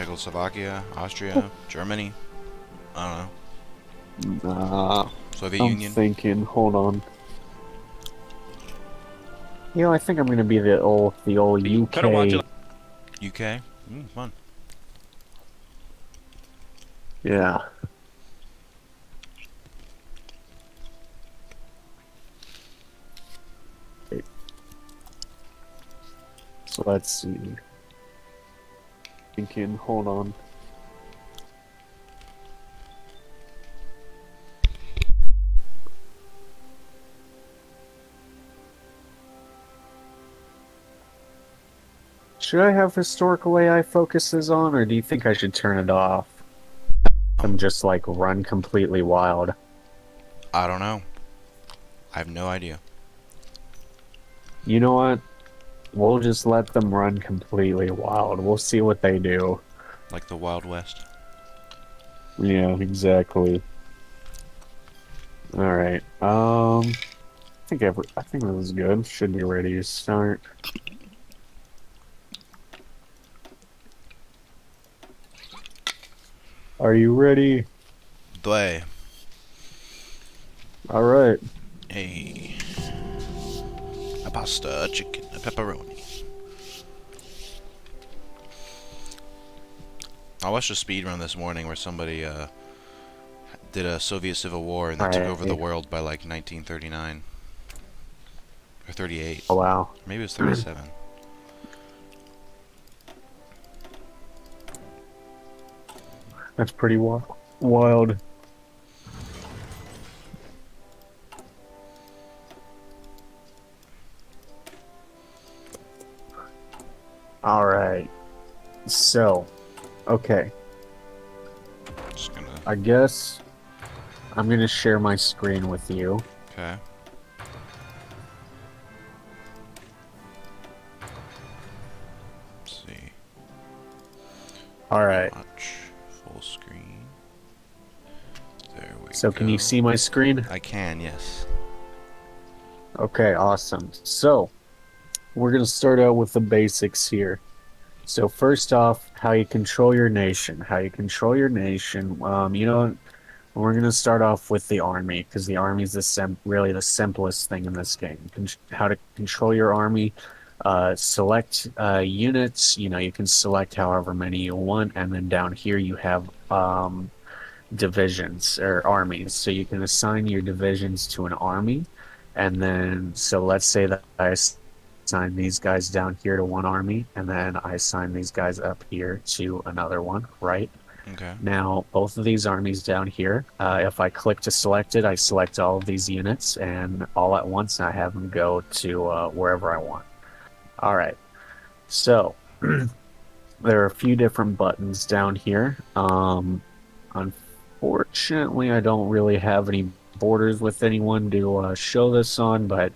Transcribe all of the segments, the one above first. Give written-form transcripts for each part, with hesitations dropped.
Czechoslovakia, Austria, Germany. I Nah, don't know. Soviet I'm Union. thinking. Hold on. I think I'm gonna be the old UK. UK. Fun. Yeah. So let's see. Thinking. Hold on. Should I have historical AI focuses on, or do you think I should turn it off? I'm Um, just like run completely wild. I don't know. I have no idea. You know what? We'll just let them run completely wild. We'll see what they do. Like the Wild West. Yeah, exactly. All right. I think this is good. Should be ready to start. Are you ready? Due. All right. Hey. A pasta, a chicken, a pepperoni. I watched a speed run this morning where somebody did a Soviet Civil War and they All took over the right. world by like 1939 or 38. Oh, wow. Maybe it was 37. That's pretty wild. All right. So, okay. Just gonna. I guess I'm gonna share my screen with you. Okay. Let's see. All right. Watch full screen. There we So can you go. see my screen? I can, yes. Okay, awesome. So we're gonna start out with the basics here. So first off, how you control your nation. How you control your nation. We're gonna start off with the army because the army is really the simplest thing in this game. How to control your army. Select units. You can select however many you want, and then down here you have divisions or armies. So you can assign your divisions to an army. And then, so let's say that I assign these guys down here to one army, and then I assign these guys up here to another one, right? Okay. Now, both of these armies down here, if I click to select it, I select all of these units, and all at once I have them go to wherever I want. All right. So there are a few different buttons down here. Unfortunately, I don't really have any borders with anyone to show this on, but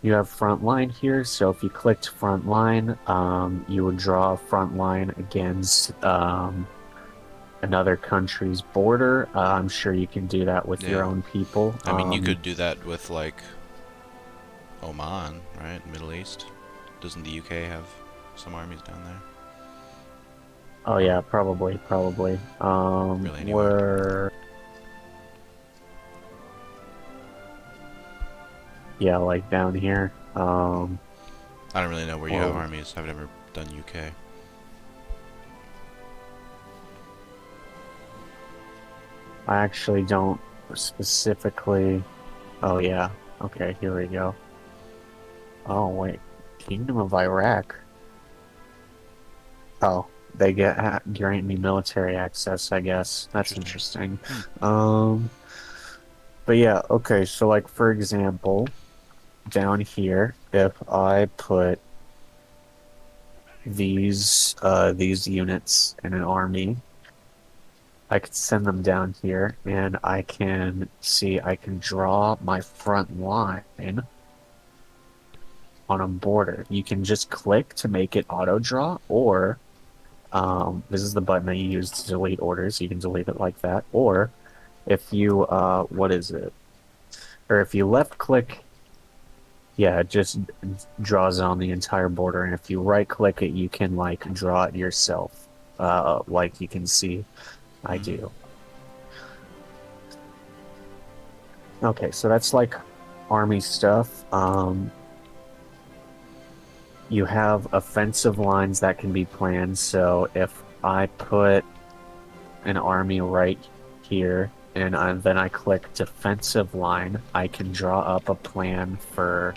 you have front line here. So if you clicked front line, you would draw a front line against another country's border. I'm sure you can do that with your Yeah. own people. I mean, you could do that with like Oman, right? Middle East. Doesn't the UK have some armies down there? Oh yeah, probably. Really, anywhere. Where yeah, like down here. I don't really know where you have Well, armies. I've never done UK. I actually don't specifically. Oh yeah. Okay, here we go. Oh wait, Kingdom of Iraq. Oh, they grant me military access, I guess. That's Interesting. interesting. Hmm. Um, but yeah, okay, so like for example, down here, if I put these units in an army, I could send them down here and I can draw my front line on a border. You can just click to make it auto draw, or this is the button that you use to delete orders. You can delete it like that. Or if you, what is it? Or if you left click, yeah, it just draws on the entire border. And if you right click it, you can like draw it yourself. like you can see I Mm-hmm. do. Okay, so that's like army stuff. You have offensive lines that can be planned. So if I put an army right here then I click defensive line, I can draw up a plan for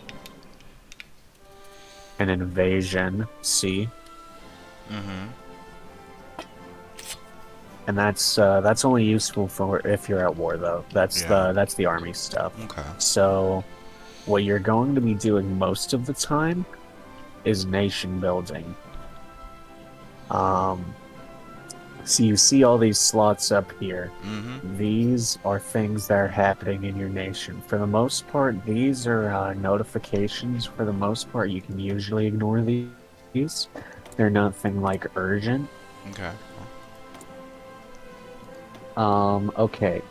an invasion. See? Mm-hmm. And that's only useful for if you're at war though. Yeah. That's the army stuff. Okay. So what you're going to be doing most of the time is nation building. Um, so you see all these slots up here. Mm-hmm. These are things that are happening in your nation. For the most part, these are notifications. For the most part, you can usually ignore these. They're nothing like urgent. Okay. Okay.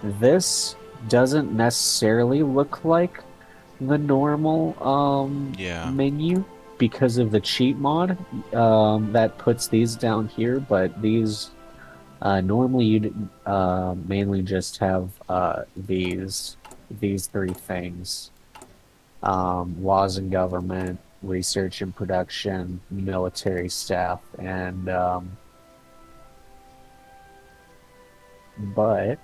This doesn't necessarily look like the normal Yeah. menu because of the cheat mod that puts these down here, but these normally you'd mainly just have these three things. Laws and government, research and production, military staff, and but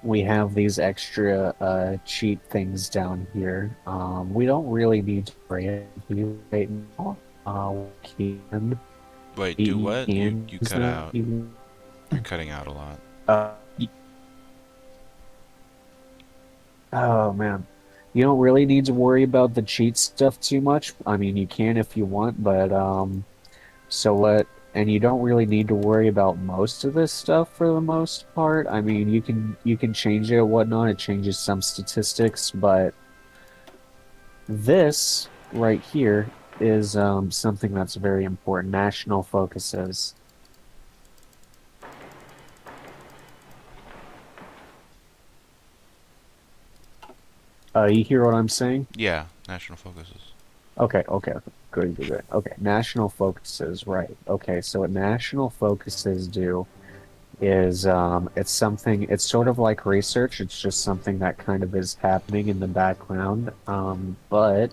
we have these extra cheat things down here. We don't really need to worry about these right now. Wait, do We what? You can you use cut them. out. You're cutting out a lot. Uh, oh man, you don't really need to worry about the cheat stuff too much. I mean, you can if you want, but so what? And you don't really need to worry about most of this stuff for the most part. I mean, you can change it and whatnot. It changes some statistics, but this right here is something that's very important. National focuses. You hear what I'm saying? Yeah. National focuses. Okay. Good. Okay, national focuses, right. Okay, so what national focuses do is it's sort of like research. It's just something that kind of is happening in the background. But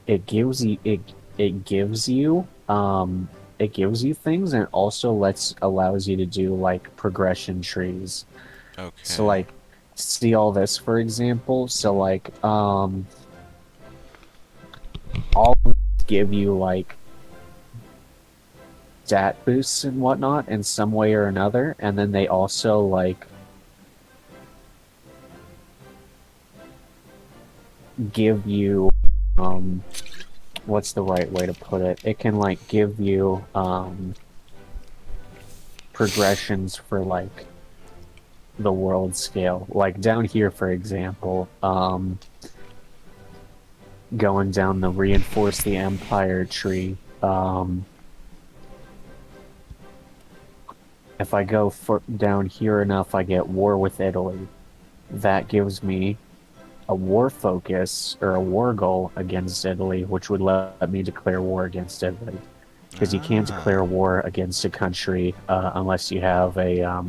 it gives you it gives you it gives you things and it also lets allows you to do like progression trees. So Okay. like see all this for example. So like all of these give you like stat boosts and whatnot in some way or another, and then they also like give you um what's the right way to put it? It can like give you progressions for like the world scale. Like down here, for example, going down the reinforce the empire tree. If I go for down here enough, I get war with Italy. That gives me a war focus or a war goal against Italy, which would let me declare war against Italy. Because you can't declare Ah. war against a country unless you have a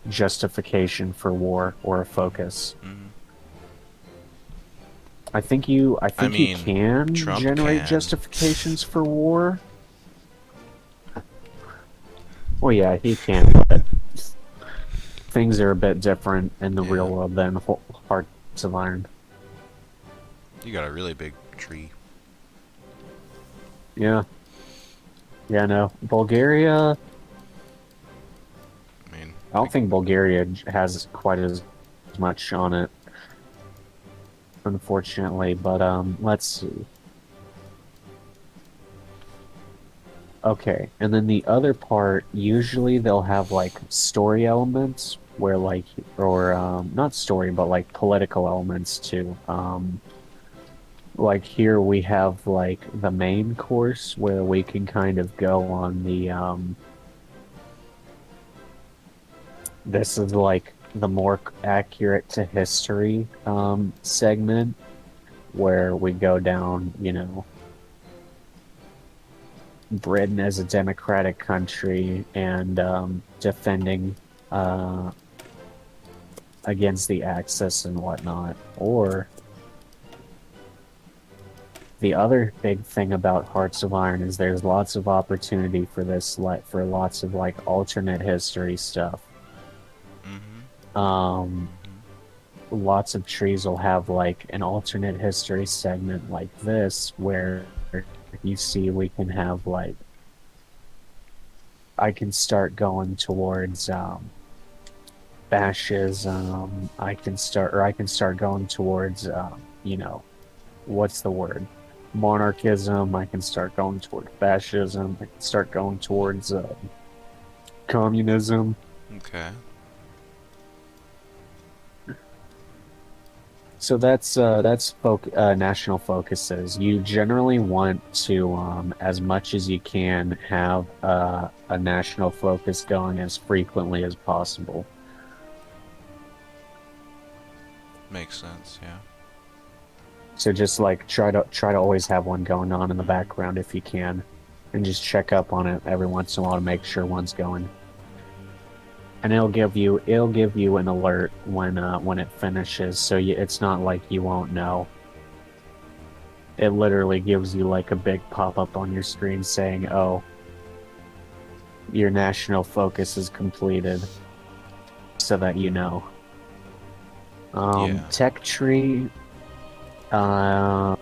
justification for war or a focus. Mm. I I think you mean, can Trump generate can. justifications for war. Well, yeah, he can, but things are a bit different in the real Yeah. world than Hearts of Iron. You got a really big tree. Yeah, yeah, no. Bulgaria, I mean, I don't think Bulgaria has quite as much on it, unfortunately, but let's see. Okay, and then the other part, usually they'll have like story elements where like or not story, but like political elements too. Like here we have like the main course where we can kind of go on the this is like the more accurate to history segment where we go down, Britain as a democratic country and defending uh, against the Axis and whatnot. Or the other big thing about Hearts of Iron is there's lots of opportunity for this, like for lots of like alternate history stuff. Mm-hmm. Um, Mm-hmm. Lots of trees will have like an alternate history segment like this where you see we can have like I can start going towards fascism. I can start going towards what's the word? Monarchism. I can start going toward fascism. I can start going towards communism. Okay. So that's national focuses. You generally want to, as much as you can, have a national focus going as frequently as possible. Makes sense. Yeah. So just like try to always have one going on in the background if you can, and just check up on it every once in a while to make sure one's going. And it'll give you an alert when it finishes, so it's not like you won't know. It literally gives you like a big pop-up on your screen saying, "Oh, your national focus is completed," so that you know. Yeah. Tech tree. From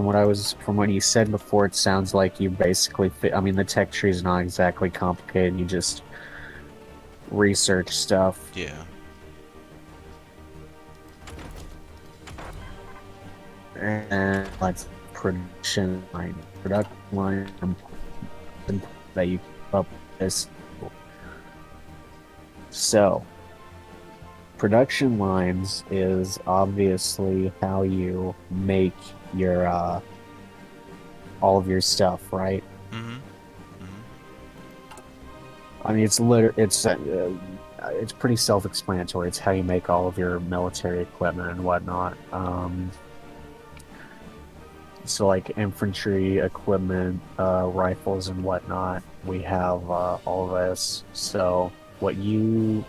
what you said before, it sounds like you basically fit. I mean, the tech tree is not exactly complicated. You just research stuff. Yeah. And like production line that you keep up with this. So, production lines is obviously how you make your all of your stuff, right? Mm-hmm. Mm-hmm. I mean, it's pretty self-explanatory. It's how you make all of your military equipment and whatnot. So like infantry equipment, rifles and whatnot, we have all this. So what you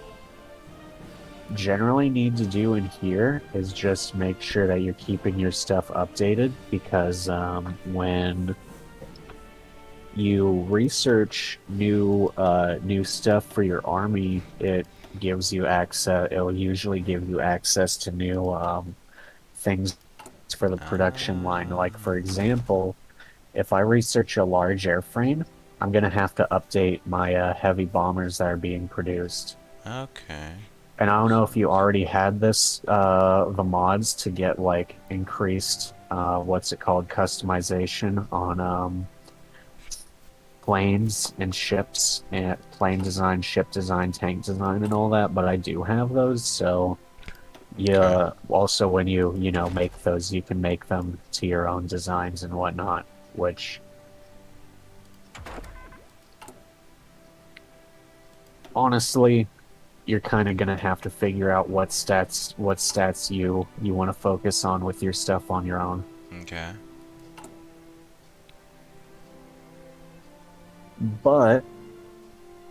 generally need to do in here is just make sure that you're keeping your stuff updated because when you research new stuff for your army, it gives you access. It'll usually give you access to new things for the production line. Like for example, if I research a large airframe, I'm gonna have to update my heavy bombers that are being produced. Okay. And I don't know if So. you already had this, the mods to get like increased, what's it called, customization on planes and ships, and plane design, ship design, tank design, and all that. But I do have those, so Okay. yeah. Also, when you make those, you can make them to your own designs and whatnot, which honestly you're kind of gonna have to figure out what stats you want to focus on with your stuff on your own. Okay. But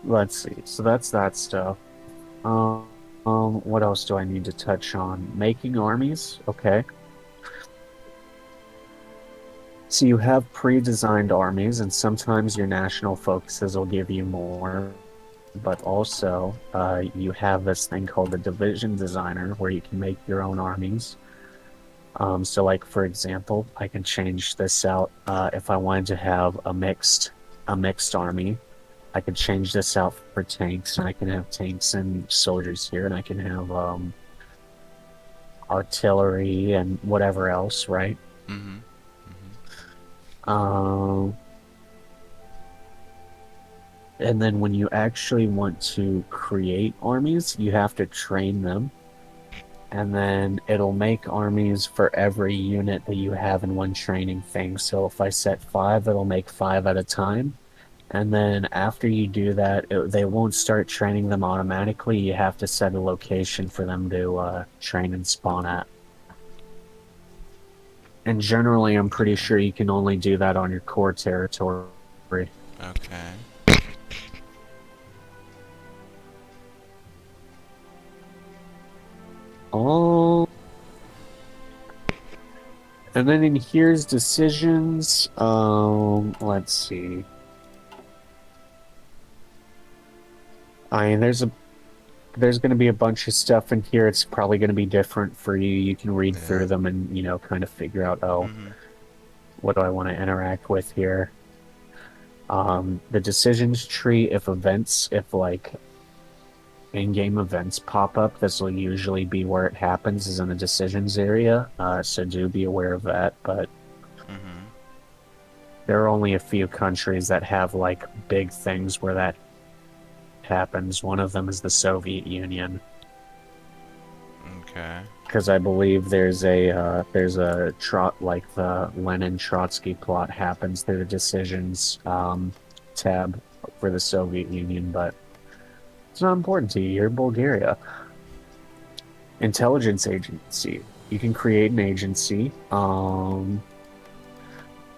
let's see. So that's that stuff. What else do I need to touch on? Making armies. Okay. So you have pre-designed armies, and sometimes your national focuses will give you more. But also, you have this thing called the division designer, where you can make your own armies. So like for example, I can change this out if I wanted to have a mixed army. I could change this out for tanks, and I can have tanks and soldiers here, and I can have artillery and whatever else, right? Mm-hmm. Mm-hmm. Um, and then when you actually want to create armies, you have to train them, and then it'll make armies for every unit that you have in one training thing. So if I set five, it'll make five at a time. And then after you do that, they won't start training them automatically. You have to set a location for them to train and spawn at. And generally, I'm pretty Okay. sure you can only do that on your core territory. Okay. Oh, and then in here's decisions. Let's see. I mean, there's going to be a bunch of stuff in here. It's probably going to be different for you. You can read Yeah. through them and, kind of figure out, oh, Mm-hmm. what do I want to interact with here? The decisions tree, if like in-game events pop up, this will usually be where it happens, is in the decisions area. So do be aware of that. But Mm-hmm. there are only a few countries that have like big things where that happens. One of them is the Soviet Union, Okay. because I believe there's a trot like the Lenin Trotsky plot happens through the decisions tab for the Soviet Union, but it's not important to you. You're Bulgaria. Intelligence agency. You can create an agency.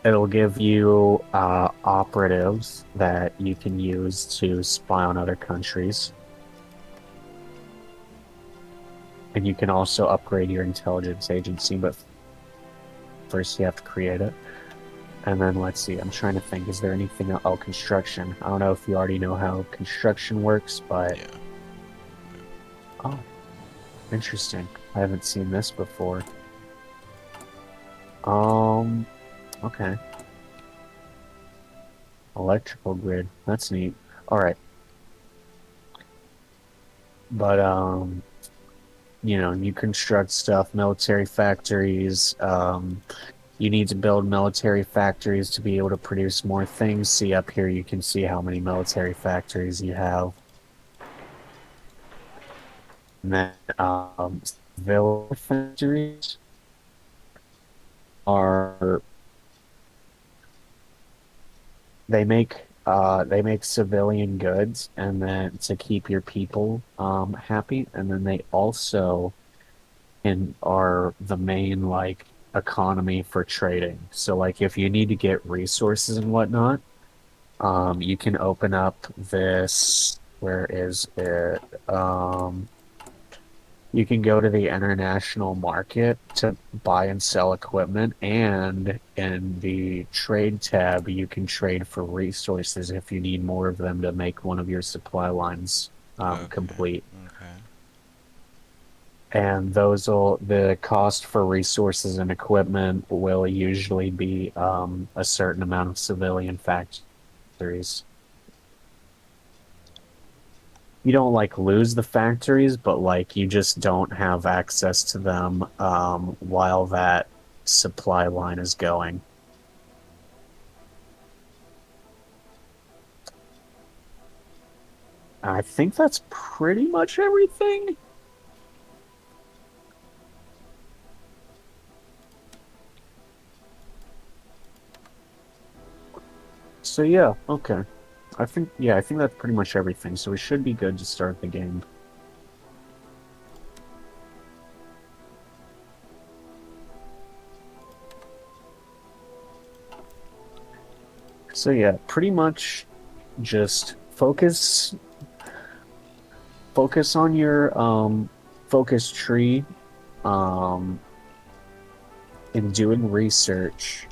It'll give you operatives that you can use to spy on other countries. And you can also upgrade your intelligence agency, but first you have to create it. And then let's see, I'm trying to think, is there anything else? Oh, construction. I don't know if you already know how construction works, but Yeah. oh, interesting. I haven't seen this before. Um, okay. Electrical grid. That's neat. All right. But you construct stuff, military factories. You need to build military factories to be able to produce more things. See up here, you can see how many military factories you have. And then civil factories are they make civilian goods and then to keep your people happy. And then they also are the main like economy for trading. So like if you need to get resources and whatnot, you can open up this, where is it? You can go to the international market to buy and sell equipment, and in the trade tab, you can trade for resources if you need more of them to make one of your supply lines Okay. complete. Okay. And the cost for resources and equipment will usually be a certain amount of civilian factories. You don't like lose the factories, but like you just don't have access to them while that supply line is going. I think that's pretty much everything. So yeah, okay. I think that's pretty much everything. So we should be good to start the game. So yeah, pretty much just focus on your focus tree um in doing research.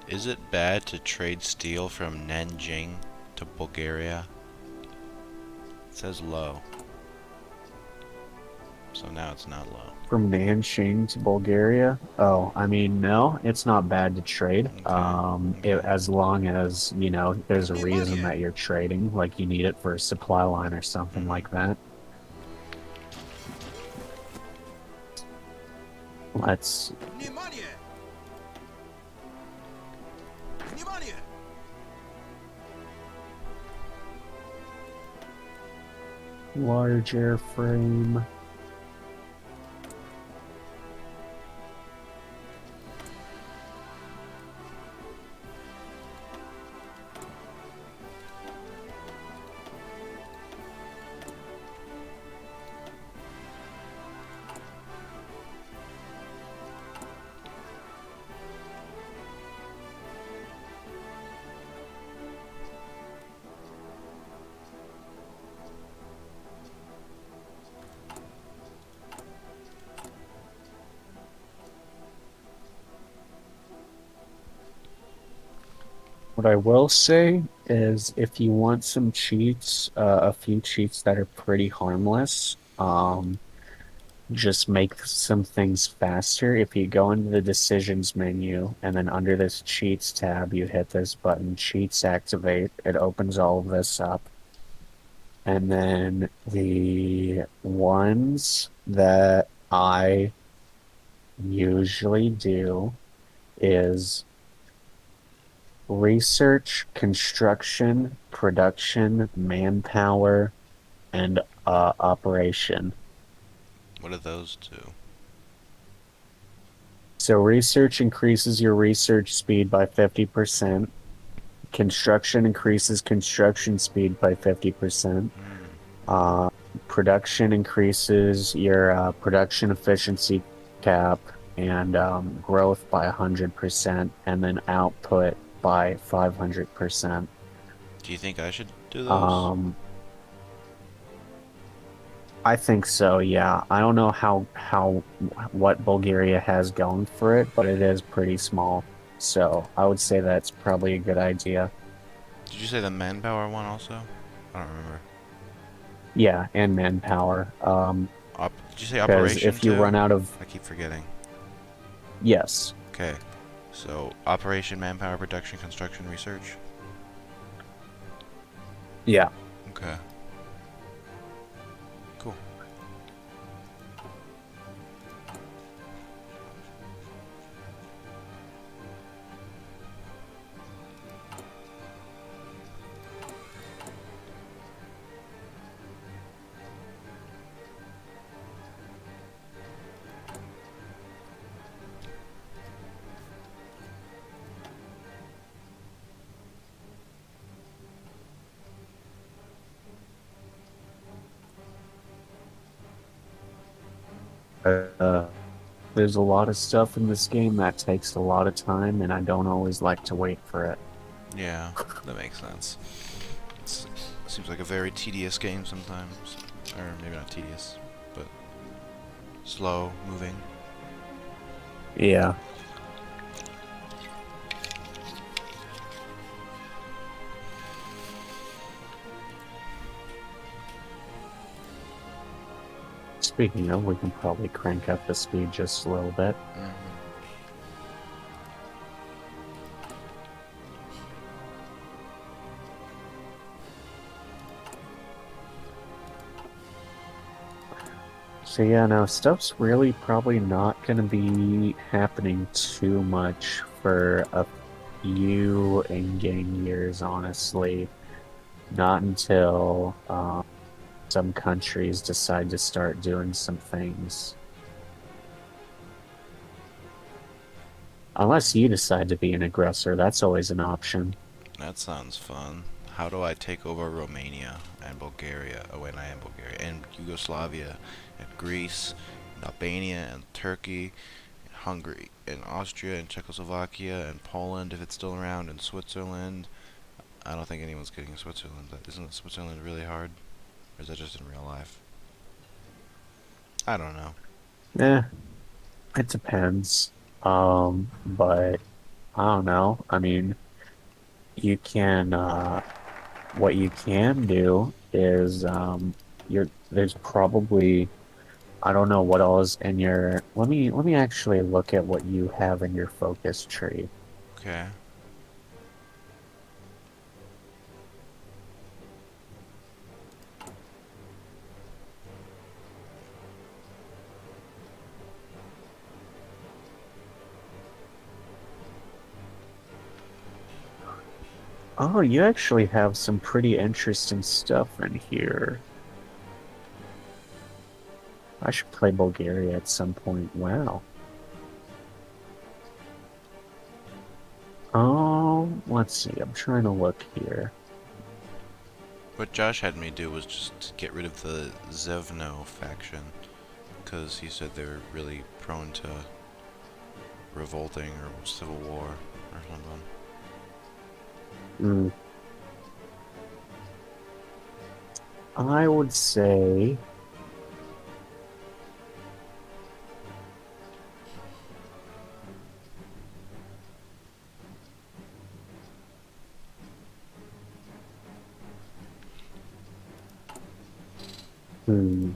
Is it bad to trade steel from Nanjing to Bulgaria? It says low. So now it's not low. From Nanjing to Bulgaria? Oh, I mean, no, it's not bad to trade. Okay. Okay. As long as, there's a reason that you're trading, like you need it for a supply line or something Mm-hmm. like that. Let's Внимание! Внимание! large airframe. What I will say is if you want some cheats, a few cheats that are pretty harmless, just make some things faster. If you go into the decisions menu and then under this cheats tab, you hit this button, cheats activate, it opens all of this up. And then the ones that I usually do is research, construction, production, manpower, and operation. What are those two? So research increases your research speed by 50%. Construction increases construction speed by 50%. Hmm. Uh, Production increases your production efficiency cap and growth by 100%, and then output by 500%. Do you think I should do those? Um, I think so, yeah. I don't know how what Bulgaria has going for it, but it is pretty small. So I would say that's probably a good idea. Did you say the manpower one also? I don't remember. Yeah, and manpower. Did you say Because operation if you too? run out of I keep forgetting. yes, Okay. So operation, manpower, production, construction, research. yeah. Okay. Cool. Uh, there's a lot of stuff in this game that takes a lot of time, and I don't always like to wait for it. Yeah, that makes sense. It's, seems like a very tedious game sometimes. Or maybe not tedious, but slow moving. Yeah. Speaking of, we can probably crank up the speed just a little bit. So yeah, no, stuff's really probably not going to be happening too much for a few in-game years, honestly. Not until some countries decide to start doing some things. Unless you decide to be an aggressor, that's always an option. That sounds fun. How do I take over Romania and Bulgaria? Oh wait, I am Bulgaria. And Yugoslavia, and Greece, and Albania, and Turkey, and Hungary, and Austria, and Czechoslovakia, and Poland if it's still around, and Switzerland. I don't think anyone's getting Switzerland. Isn't Switzerland really hard? Or is that just in real life? I don't know. Eh, it depends. But I don't know. I mean, you can what you can do is there's probably I don't know what all is in your let me actually look at what you have in your focus tree. Okay. Oh, you actually have some pretty interesting stuff in here. I should play Bulgaria at some point. Wow. Oh, let's see. I'm trying to look here. What Josh had me do was just get rid of the Zevno faction. Because he said they were really prone to revolting or civil war or something. Mm, I would say Hmm.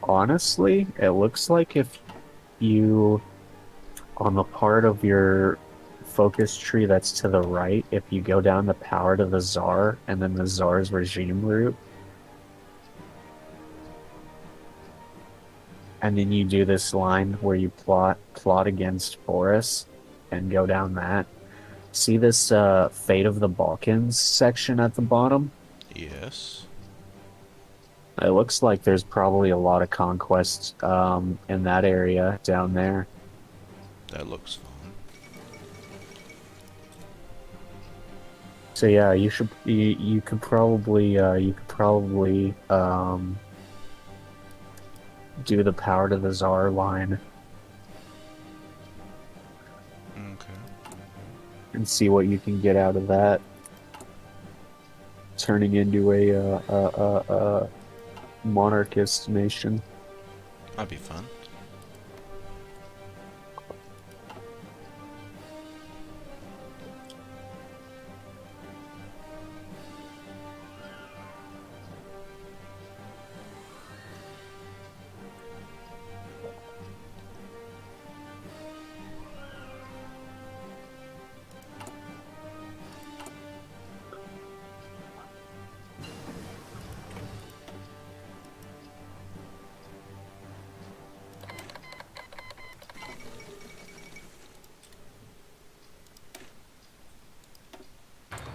Honestly, it looks like if you, on the part of your focus tree that's to the right, if you go down the power to the Tsar and then the Tsar's regime route, and then you do this line where you plot against Boris and go down that. See this Fate of the Balkans section at the bottom? Yes. It looks like there's probably a lot of conquests in that area down there. That looks fun. So yeah, you could probably do the power to the Tsar line Okay. and see what you can get out of that, turning into a monarchist nation. That'd be fun.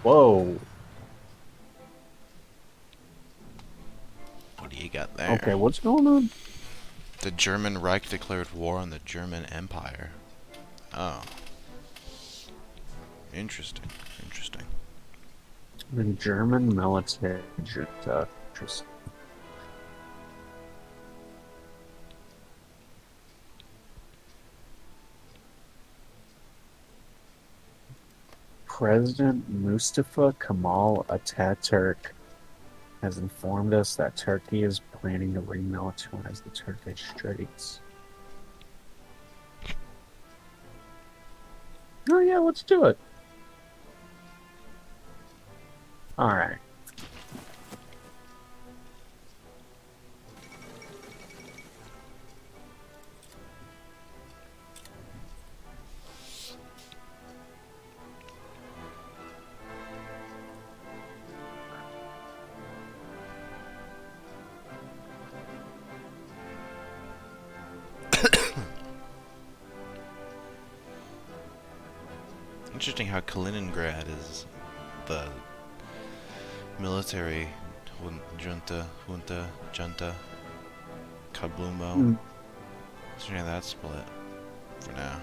Whoa. What do you got there? Okay, what's going on? The German Reich declared war on the German Empire. Oh, interesting. Interesting. The German military junta. Interesting. President Mustafa Kemal Ataturk has informed us that Turkey is planning to remilitarize the Turkish Straits. Oh yeah, let's do it. All right. Interesting how Kaliningrad is the military junta, Kablumo. Hmm. So yeah, that split for now.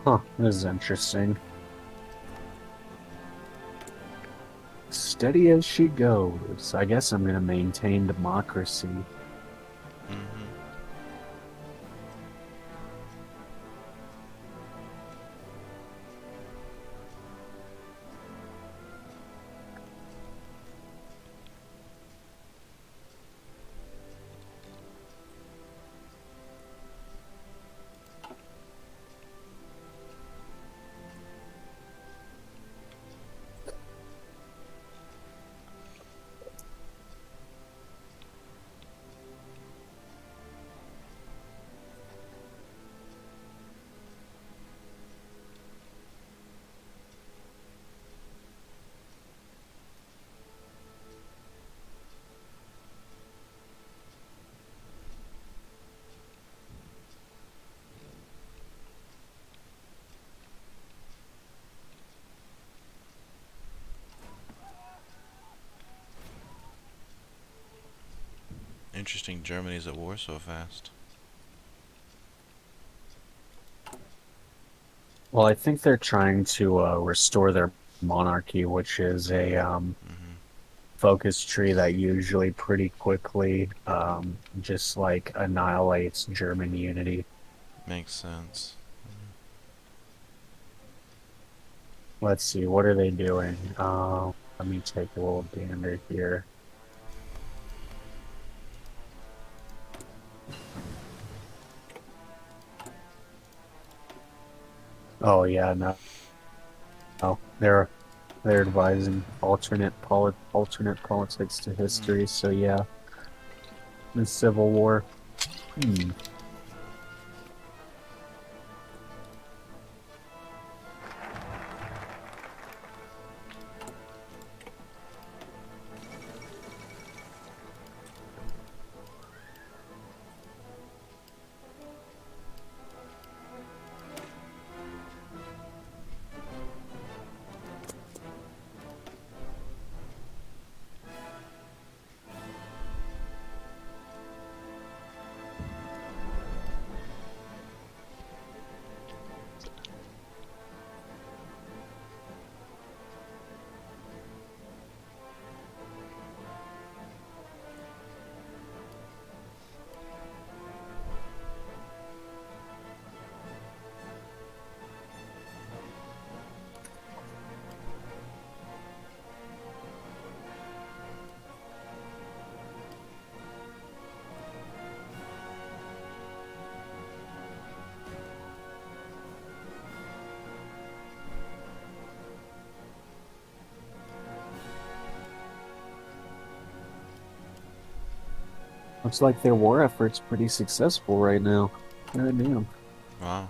Huh, this is interesting. Steady as she goes. I guess I'm going to maintain democracy. Hmm. Interesting. Germany's at war so fast. Well, I think they're trying to restore their monarchy, which is a Hmm. focus tree that usually pretty quickly just like annihilates German unity. Makes sense. Let's see, what are they doing? Let me take a little gander here. Oh yeah, no, no. They're advising alternate politics to history. So yeah, the Civil War. Hmm. Looks like their war effort's pretty successful right now. God damn. Wow.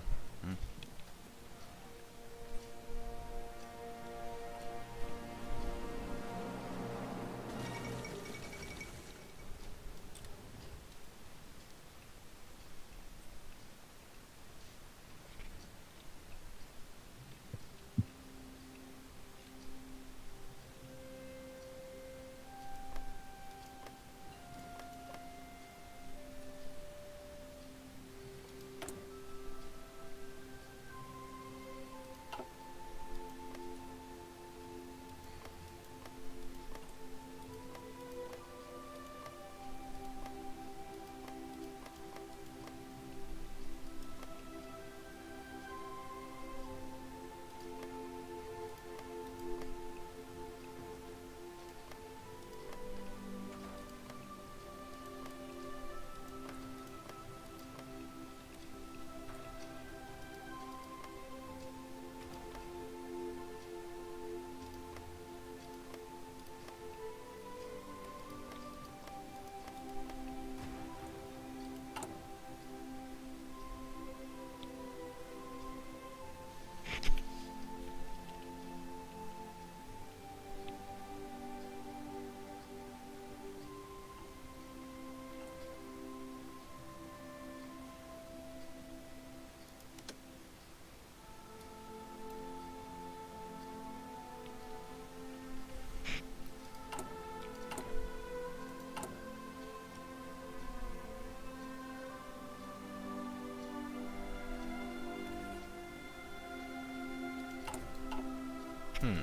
Hmm.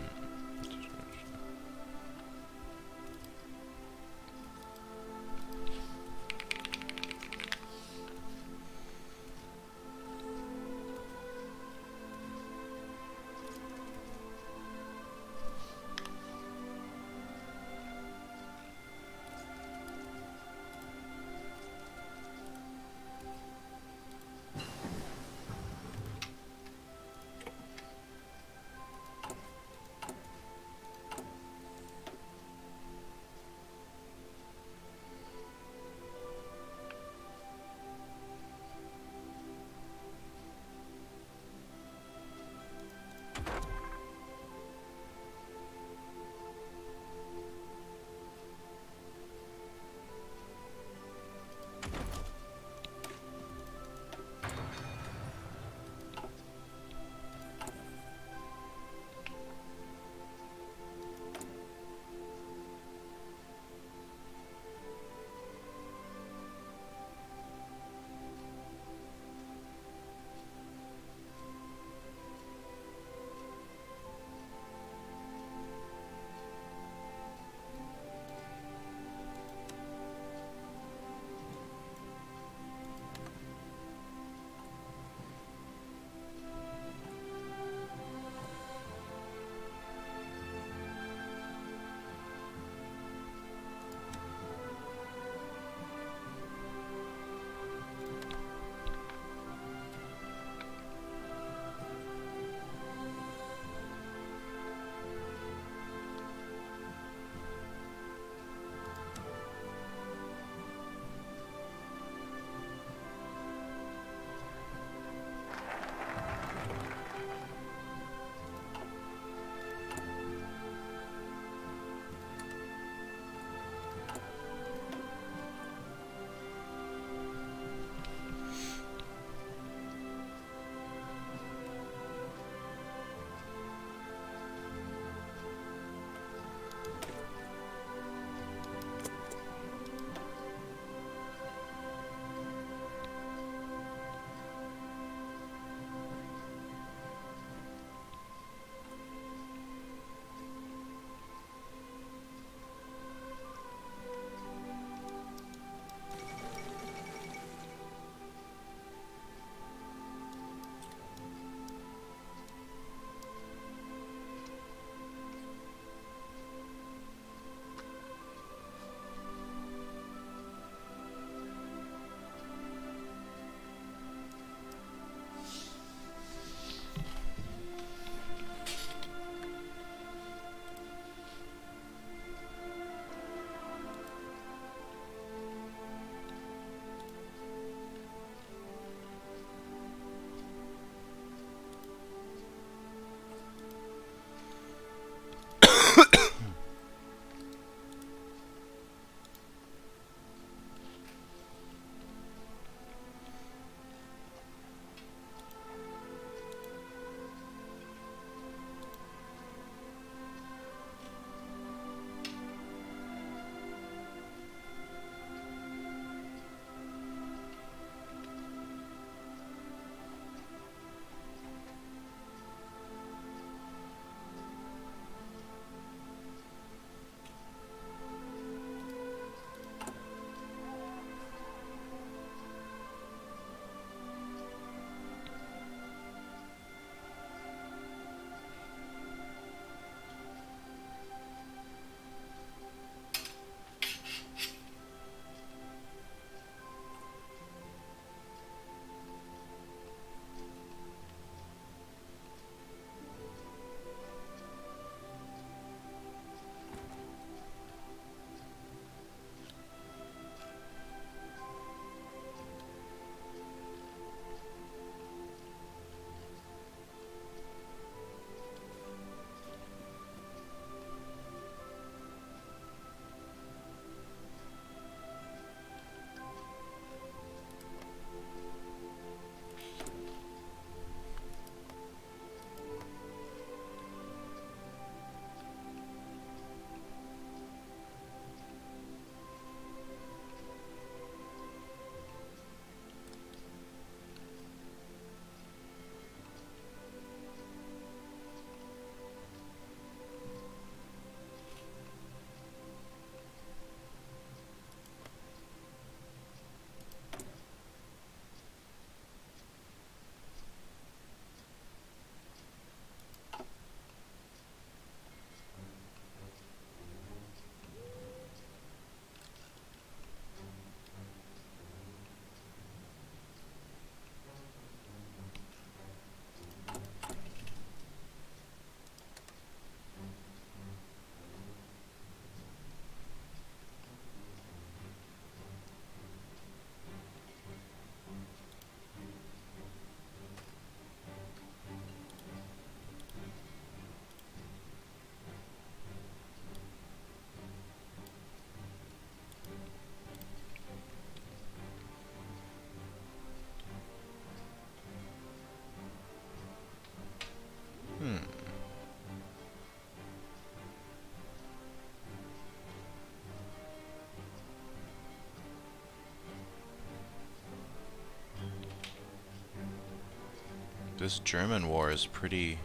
This German war is pretty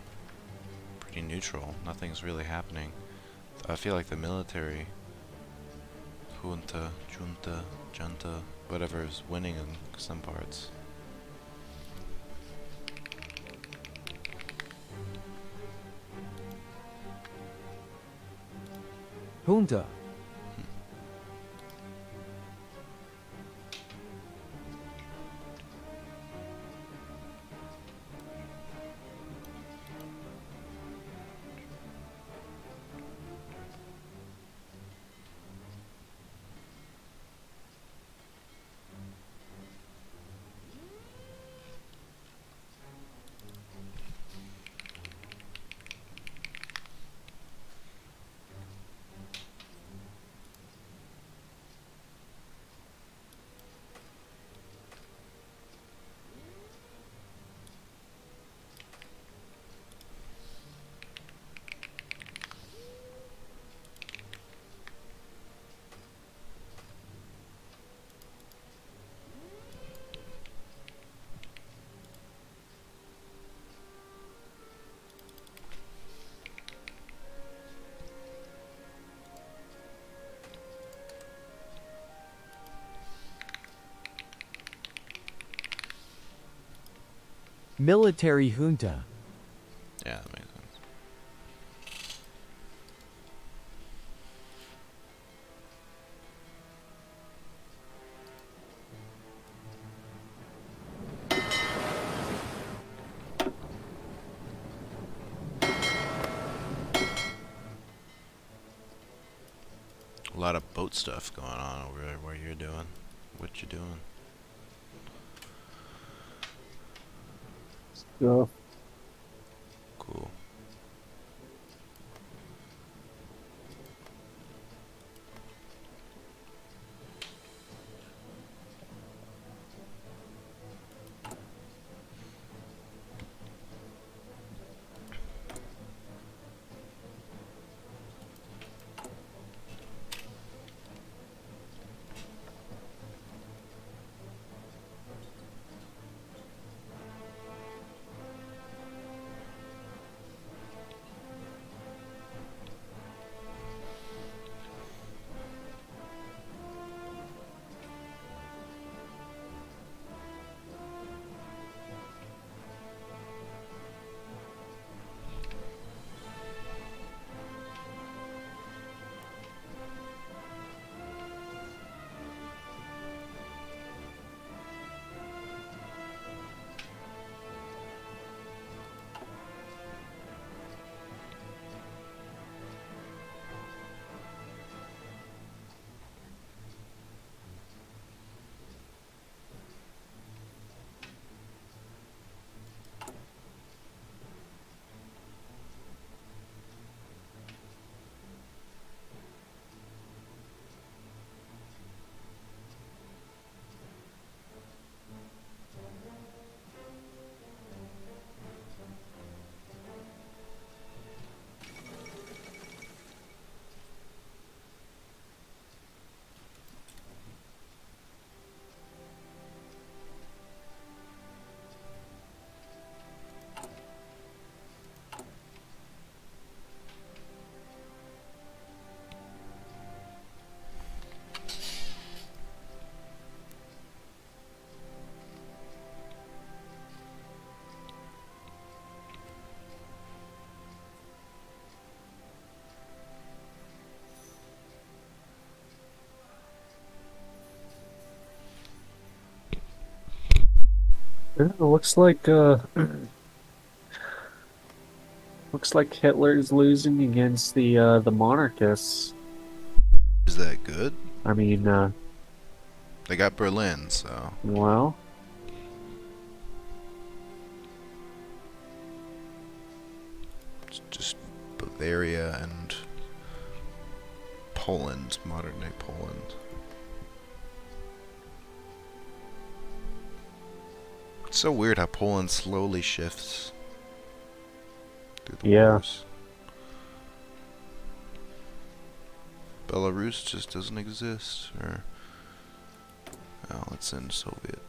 neutral. Nothing's really happening. I feel like the military junta, whatever is winning in some parts. Junta. Military junta. Yeah, that makes sense. A lot of boat stuff going on over there. What you're doing? What you doing? So, Cool. yeah, looks like Hitler's losing against the monarchists. Is that good? I mean, They got Berlin, so well, it's just Bavaria and Poland, modern day Poland. It's so weird how Poland slowly shifts through the Yeah. wars. Belarus just doesn't exist, or oh, it's in Soviet.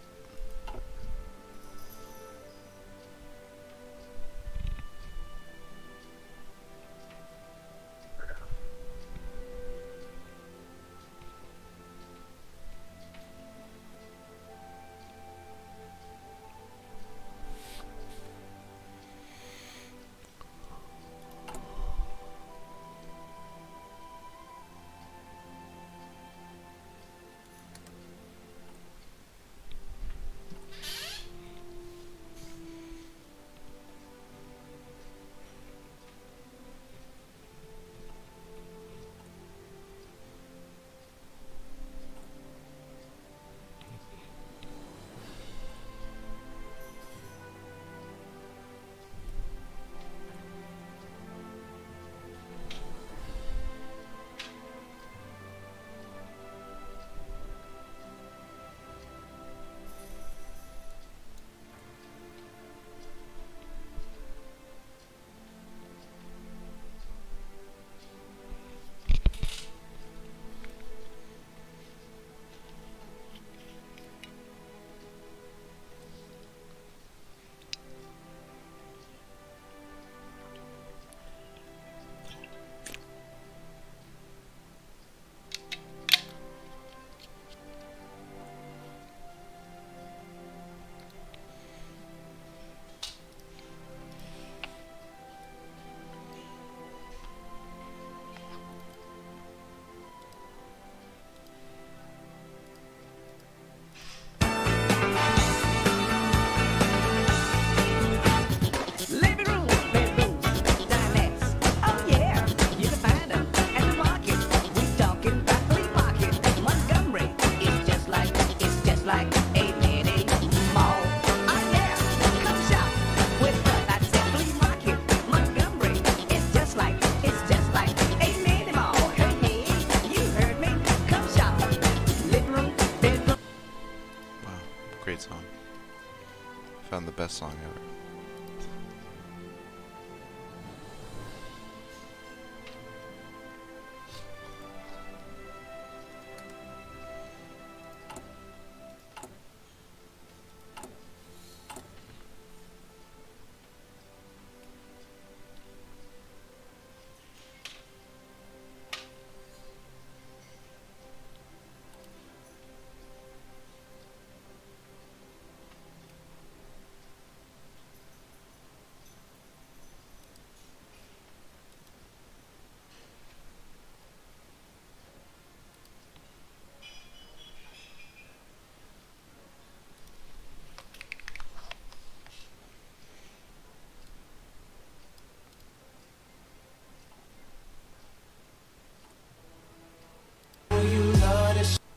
best song ever.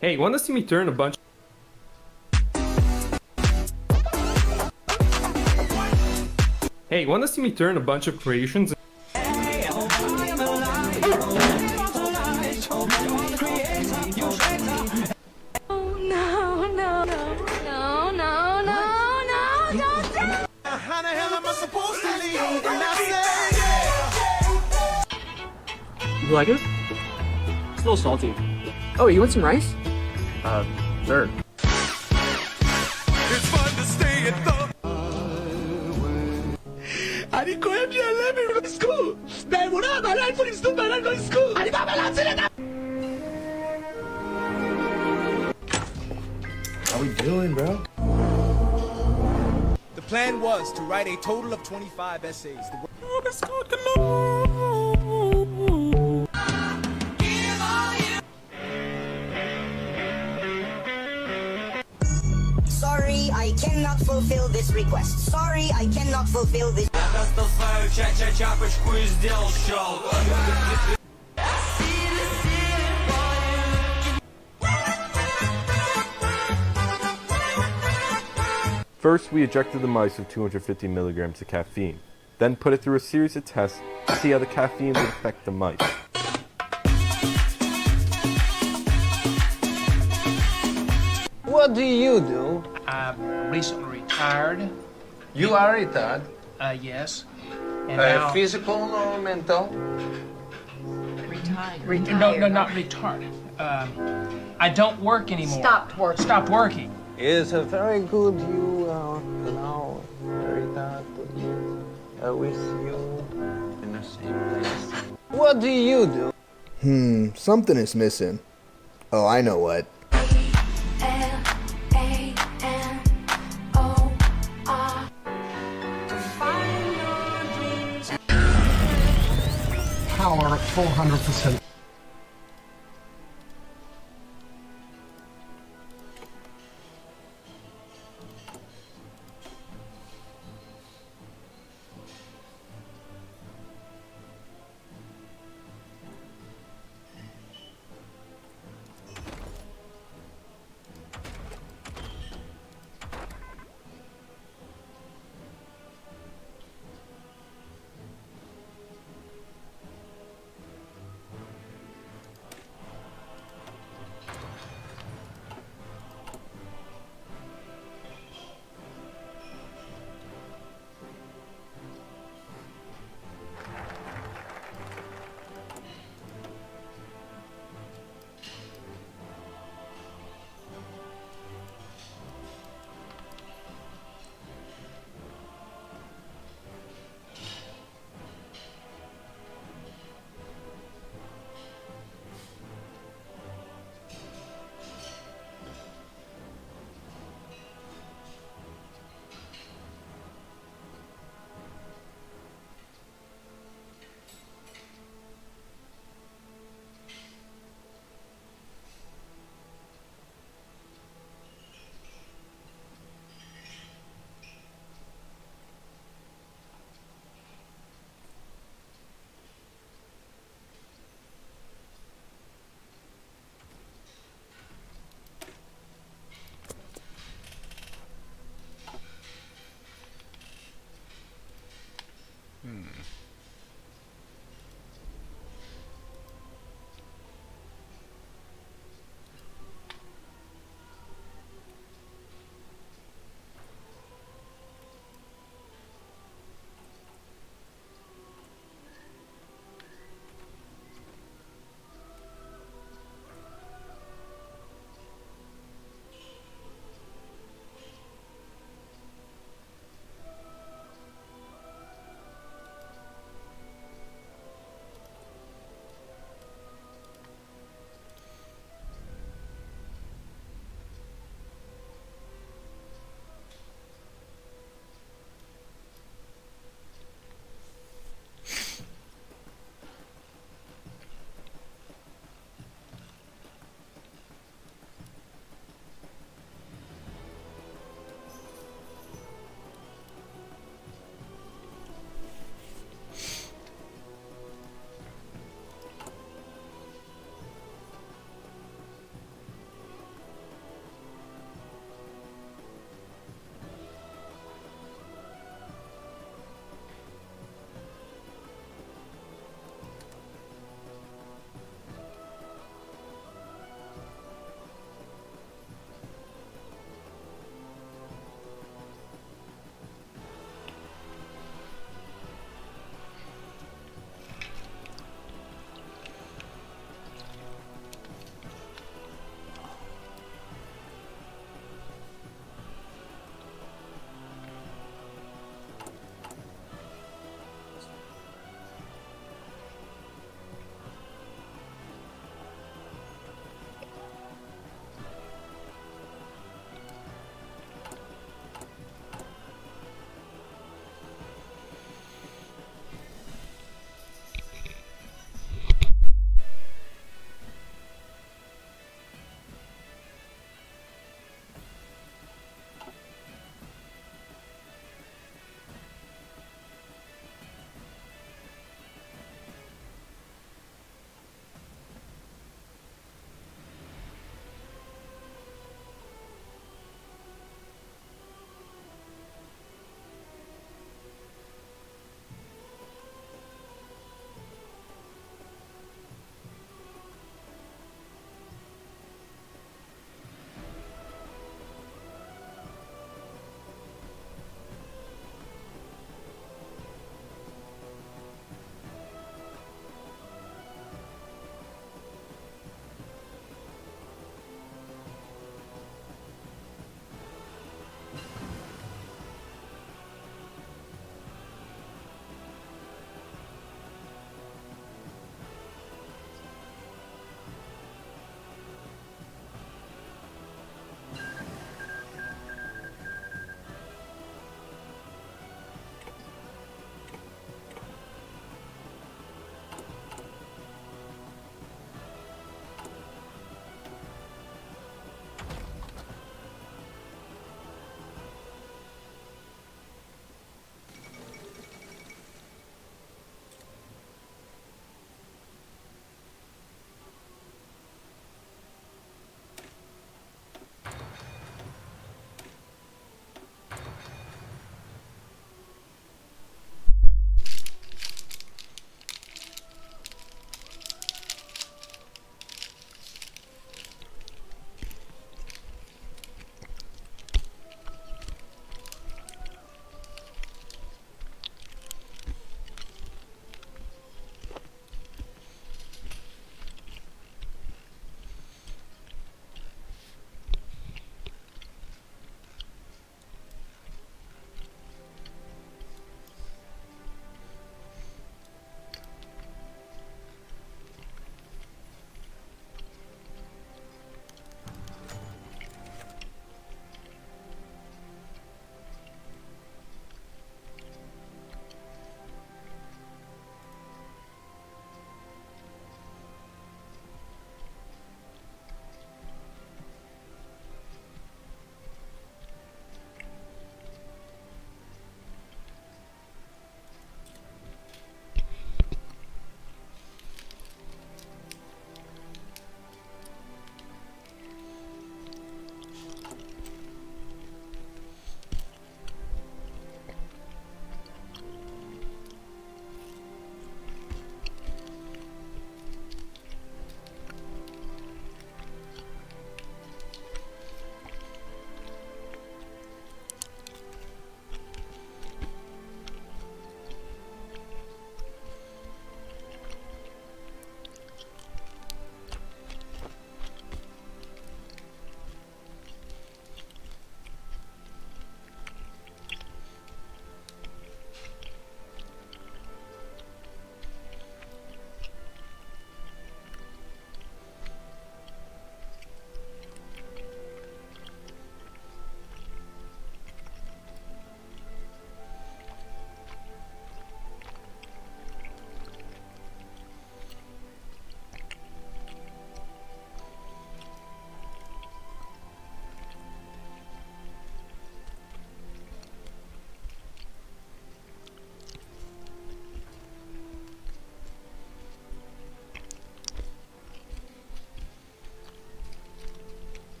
Hey, wanna see me turn a bunch? Hey, wanna see me turn a bunch of creations? How the hell am I supposed to leave? And I say, You like it? It's a little salty. Oh, you want some rice? Sure. it's fun to stay at the. 아니 고양이 알람이 school. 내보라 말할 뻔 있어 말할 거 school. 아니 나 말할 뻔 했다. How we doing, bro? The plan was to write a total of 25 essays. Sorry, I cannot fulfill this request. Sorry, I cannot fulfill this. First, we ejected the mice with 250 milligrams of caffeine, then put it through a series of tests to see how the caffeine would affect the mice. What do you do? I'm recently retired. You are retired. Yes. And now, Physical or mental? no, not retired. I don't work anymore. Stopped working. Stopped working. It's a very good you now retired with you in the same place. What do you do? Something is missing. Oh, I know what. Power 400%.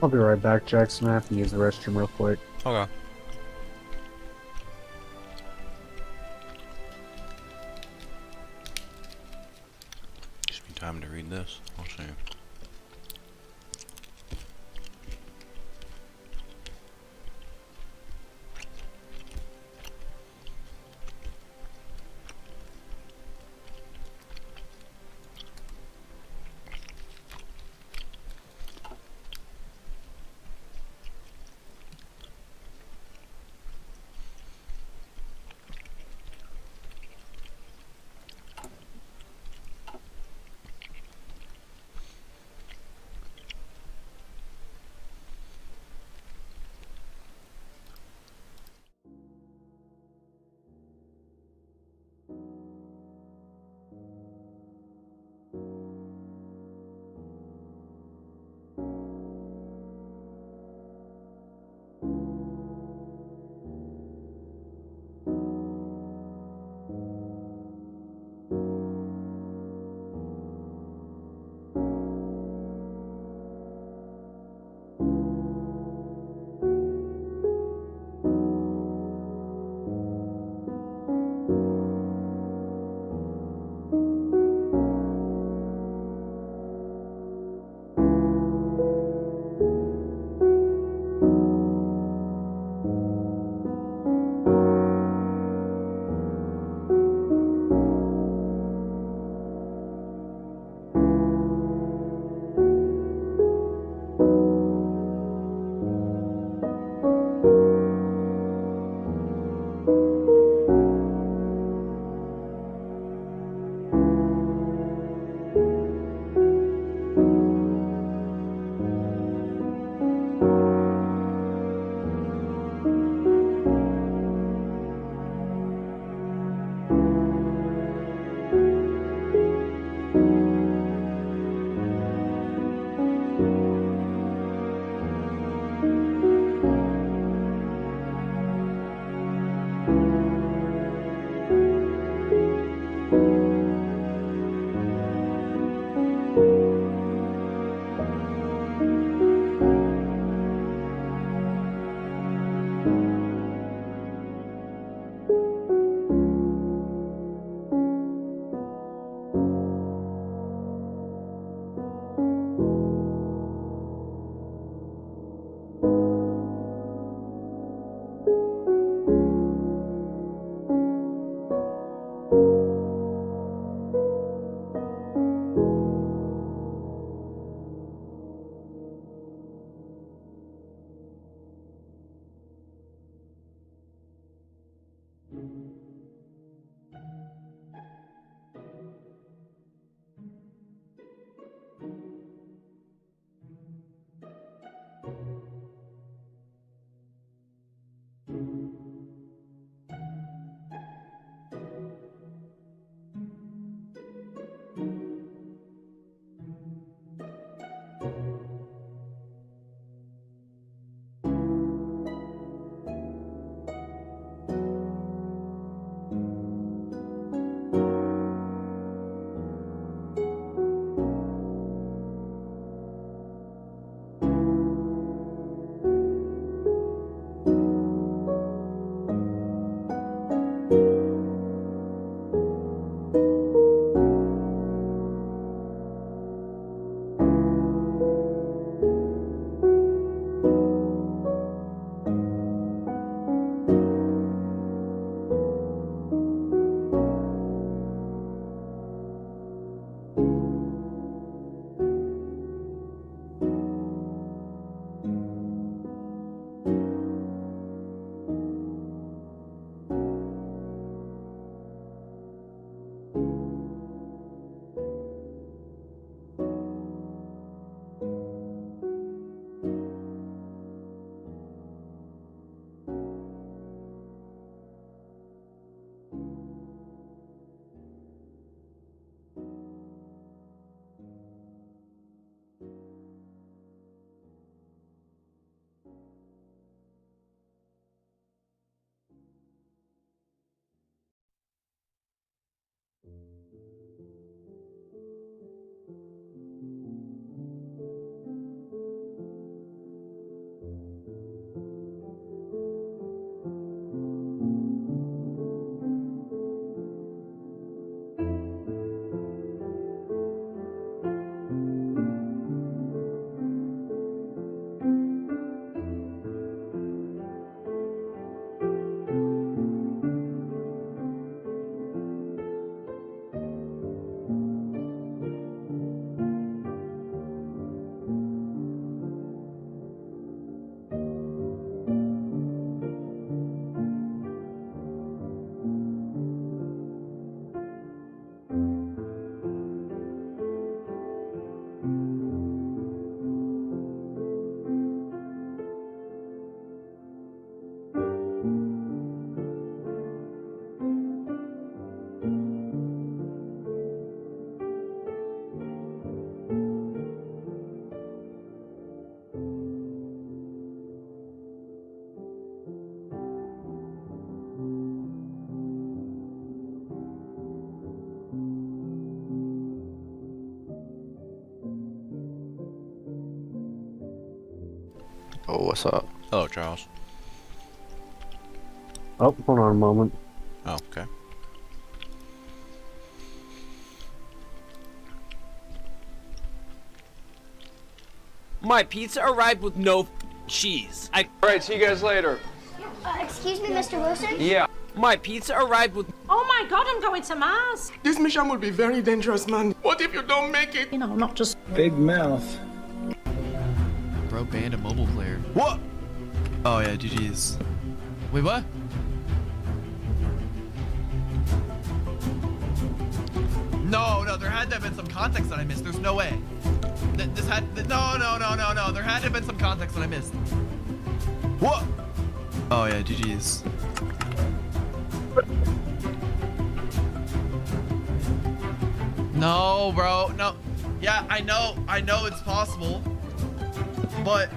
I'll be right back, Jackson. I have to use the restroom real quick. Okay. Gives me time to read this. I'll see. Oh, what's up? Hello, Charles. Oh, hold on a moment. Oh, okay. My pizza arrived with no cheese. Alright, see you guys later. Excuse me, Mr. Wilson? Yeah. My pizza arrived with. Oh my god, I'm going to Mars. This mission will be very dangerous, man. What if you don't make it? You know, not just. Big mouth. Bro banned a mobile player. What? Oh yeah, GG's. Wait, what? No, there had to have been some context that I missed. There's no way. This had no. There had to have been some context that I missed. What? Oh yeah, GG's. No, bro, no. Yeah, I know it's possible, but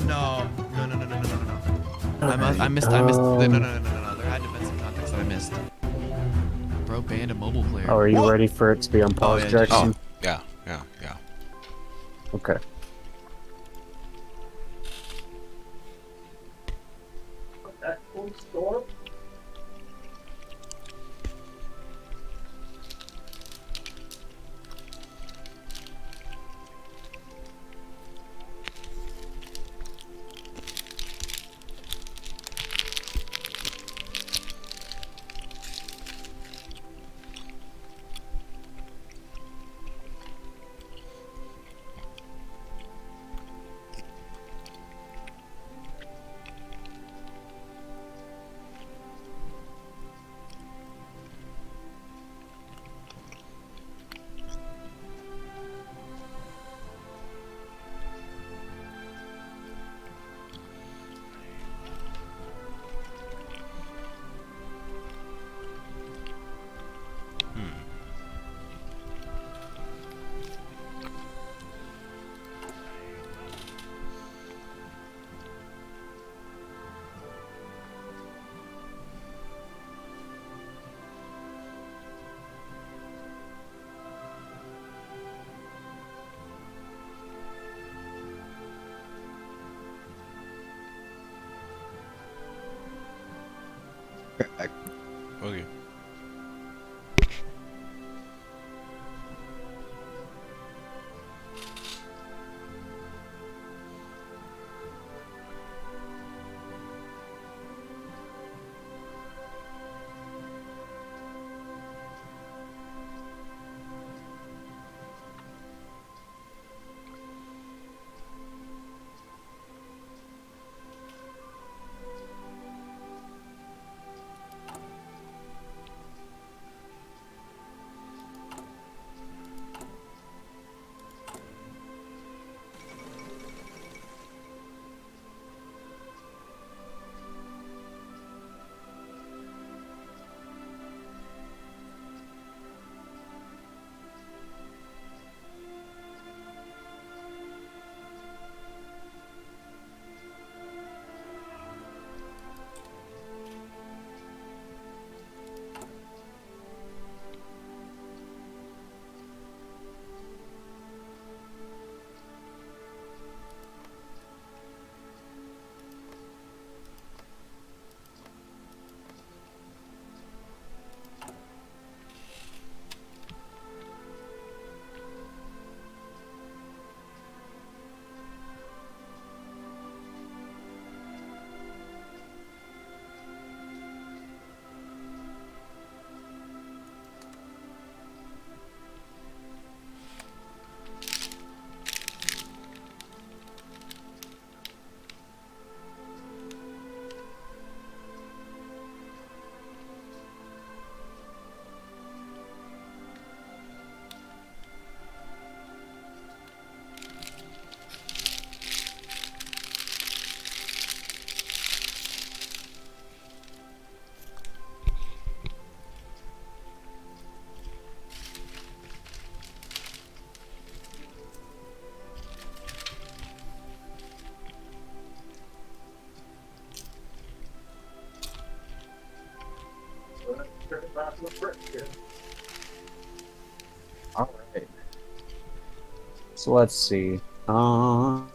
no. I missed. No. There had to have been some context that I missed. Bro banned a mobile player. Oh, are you ready for it to be on pause, yeah, Jackson? Yeah. Okay. So let's see. Hmm.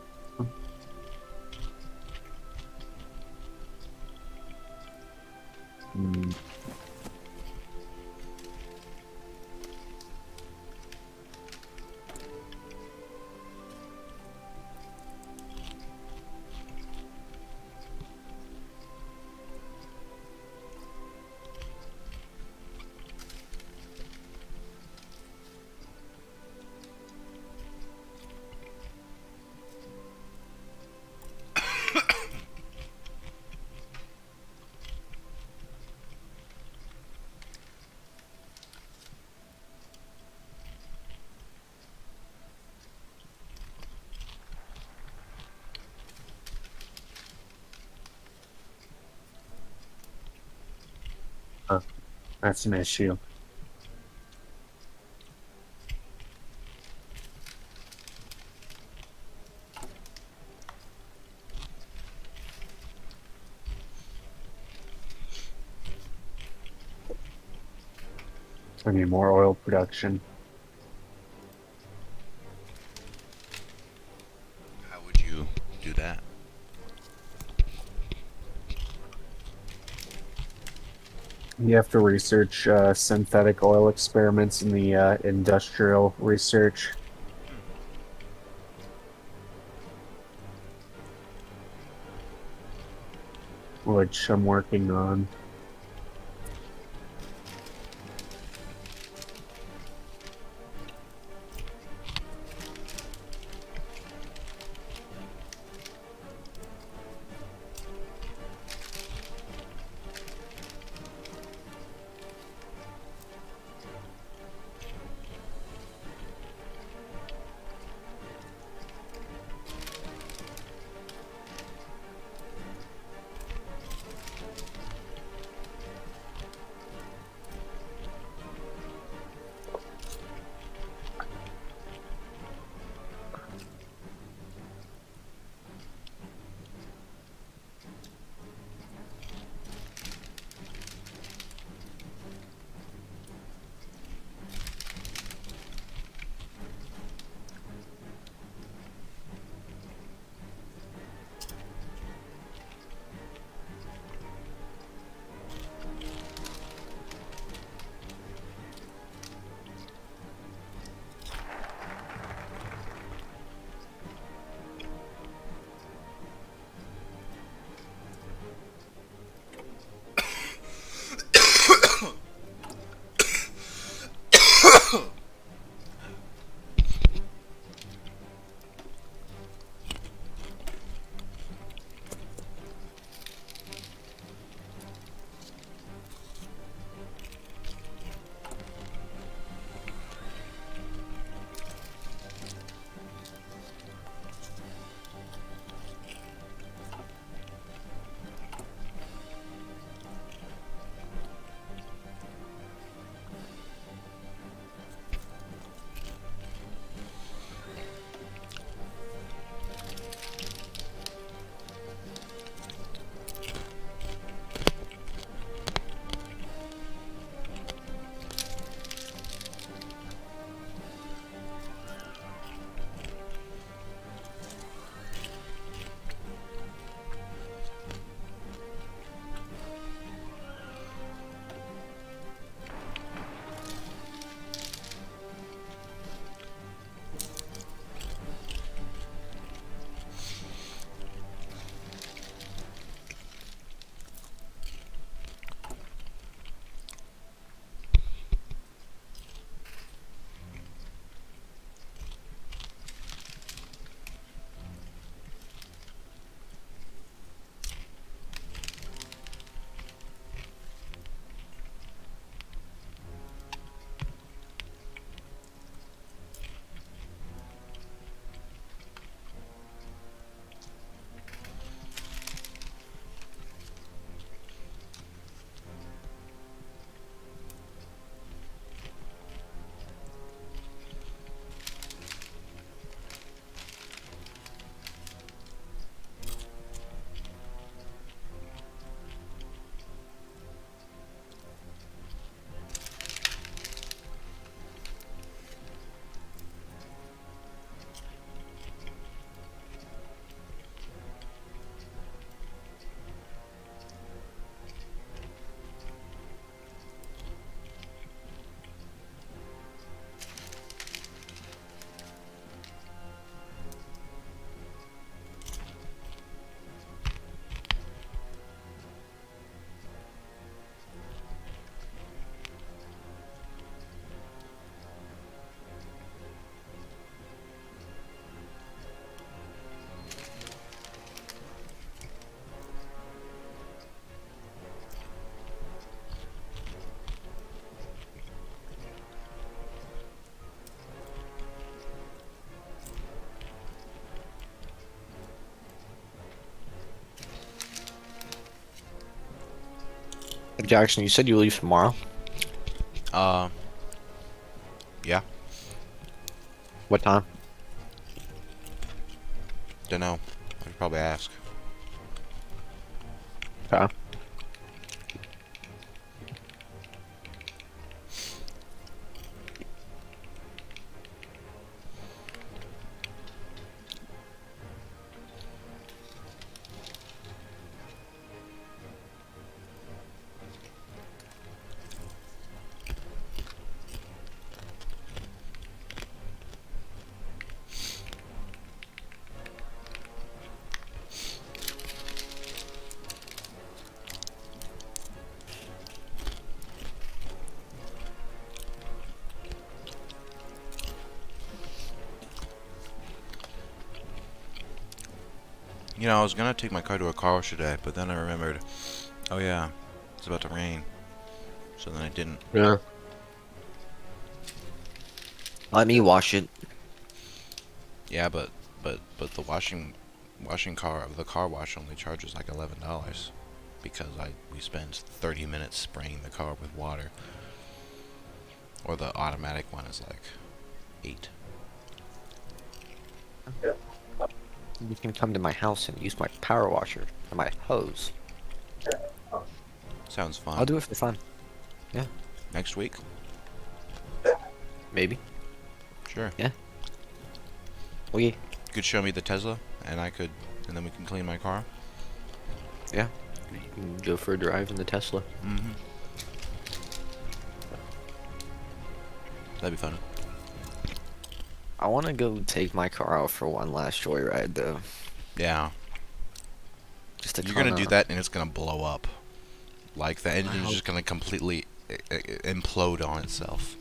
That's an issue. I need more oil production. How would you do that? You have to research synthetic oil experiments in the industrial research. Which I'm working on. Jackson, you said you leave tomorrow. Yeah. What time? Don't know. I should probably ask. Okay. You know, I was gonna take my car to a car wash today, but then I remembered, oh yeah, it's about to rain. So then I didn't. Yeah. Let me wash it. Yeah, but the the car wash only charges like $11 because we spend 30 minutes spraying the car with water. Or the automatic one is like 8. You can come to my house and use my power washer and my hose. Sounds fun. I'll do it for fun. Yeah. Next week? Maybe. Sure. Yeah. Oh yeah. You could show me the Tesla, and then we can clean my car. Yeah. You can go for a drive in the Tesla. Mm-hmm. That'd be fun. I want to go take my car out for one last joyride, though. Yeah. Just to You're gonna do kinda- that, and it's gonna blow up. Like the engine's just gonna completely implode on itself.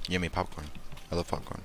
Yummy popcorn. I love popcorn.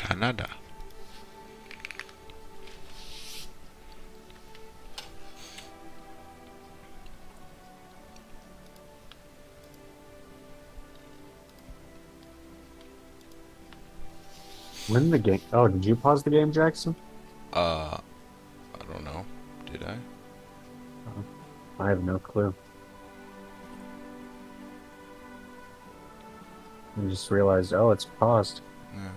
Canada. When the game? Oh, did you pause the game, Jackson? I don't know. Did I? I have no clue. I just realized, oh, it's paused. Yeah.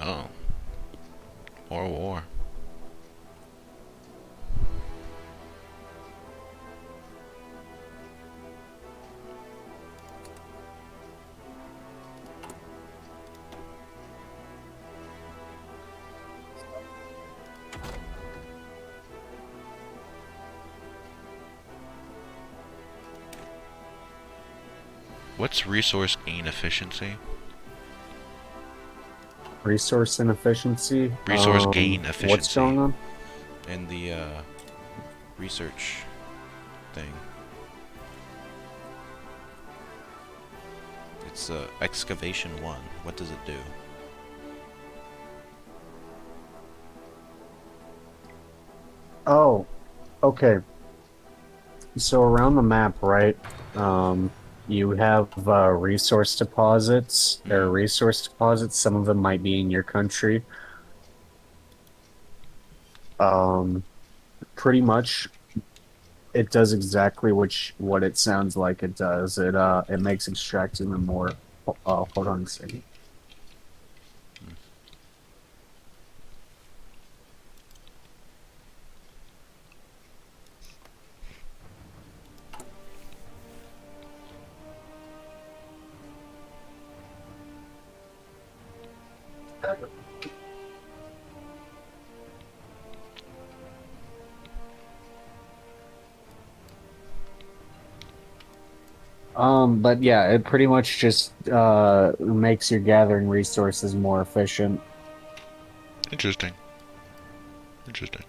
Oh. More war. What's resource gain efficiency? Resource inefficiency. Resource gain efficiency. What's going on? In the research thing. It's excavation 1. What does it do? Oh, okay. So around the map, right? You have resource deposits. There are resource deposits. Some of them might be in your country. Pretty much, it does exactly what it sounds like it does. It makes extracting them more. Hold on a second. But yeah, it pretty much just makes your gathering resources more efficient. Interesting. Interesting.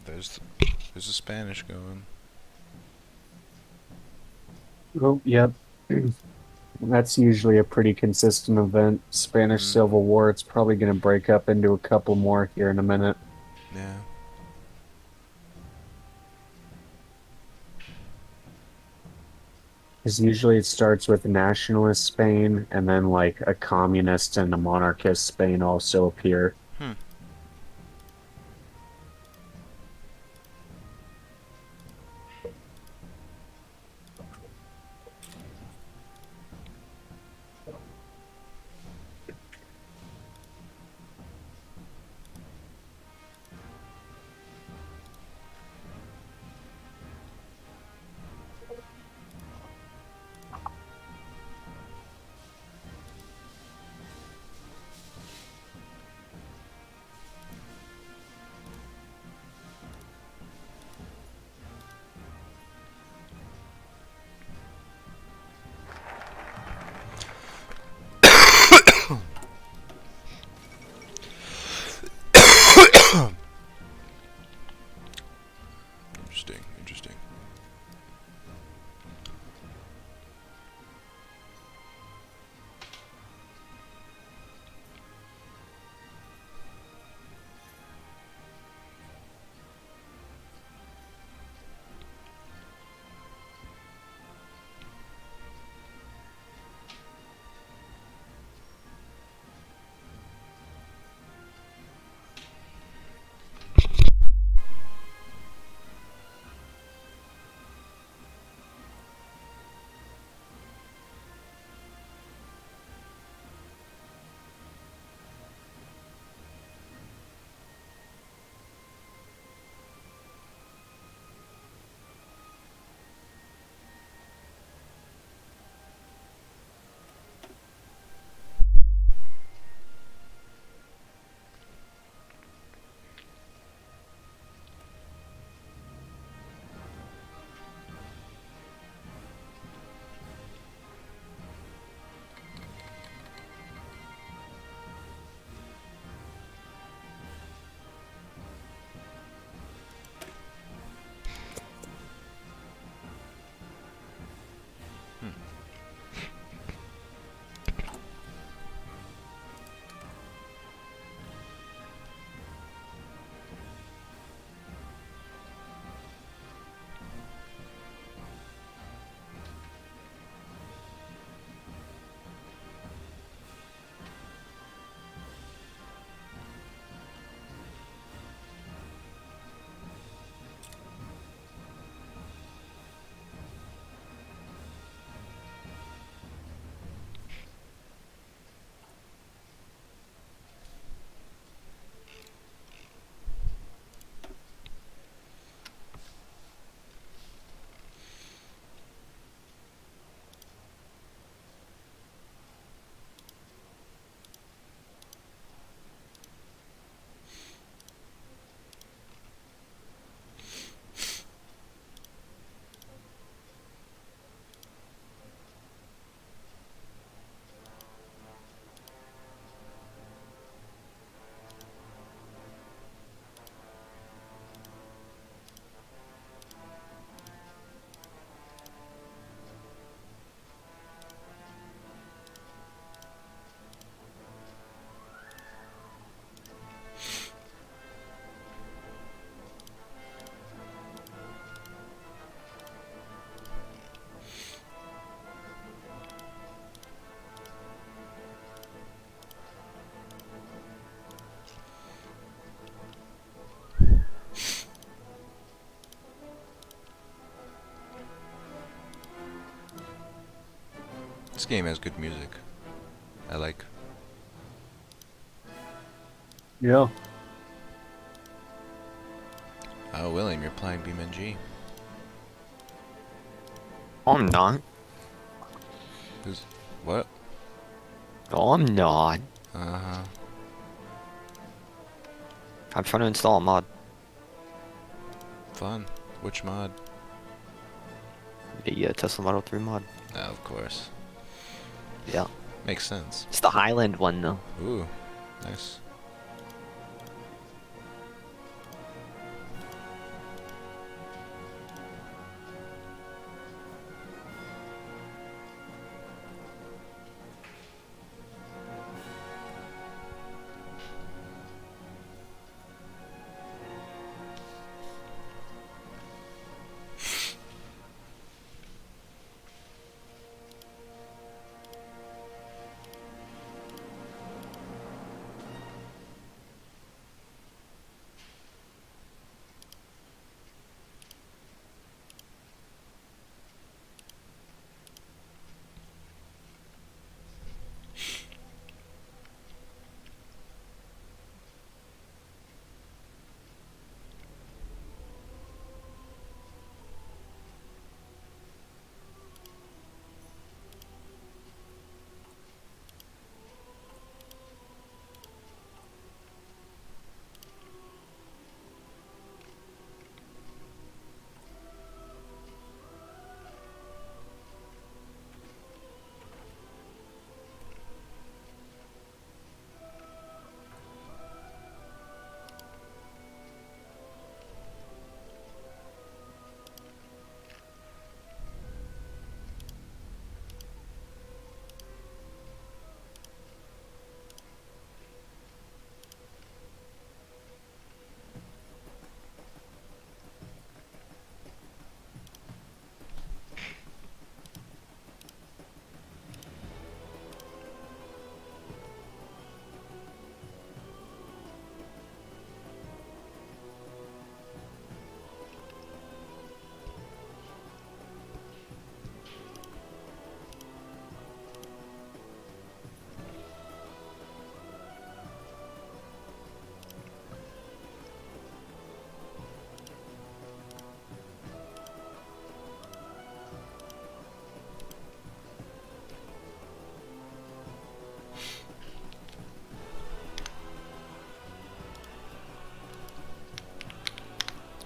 There's the Spanish going. Oh, yep. That's usually a pretty consistent event. Spanish Civil War, it's probably going to break up into a couple more here in a minute. Yeah. Because usually it starts with nationalist Spain, and then like a communist and a monarchist Spain also appear. Hmm. Interesting, interesting. This game has good music. I like. Yeah. Oh, William, you're playing BeamNG. I'm not. Who's what? No, I'm not. Uh-huh. I'm trying to install a mod. Fun. Which mod? The Tesla Model 3 mod. Oh, of course. Yeah. Makes sense. It's the Highland one, though. Ooh, nice.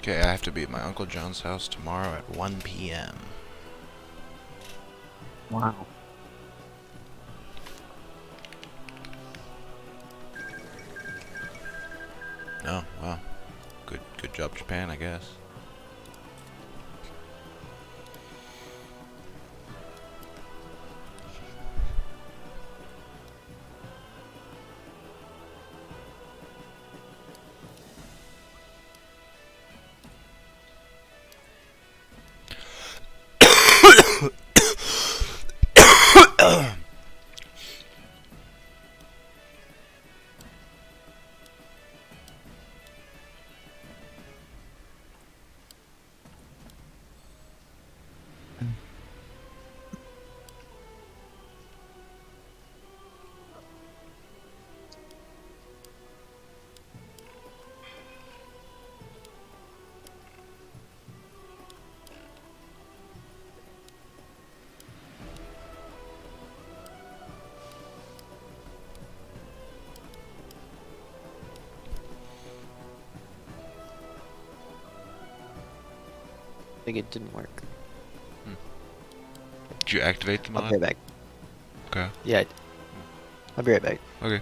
Okay, I have to be at my Uncle John's house tomorrow at 1 p.m. Wow. Oh, wow. Good job, Japan, I guess. I think it didn't work. Did you activate the mod? I'll be right back. Okay. Yeah, I'll be right back. Okay.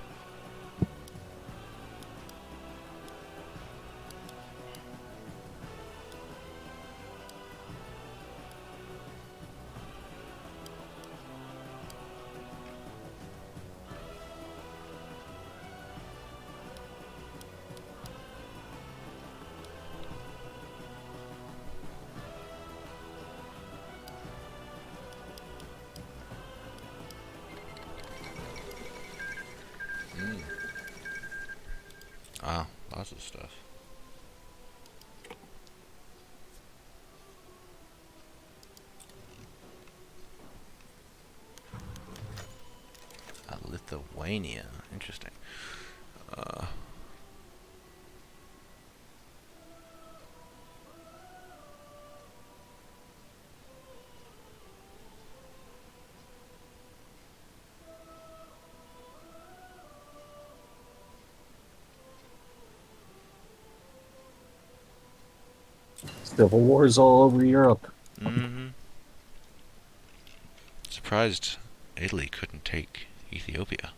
Wow, lots of stuff. Lithuania, interesting. Civil wars all over Europe. Mm-hmm. Surprised Italy couldn't take Ethiopia.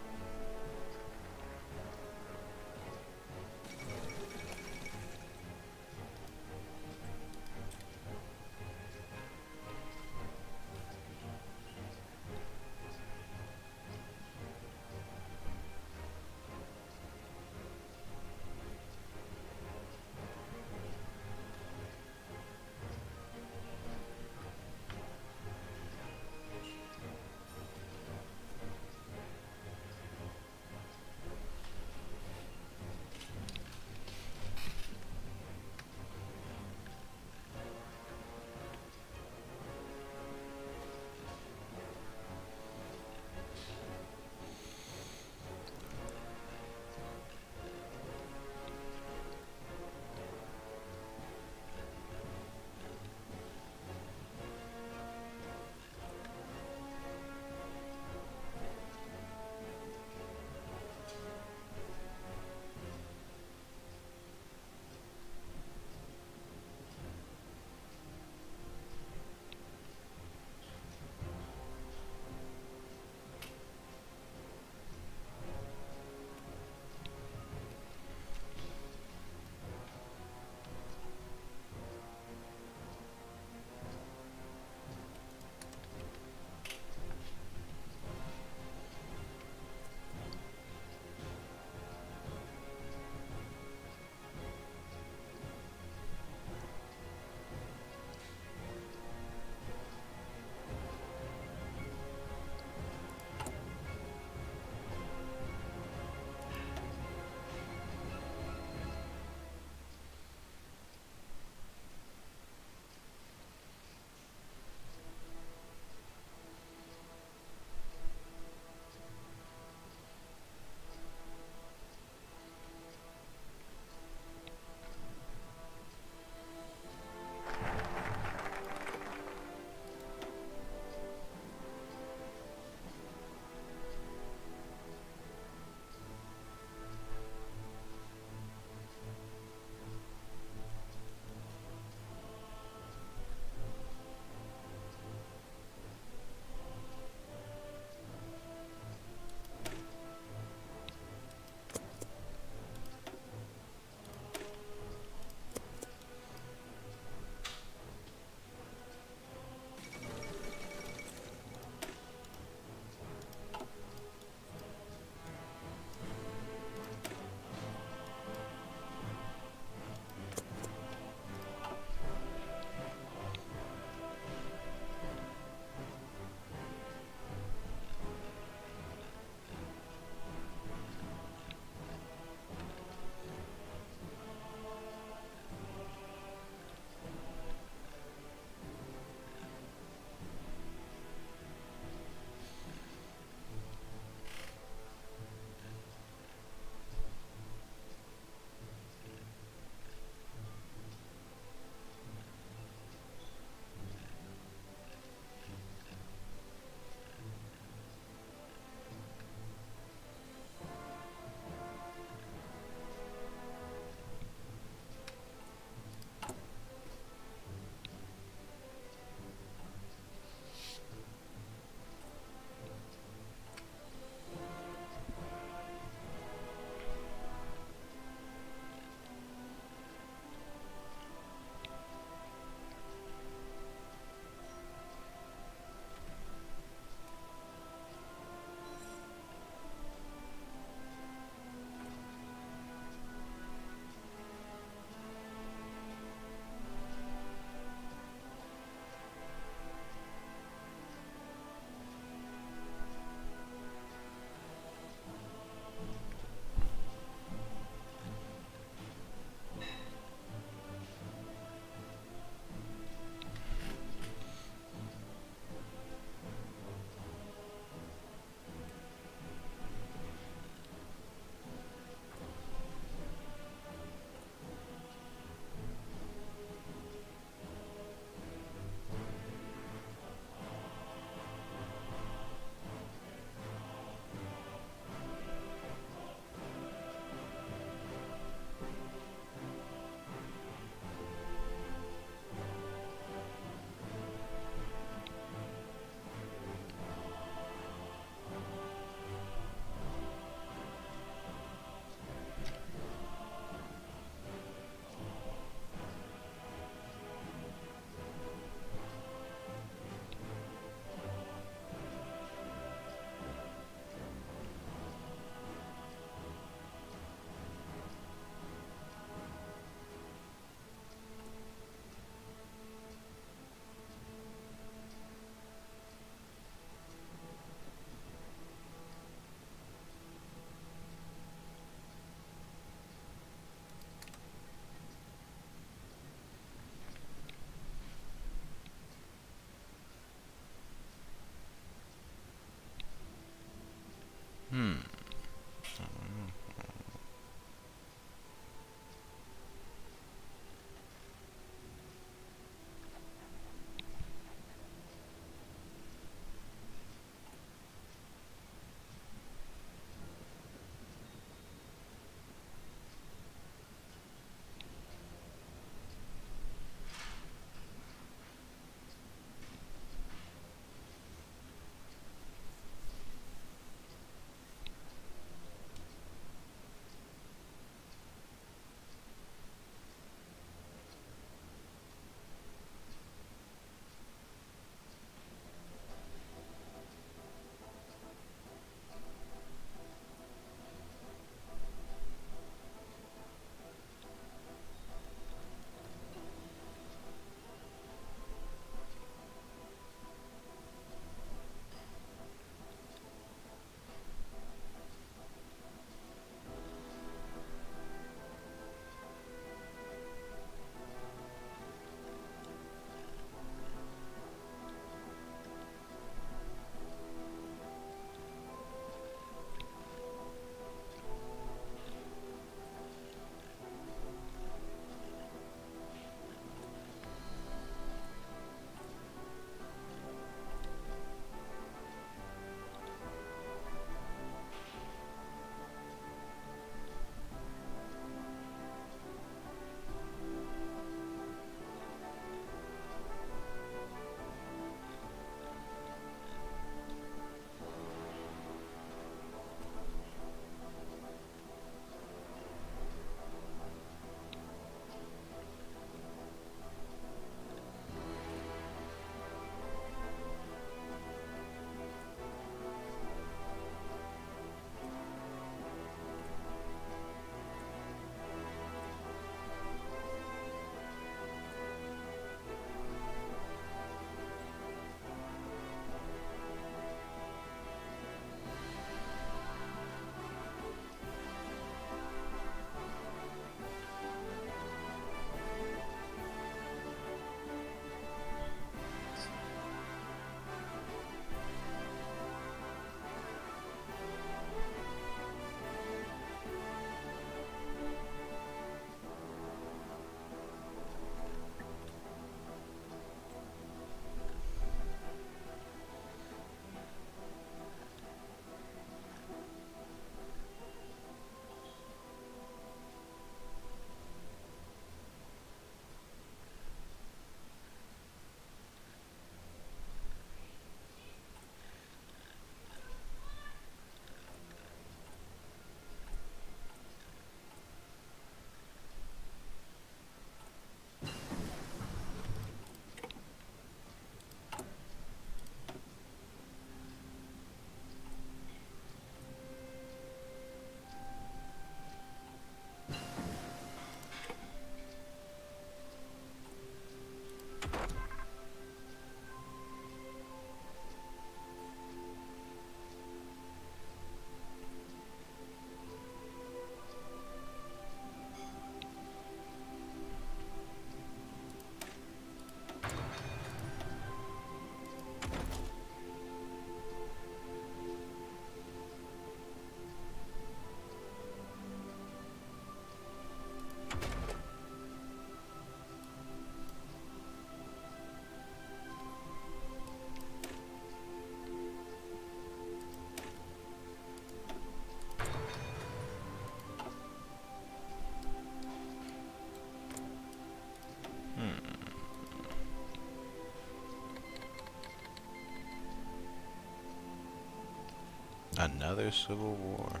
Another civil war.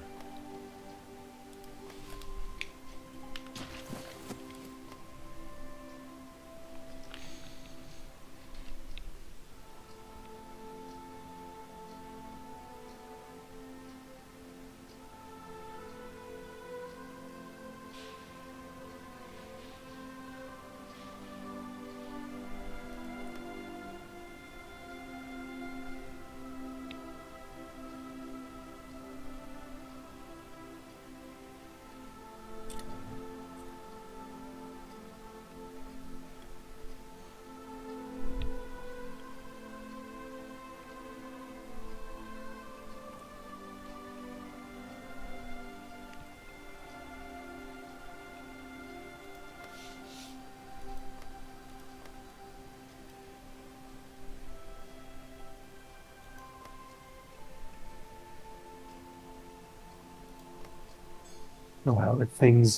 Oh, how are things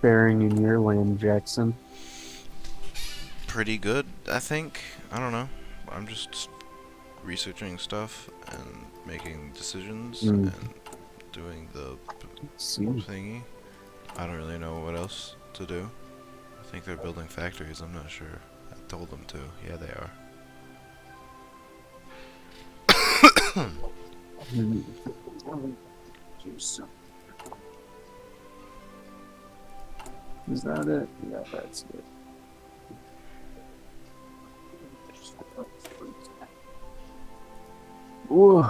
faring in your land, Jackson? Pretty good, I think. I don't know. I'm just researching stuff and making decisions and doing the thingy. I don't really know what else to do. I think they're building factories. I'm not sure. I told them to. Yeah, they are. Is that it? Yeah, that's it. Ooh.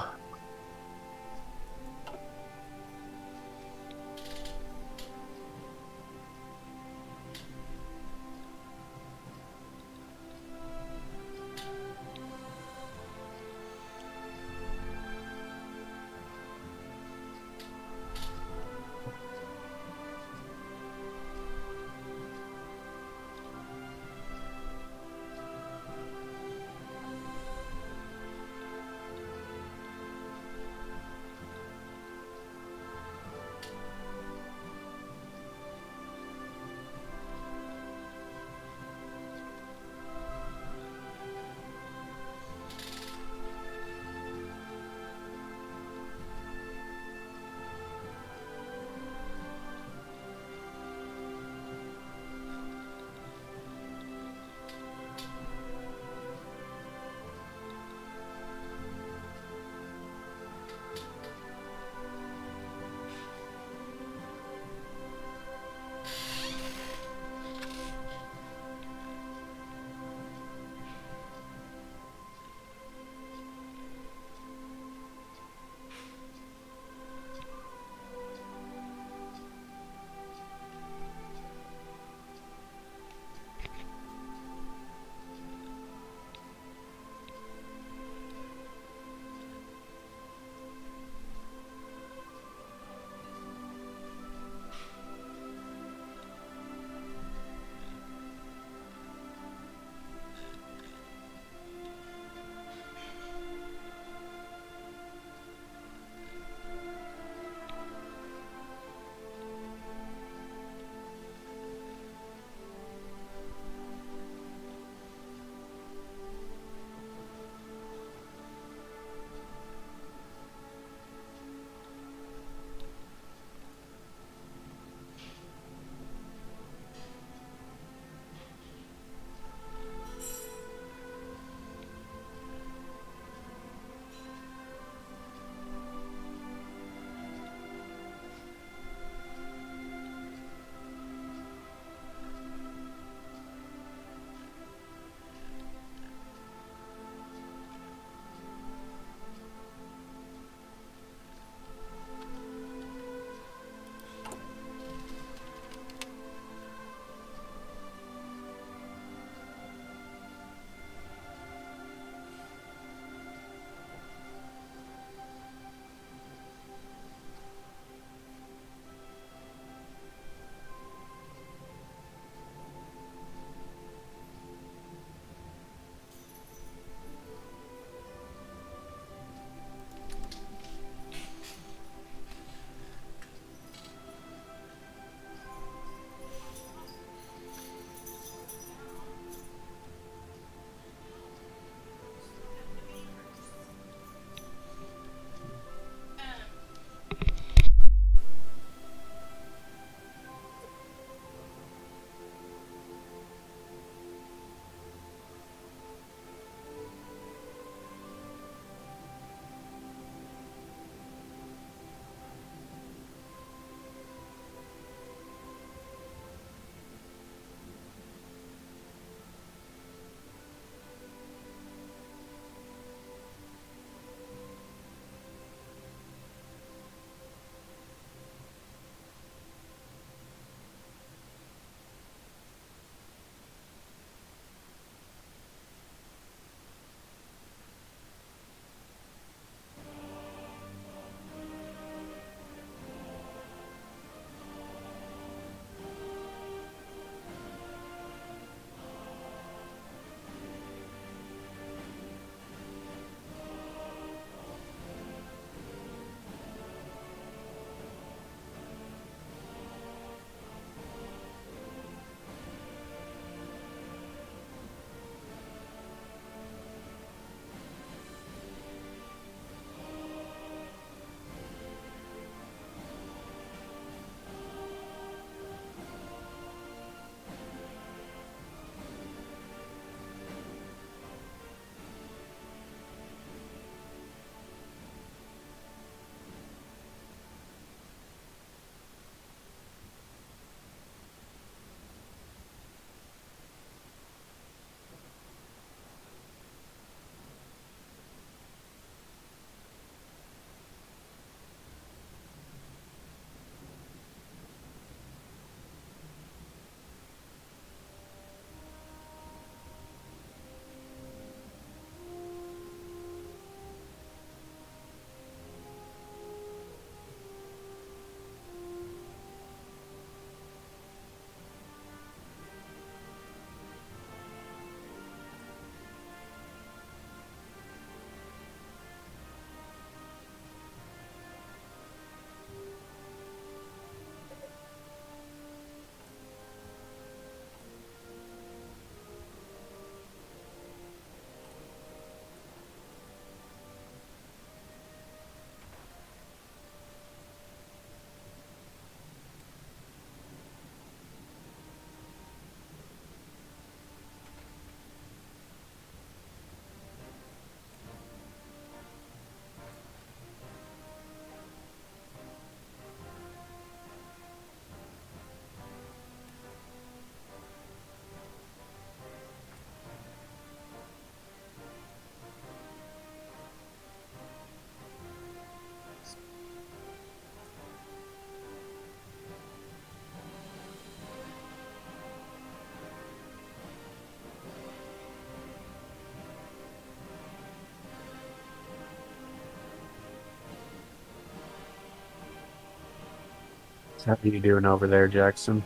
How are you doing over there, Jackson?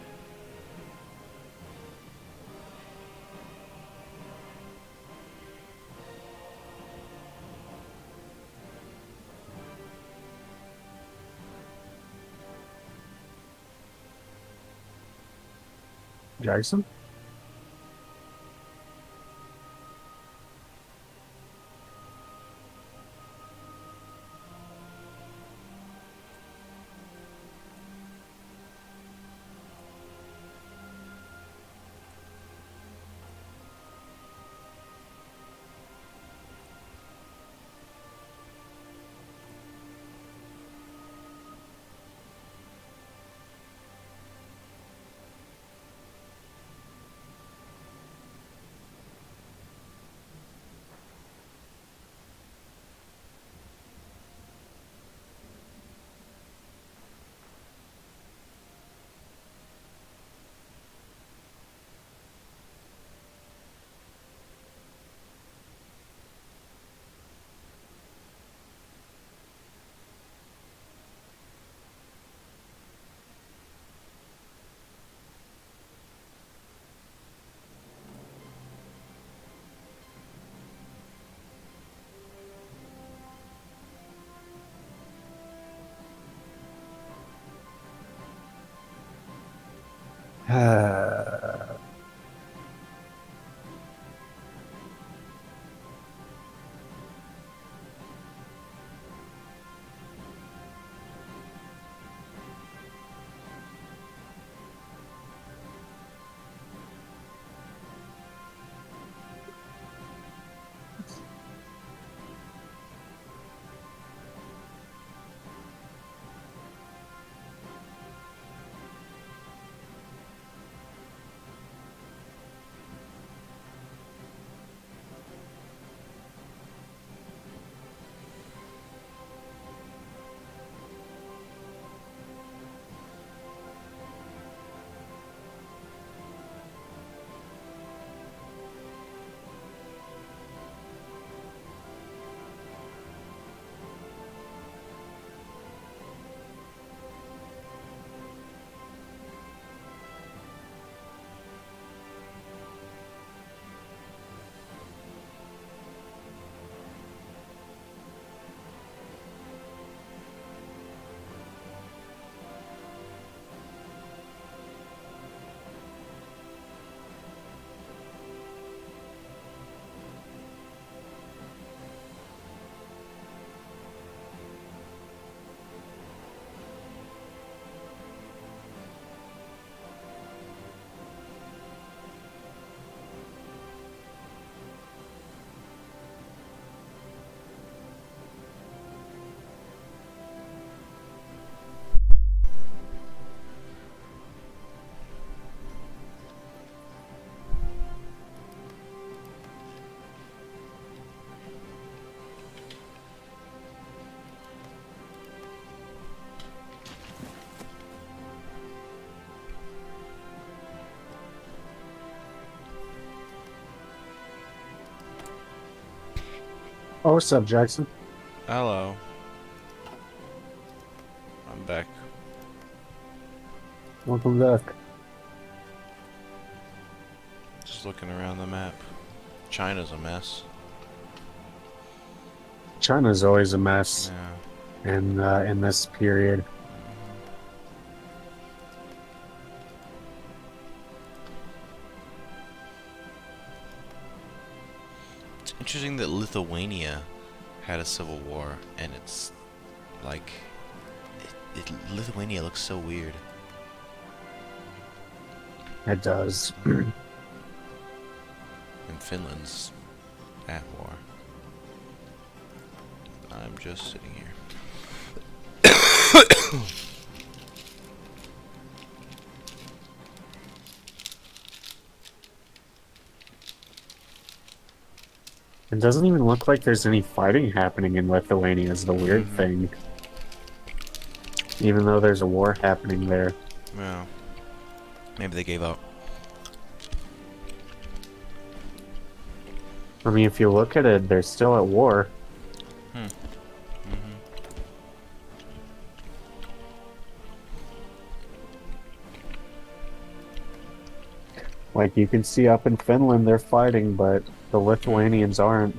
Jackson? Oh, what's up, Jackson? Hello. I'm back. Welcome back. Just looking around the map. China's a mess. China's always a mess Yeah. in this period. It's interesting that Lithuania had a civil war, and it's like Lithuania looks so weird. It does. And Finland's at war. I'm just sitting here. It doesn't even look like there's any fighting happening in Lithuania is the weird thing. Even though there's a war happening there. Yeah. Maybe they gave up. I mean, if you look at it, they're still at war. Like you can see up in Finland, they're fighting, but the Lithuanians aren't.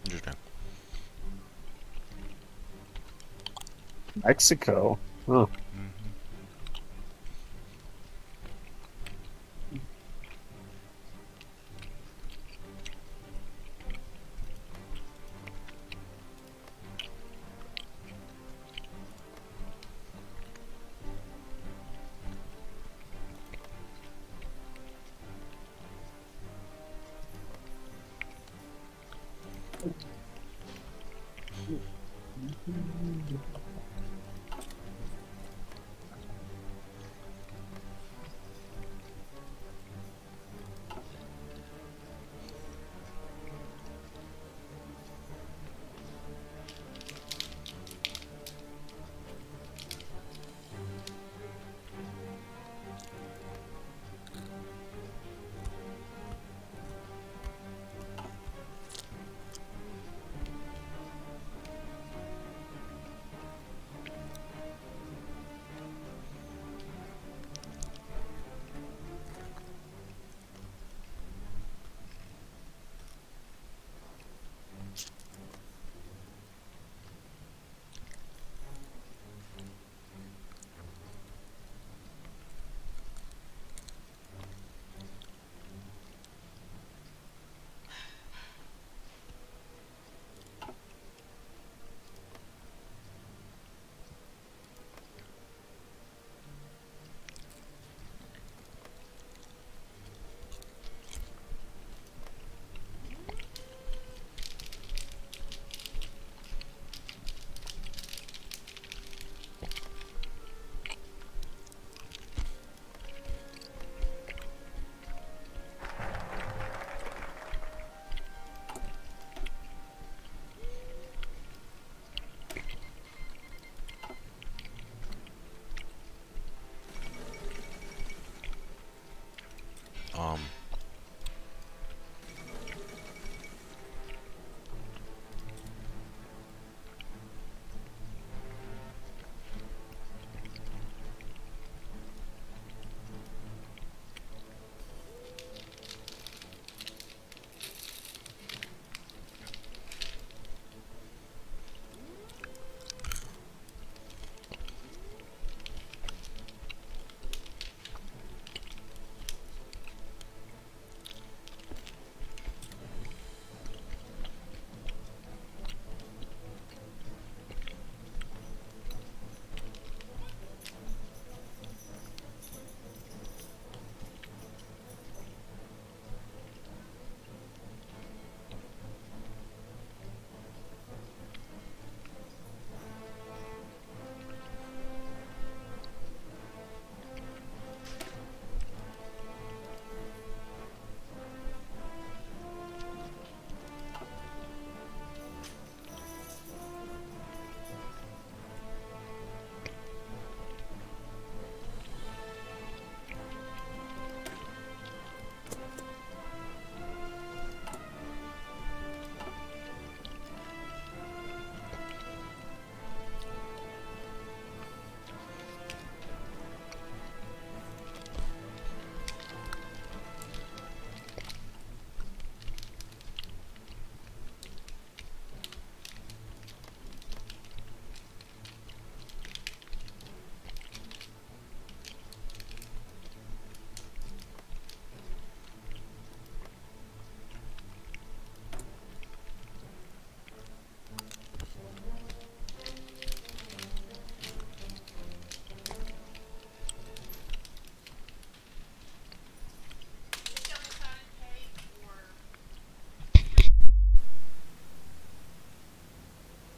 Interesting. Mexico? Huh.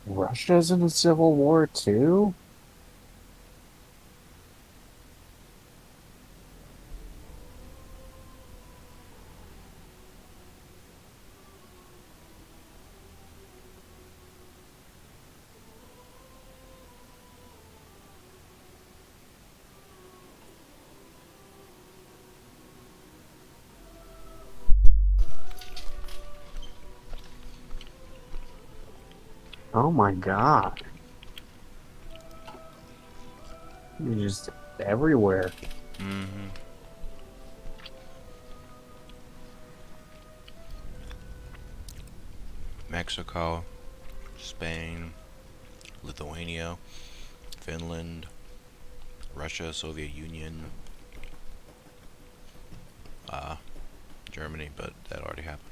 Russia's in a civil war too? Oh my god. You're just everywhere. Mm-hmm. Mexico, Spain, Lithuania, Finland, Russia, Soviet Union, Germany, but that already happened.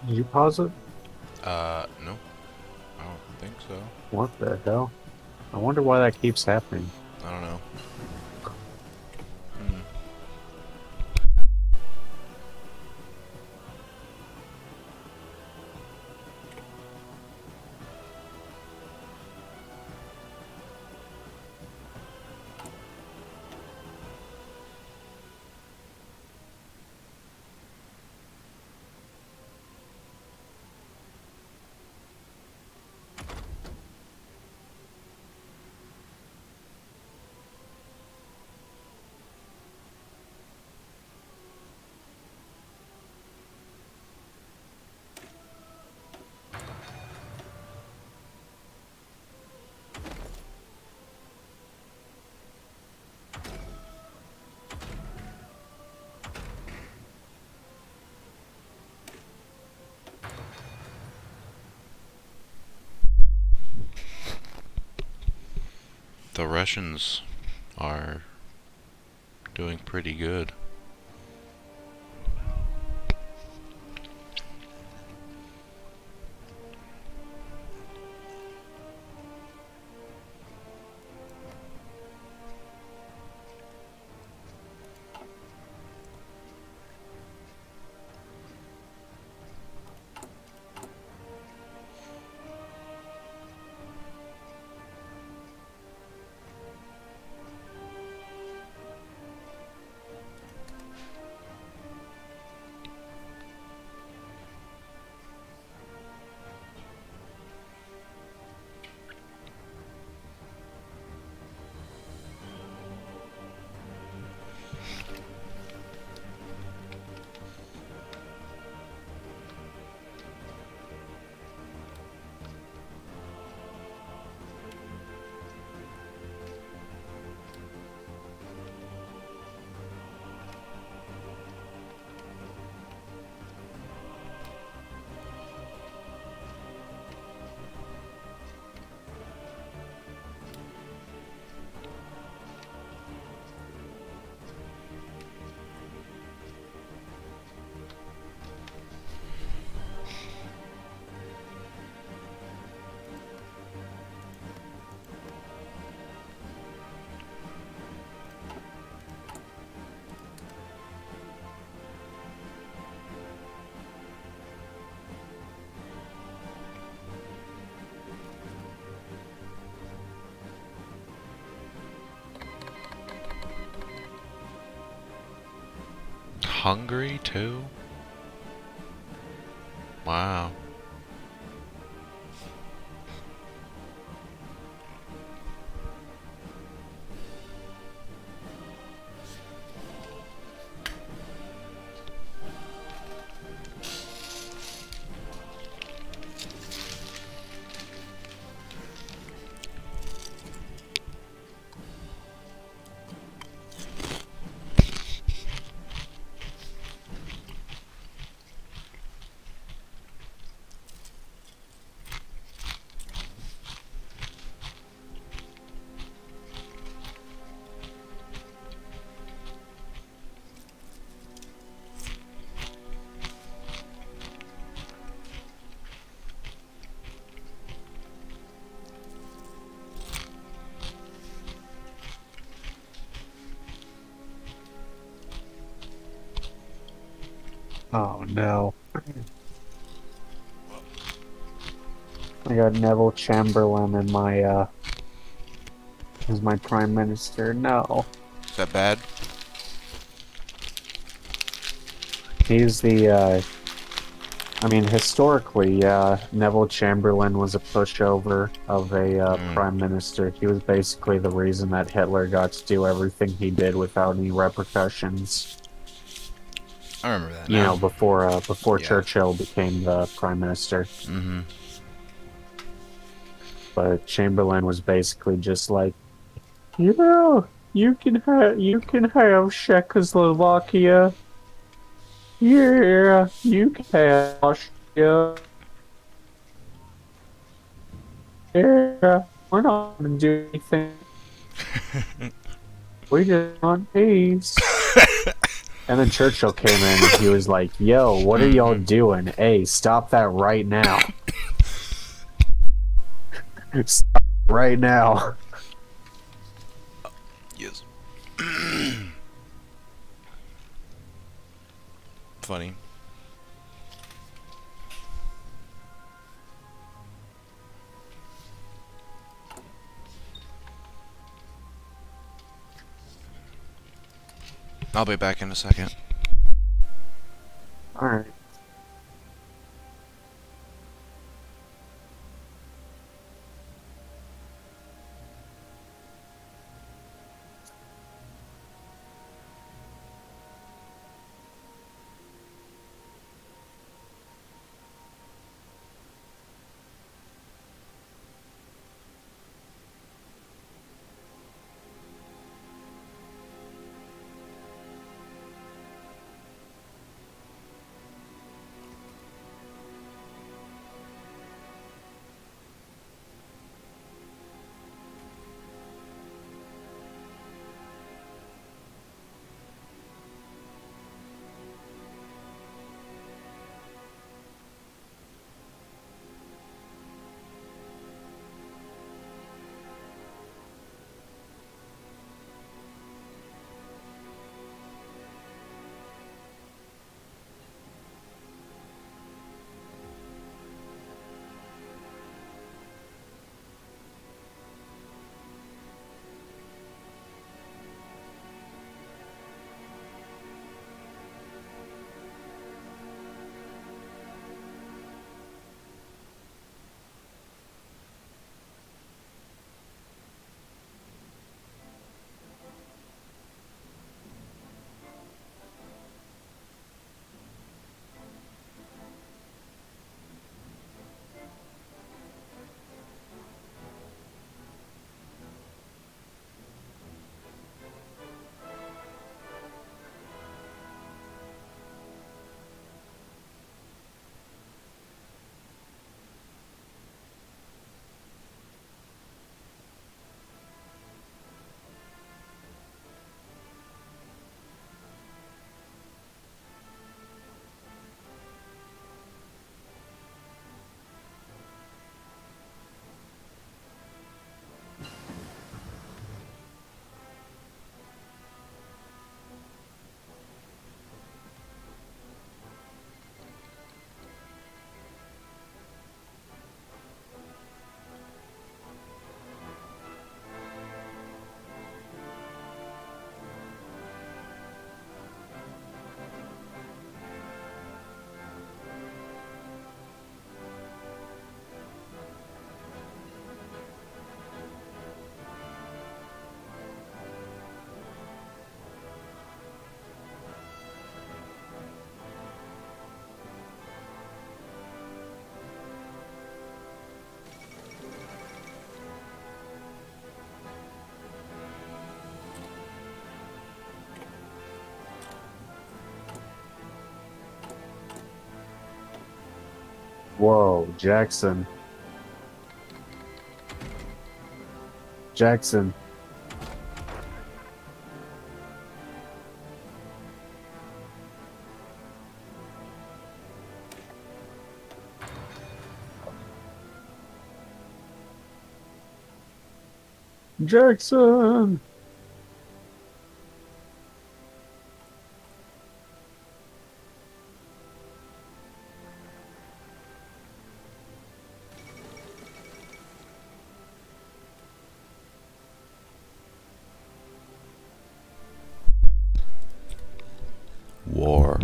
Did you pause it? No, I don't think so. What the hell? I wonder why that keeps happening. I don't know. Hmm. The Russians are doing pretty good. Hungary too? Wow. Oh no. I got Neville Chamberlain in my as my prime minister. No. Is that bad? He's the I mean historically, yeah, Neville Chamberlain was a pushover of a prime minister. He was basically the reason that Hitler got to do everything he did without any repercussions. I remember that You now. know, before Yeah. Churchill became the prime minister. Mm-hmm. But Chamberlain was basically just like, yeah, you can have Czechoslovakia. Yeah, you can have Austria. Yeah, we're not gonna do anything. We just want peace. And then Churchill came in and he was like, yo, what are y'all doing? Hey, stop that right now. Stop right now. Yes. Funny. I'll be back in a second. Alright. Whoa, Jackson. Jackson. Jackson. War.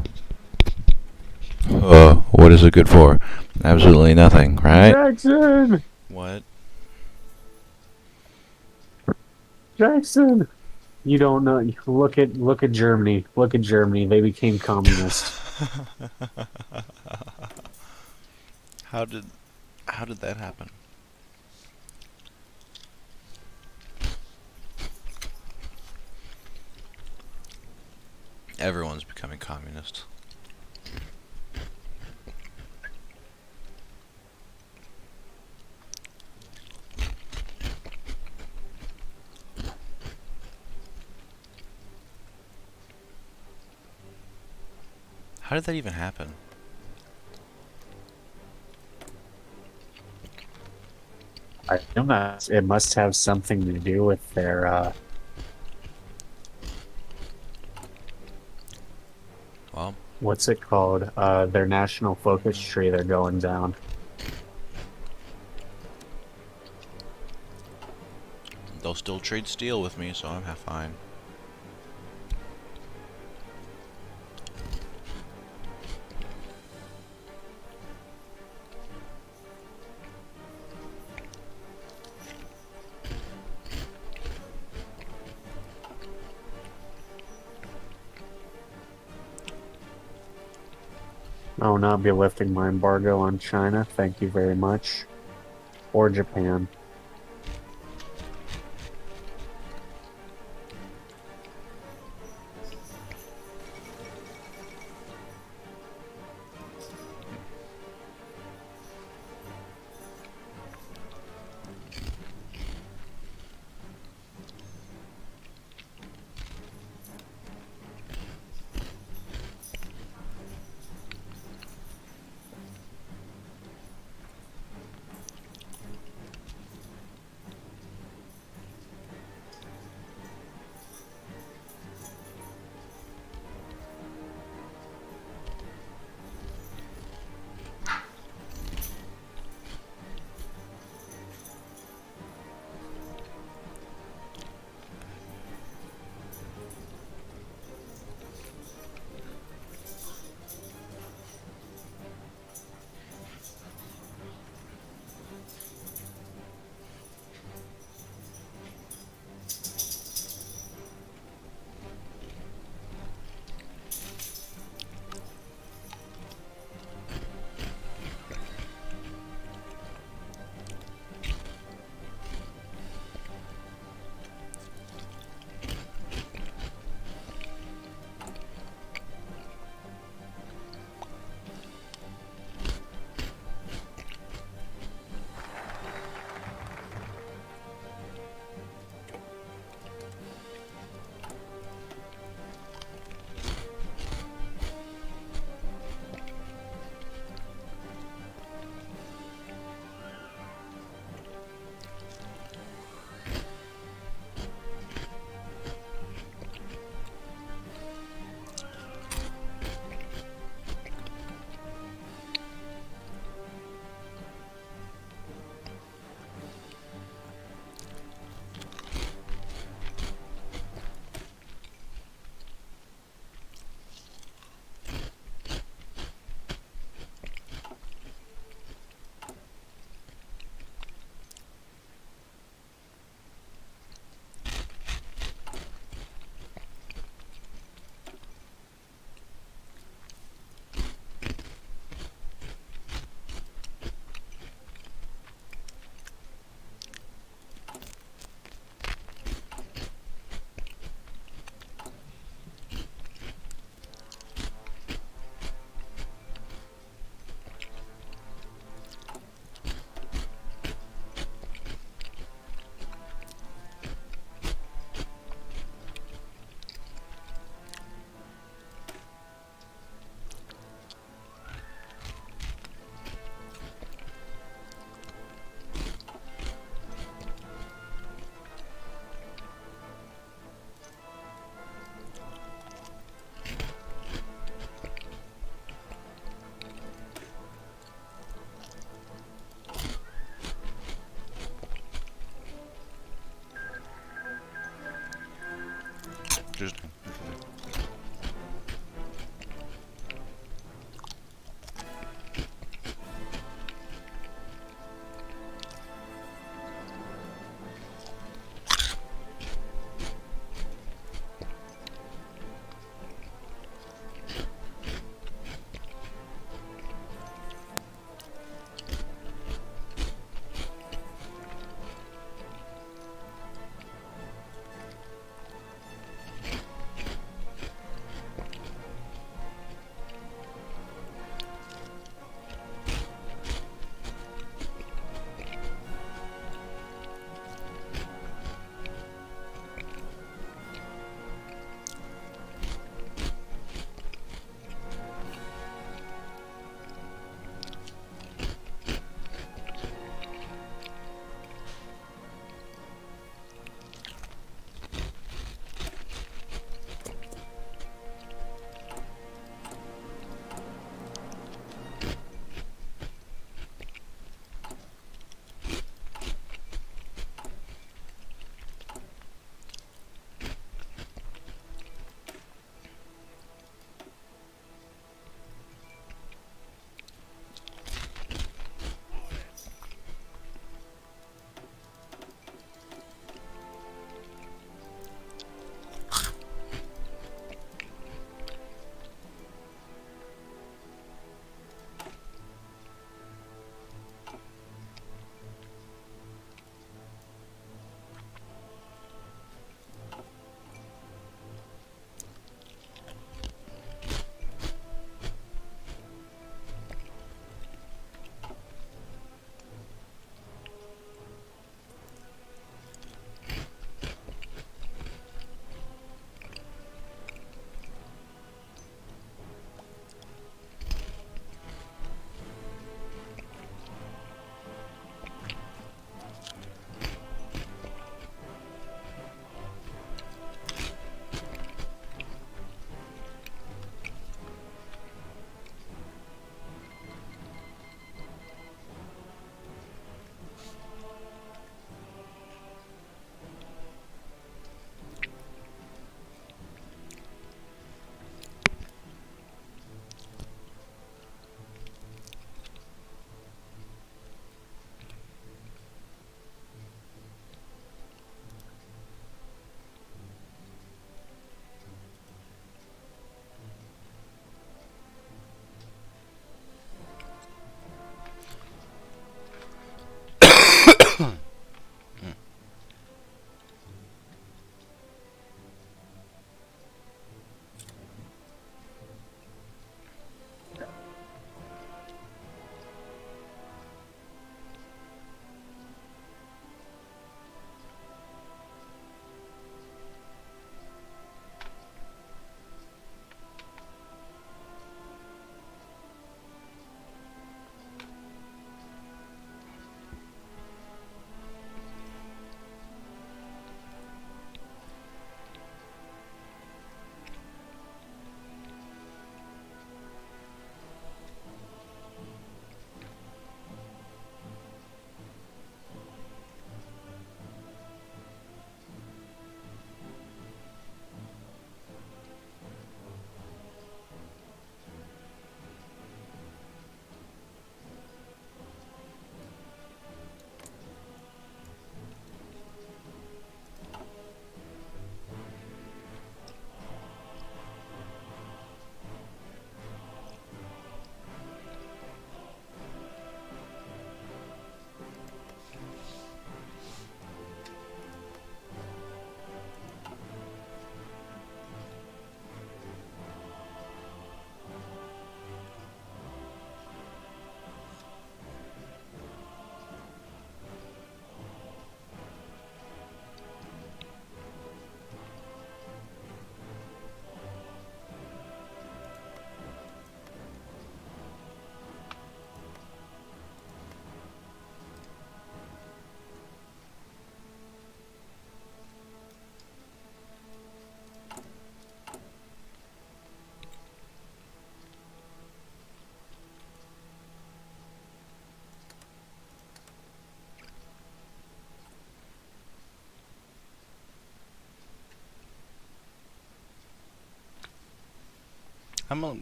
What is it good for? Absolutely nothing, right? Jackson. What? Jackson. You don't know. Look at Germany. Look at Germany. They became communist. How did that happen? Everyone's becoming communist. How did that even happen? I don't know. It must have something to do with their Well, what's it called? Their national focus tree they're going down. they'll still trade steel with me, so I'm half fine. I will not be lifting my embargo on China. Thank you very much. Or Japan.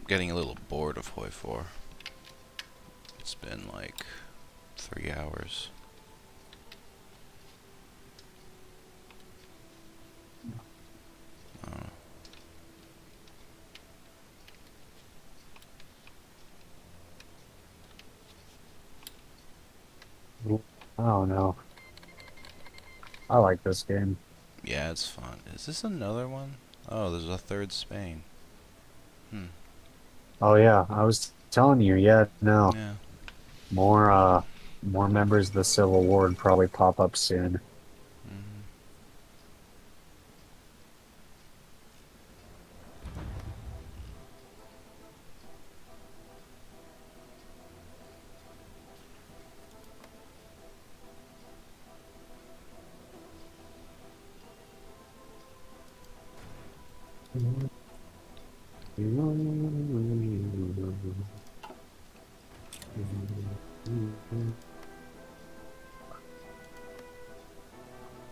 Getting a little bored of hoi4. It's been like 3 hours. Oh no. I like this game. Yeah, it's fun. Is this another one? Oh, there's a third Spain. Oh yeah, I was telling you, yeah, no. Yeah. More members of the Civil War would probably pop up soon.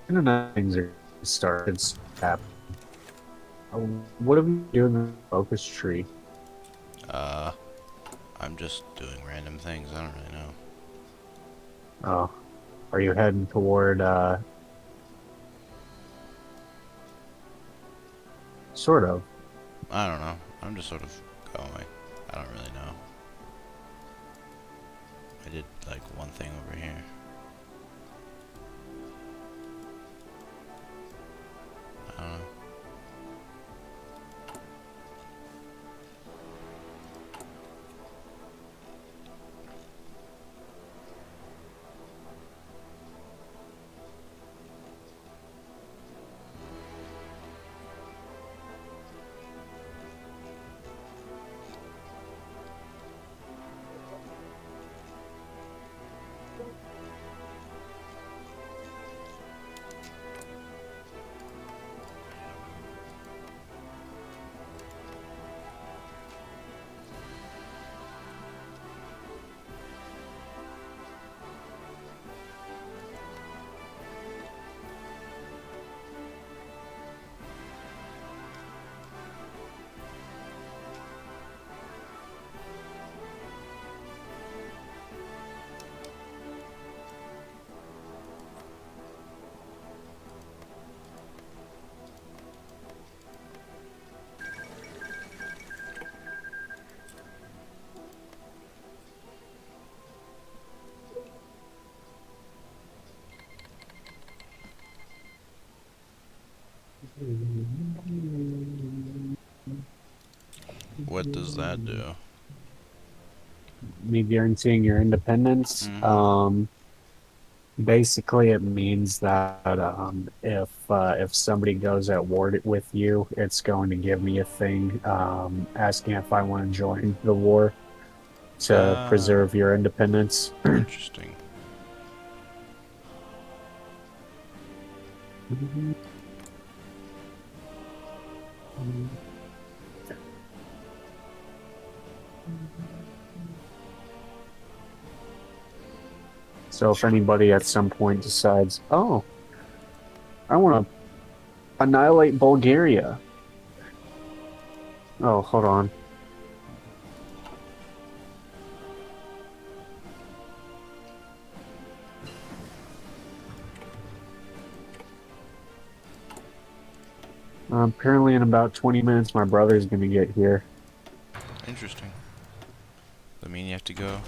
Internet things are started. What have you doing in the focus tree? I'm just doing random things. I don't really know. Oh, are you heading toward sort of? I don't know. I'm just sort of going. I don't really know. I did like one thing over here. I don't know. What does that do? Me guaranteeing your independence. Basically, it means that if somebody goes at war with you, it's going to give me a thing asking if I want to join the war to preserve your independence. Interesting. So if anybody at some point decides, oh, I want to annihilate Bulgaria. Oh, hold on. Apparently in about 20 minutes my brother's gonna get here. Interesting. That mean you have to go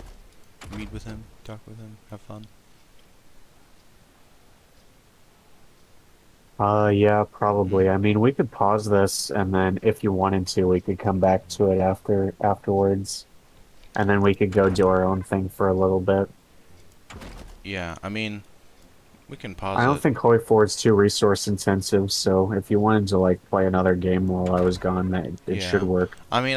meet with him, talk with him, have fun? Yeah, probably. I mean, we could pause this, and then if you wanted to, we could come back to it afterwards, and then we could go do our own thing for a little bit. Yeah, I mean, we can pause I don't it. think hoi4 is too resource intensive, so if you wanted to like play another game while I was gone, that it should work. I mean,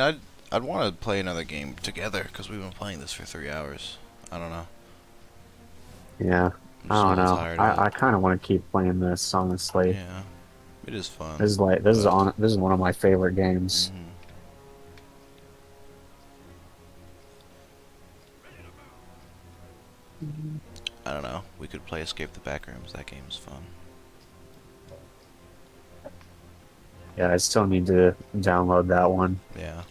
I'd want to play another game together because we've been playing this for 3 hours. I don't know. Yeah, I don't know. I kind of want to keep playing this, honestly. Yeah, it is fun. This is this is one of my favorite games. I don't know. We could play Escape the Backrooms. That game is fun. Yeah, I still need to download that one. Yeah.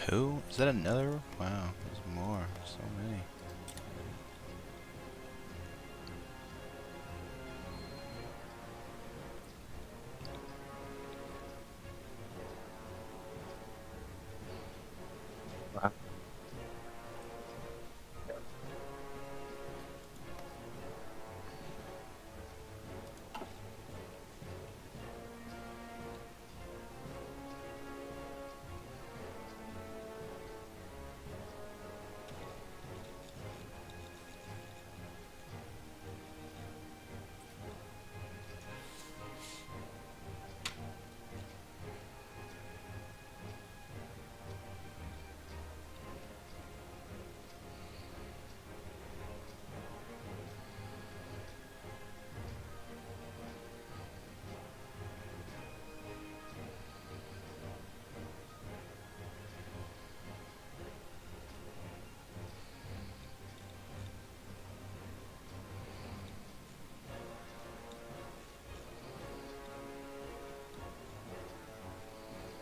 2? Is that another? Wow, there's more. So many. Wow.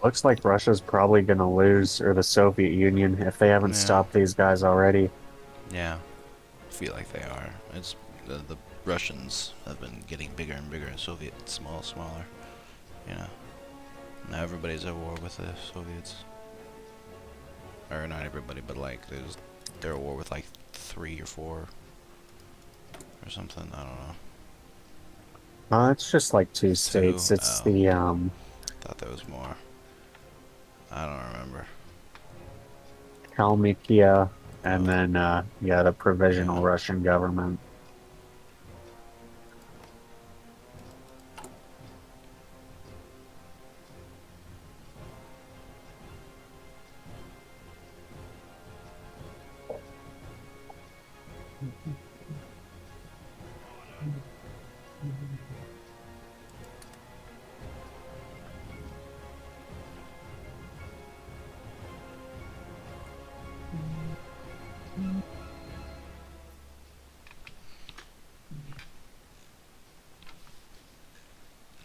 Looks like Russia's probably going to lose, or the Soviet Union, if they haven't Yeah. stopped these guys already. Yeah. I feel like they are. It's the Russians have been getting bigger and bigger, and Soviets smaller. You know. Now everybody's at war with the Soviets. Or not everybody, but like they're at war with like 3 or 4 or something. I don't know. It's just like 2 states. It's Oh. the Thought there was more. I don't remember. Kalmykia, and then yeah, the provisional Yeah. Russian government.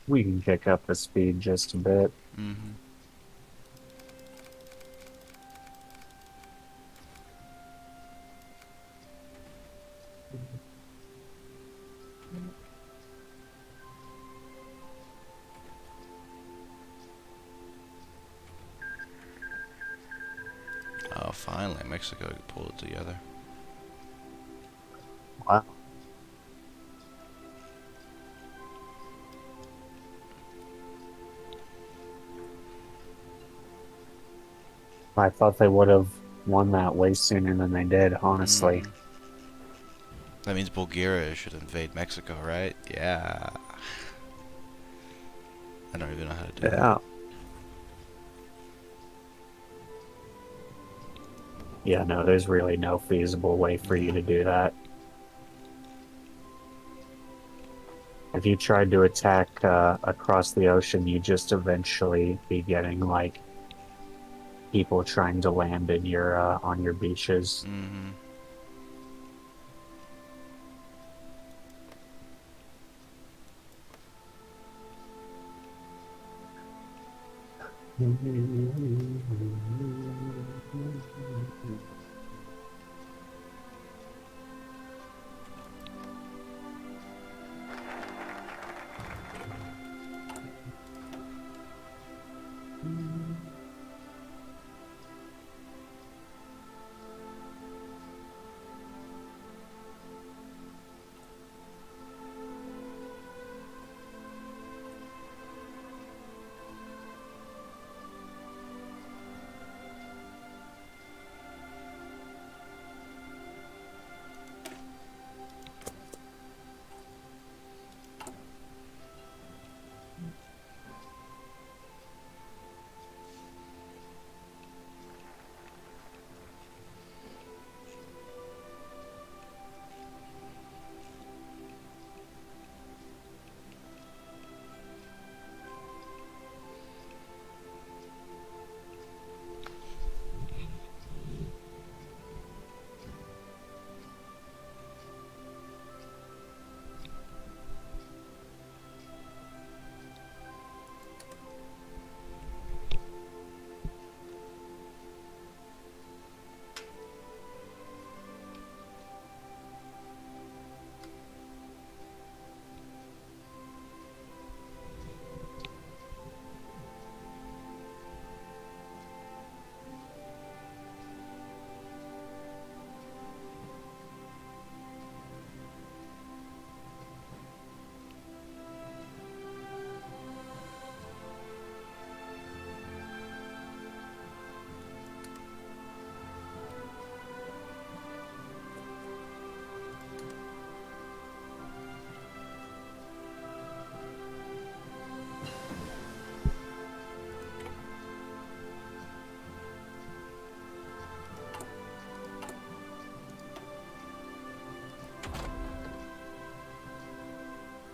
We can kick up the speed just a bit. Mm-hmm. Oh, finally, Mexico pulled it together. Wow. I thought they would have won that way sooner than they did, honestly. That means Bulgaria should invade Mexico, right? Yeah. I don't even know how to do Yeah. Yeah, no, there's really no feasible way for you to do that. If you tried to attack across the ocean, you just eventually be getting like people trying to land in your on your beaches. Mm-hmm.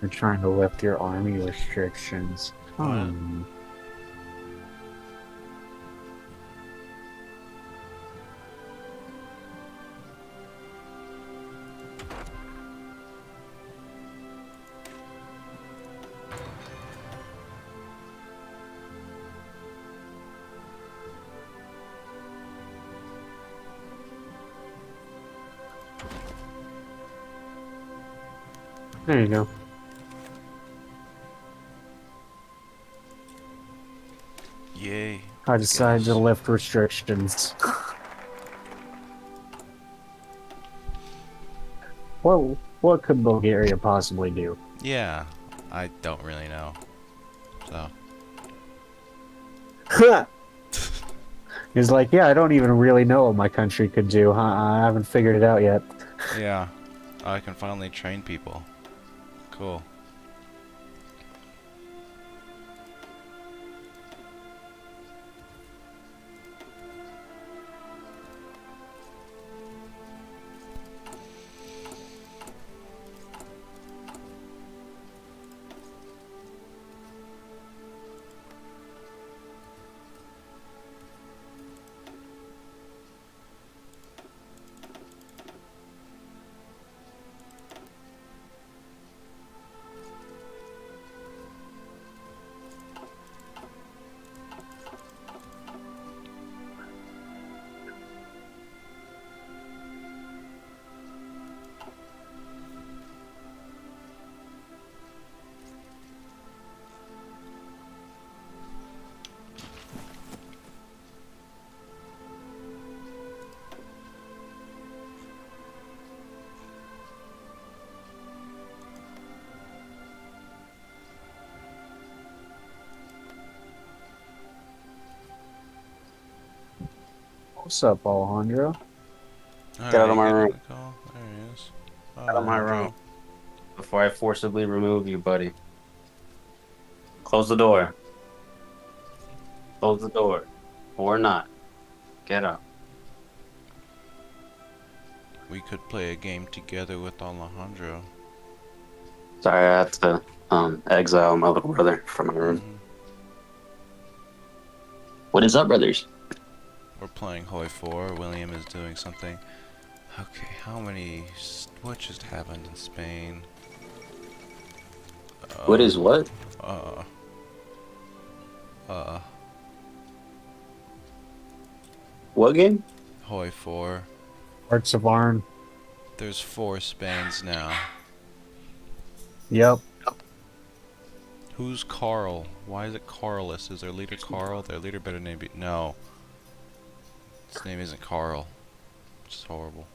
You're trying to lift your army restrictions. What? There you go. Yay. I decided to guess. lift restrictions. What could Bulgaria possibly do? Yeah, I don't really know. So. He's like, yeah, I don't even really know what my country could do. I haven't figured it out yet. Yeah, I can finally train people. Cool. What's up, Alejandro? All Get out of right, my you room. got the call? There he is. Get out of my Alejandro. room. Before I forcibly remove you, buddy. Close the door. Close the door. Or not. Get up. We could play a game together with Alejandro. Sorry, I had to exile my little brother from my room. What is up, brothers? We're playing hoi4. William is doing something. Okay, how many... What just happened in Spain? What is what? What game? hoi4. Hearts of Iron. There's 4 Spains now. Yep. Who's Carl? Why is it Carlus? Is their leader Carl? Their leader better name be... No. His name isn't Carl. It's horrible.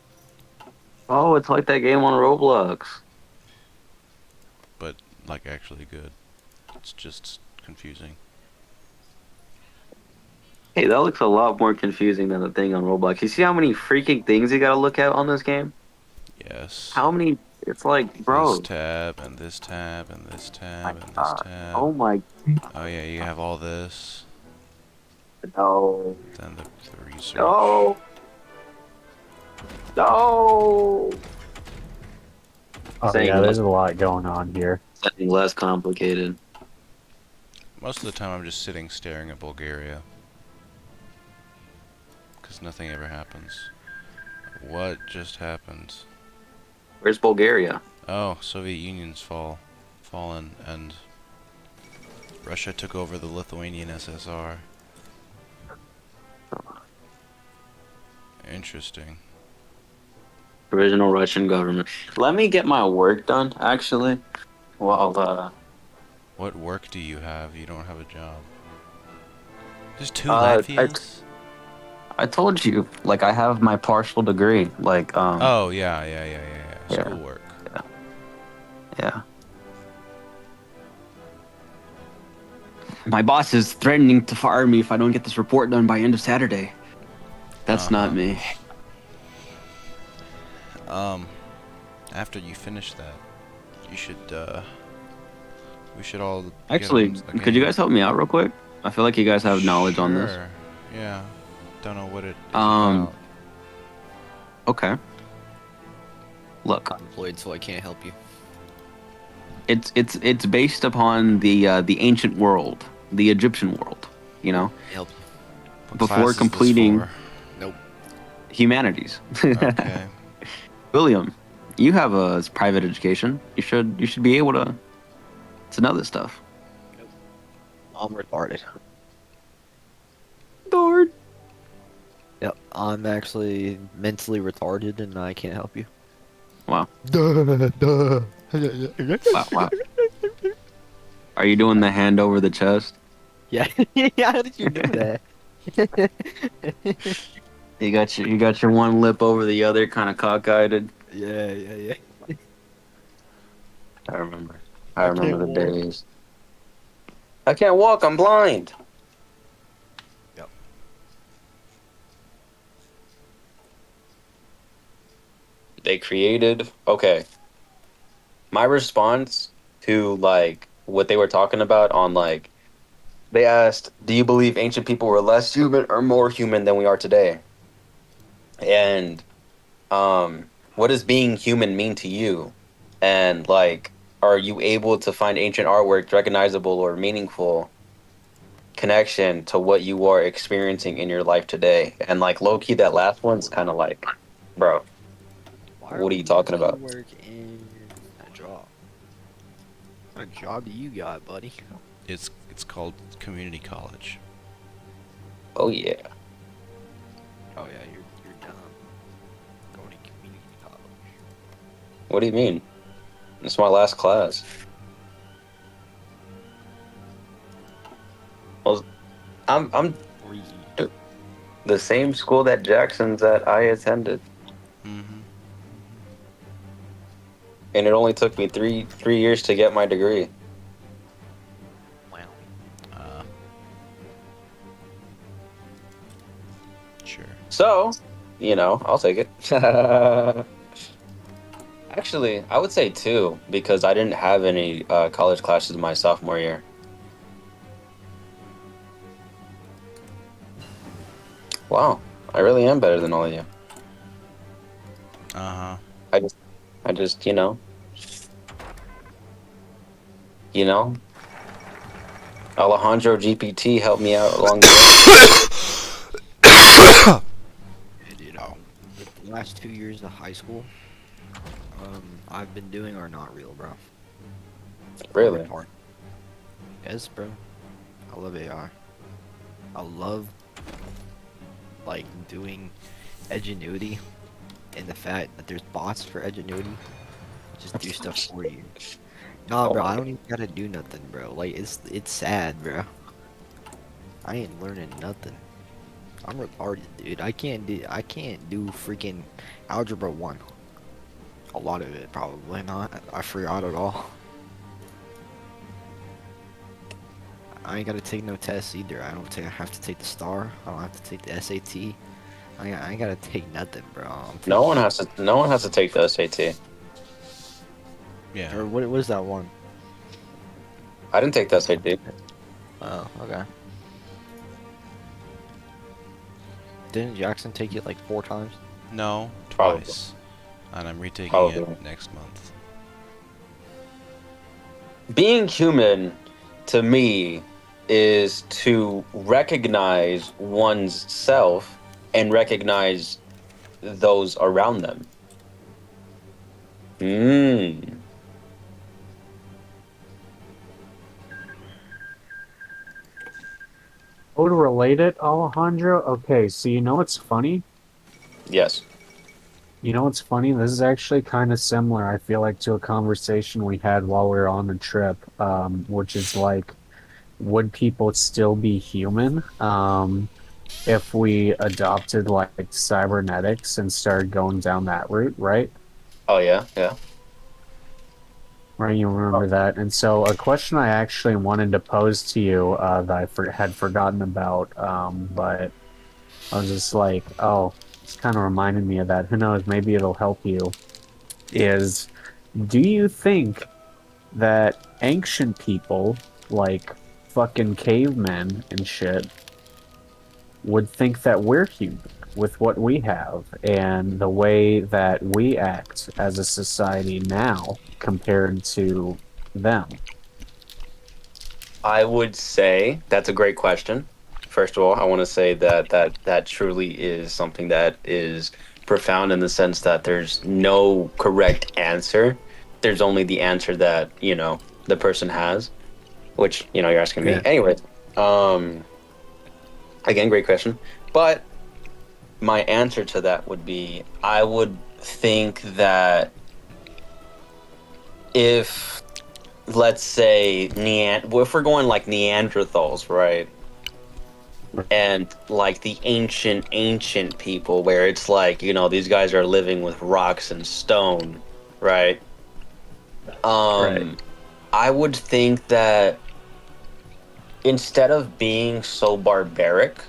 Oh, it's like that game on Roblox. But, like, actually good. It's just confusing. Hey, that looks a lot more confusing than the thing on Roblox. You see how many freaking things you gotta look at on this game? Yes. How many? It's like, bro. This tab, and this tab, and this tab, and this tab. Oh my. Oh yeah, you have all this. No. Then the research. No. No. Oh yeah, there's a lot going on here. Something less complicated. Most of the time I'm just sitting staring at Bulgaria. Because nothing ever happens. What just happened? Where's Bulgaria? Oh, Soviet Union's fallen, and Russia took over the Lithuanian SSR. Interesting. Provisional Russian government. Let me get my work done, actually. Well, What work do you have? You don't have a job. There's 2 Latvians? I told you, like, I have my partial degree, like, Oh, yeah. Schoolwork. Yeah. My boss is threatening to fire me if I don't get this report done by end of Saturday. That's not me. After you finish that, you should, we should all get Actually, on the could you game. guys help me out real quick? I feel like you guys have knowledge on this. Sure. Yeah. Don't know what it is about. Okay. Look. I'm employed, so I can't help you. It's based upon the ancient world, the Egyptian world. You know, Help. What before class is this completing for? Nope. humanities. Okay. William, you have a private education. You should be able to know this stuff. I'm retarded. Lord. Yep, I'm actually mentally retarded and I can't help you. Wow. Duh. Wow. Are you doing the hand over the chest? Yeah, yeah, how did you do that? You got your one lip over the other, kind of cockeyed. Yeah. I remember. I I can't remember the walk. days. I can't walk. I'm blind. Yep. They created. Okay. My response to like what they were talking about on like they asked, "Do you believe ancient people were less human or more human than we are today?" And what does being human mean to you? And like, are you able to find ancient artwork recognizable or meaningful connection to what you are experiencing in your life today? And like low key, that last one's kind of like, bro, Why what are you talking about? work in a job? What job do you got, buddy? It's called community college. Oh yeah. Oh yeah, you're dumb. Going to community college. What do you mean? It's my last class. Well, I'm the same school that Jackson's that I attended, Mm-hmm. and it only took me three years to get my degree. Wow. Sure. So, I'll take it. Actually, I would say two because I didn't have any college classes my sophomore year. Wow, I really am better than all of you. Uh-huh. I just, Alejandro GPT helped me out along the Dude, the last 2 years of high school, I've been doing are not real, bro. way. Really? Retarded. Yes, bro. I love AI. I love like doing Edgenuity and the fact that there's bots for Edgenuity. Just do stuff for you. Nah, bro, I don't even gotta do nothing, bro. Like it's sad, bro. I ain't learning nothing. I'm retarded, dude. I can't do freaking algebra 1. A lot of it probably not. I forgot it all. I ain't gotta take no tests either. I have to take the STAR. I don't have to take the SAT. I ain't gotta take nothing, bro. No one has to take the SAT. Yeah. Or what was that one? I didn't take the SAT. Oh, okay. Didn't Jackson take it like 4 times? No, Probably. twice. And I'm retaking Probably. it next month. Being human, to me, is to recognize one's self and recognize those around them. Oh, to relate it, Alejandro? Okay, so you know what's funny? Yes. You know what's funny? This is actually kind of similar, I feel like, to a conversation we had while we were on the trip, which is like, would people still be human if we adopted like cybernetics and started going down that route, right? Oh yeah, yeah. Right, you remember that. And so a question I actually wanted to pose to you that I had forgotten about, but I was just like, oh, it's kind of reminded me of that. Who knows, maybe it'll help you. Is, do you think that ancient people, like fucking cavemen and shit, would think that we're human with what we have and the way that we act as a society now compared to them? I would say that's a great question. First of all, I want to say that truly is something that is profound in the sense that there's no correct answer. There's only the answer that, the person has, which, you're asking me. Yeah. Anyway, um again, great question. But my answer to that would be I would think that if, let's say, if we're going like Neanderthals, right? And like the ancient people where it's like, these guys are living with rocks and stone, right? Right. I would think that instead of being so barbaric,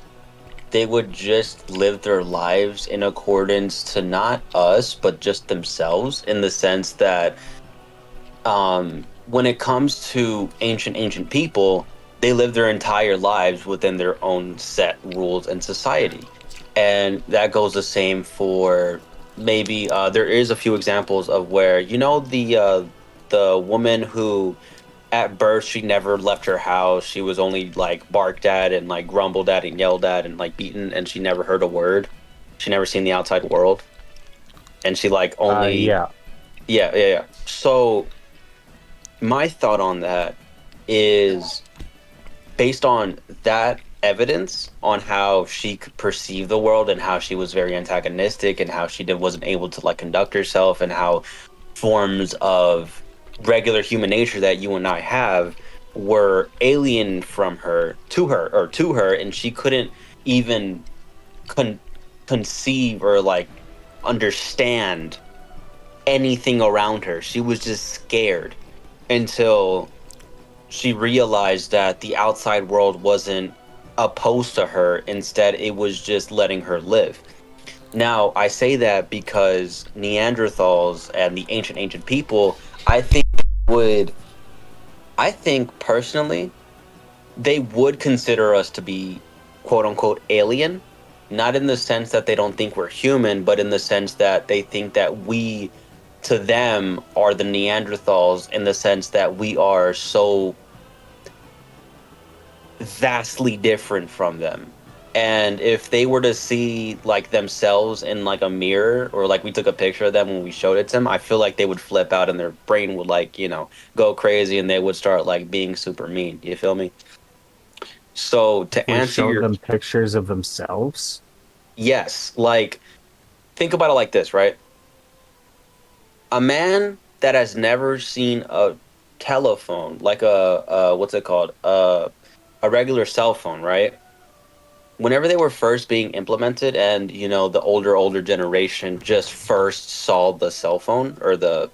they would just live their lives in accordance to not us, but just themselves, in the sense that when it comes to ancient people, they live their entire lives within their own set rules and society. And that goes the same for maybe there is a few examples of where, the woman who at birth she never left her house. She was only like barked at and like grumbled at and yelled at and like beaten, and she never heard a word. She never seen the outside world. And she like only Yeah. yeah. So my thought on that is based on that evidence on how she could perceive the world and how she was very antagonistic and how she wasn't able to like conduct herself, and how forms of regular human nature that you and I have were alien from her to her, and she couldn't even conceive or like understand anything around her. She was just scared until she realized that the outside world wasn't opposed to her. Instead, it was just letting her live. Now, I say that because Neanderthals and the ancient people, I think personally, they would consider us to be quote unquote alien, not in the sense that they don't think we're human, but in the sense that they think that we, to them, are the Neanderthals, in the sense that we are so vastly different from them. And if they were to see like themselves in like a mirror, or like we took a picture of them when we showed it to them, I feel like they would flip out and their brain would like, go crazy, and they would start like being super mean. You feel me? So to We answer showed your them pictures of themselves. yes, like think about it like this, right? A man that has never seen a telephone, like a what's it called? A regular cell phone, right? Whenever they were first being implemented, and the older generation just first saw the cell phone, or the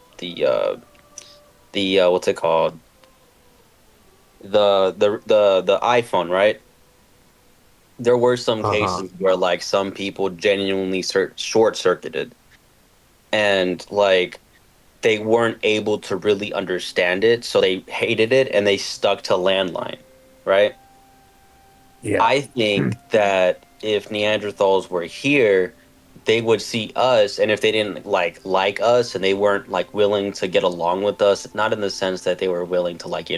what's it called, the iPhone, right? There were some cases where like some people genuinely short circuited, and like they weren't able to really understand it, so they hated it and they stuck to landline, right? Yeah. I think that if Neanderthals were here, they would see us, and if they didn't like us, and they weren't like willing to get along with us, not in the sense that they were willing to like,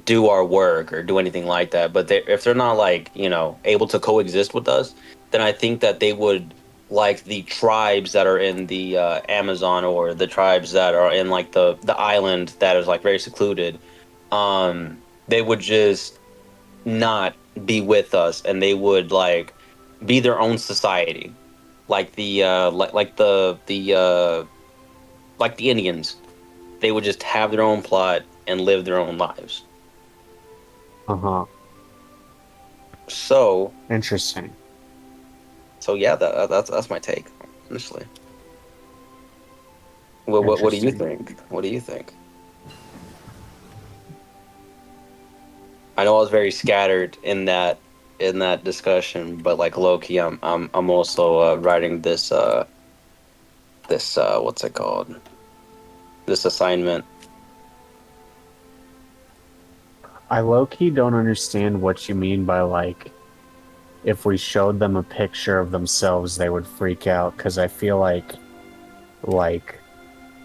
do our work or do anything like that, but if they're not like, able to coexist with us, then I think that they would, like the tribes that are in the Amazon, or the tribes that are in like the island that is like very secluded, they would just not be with us, and they would like be their own society, like the like the Indians. They would just have their own plot and live their own lives. So Interesting. So yeah, that's my take, honestly. What do you think? What do you think? I know I was very scattered in that discussion, but like low key, I'm also writing this what's it called? This assignment. I low-key don't understand what you mean by like, if we showed them a picture of themselves, they would freak out, because I feel like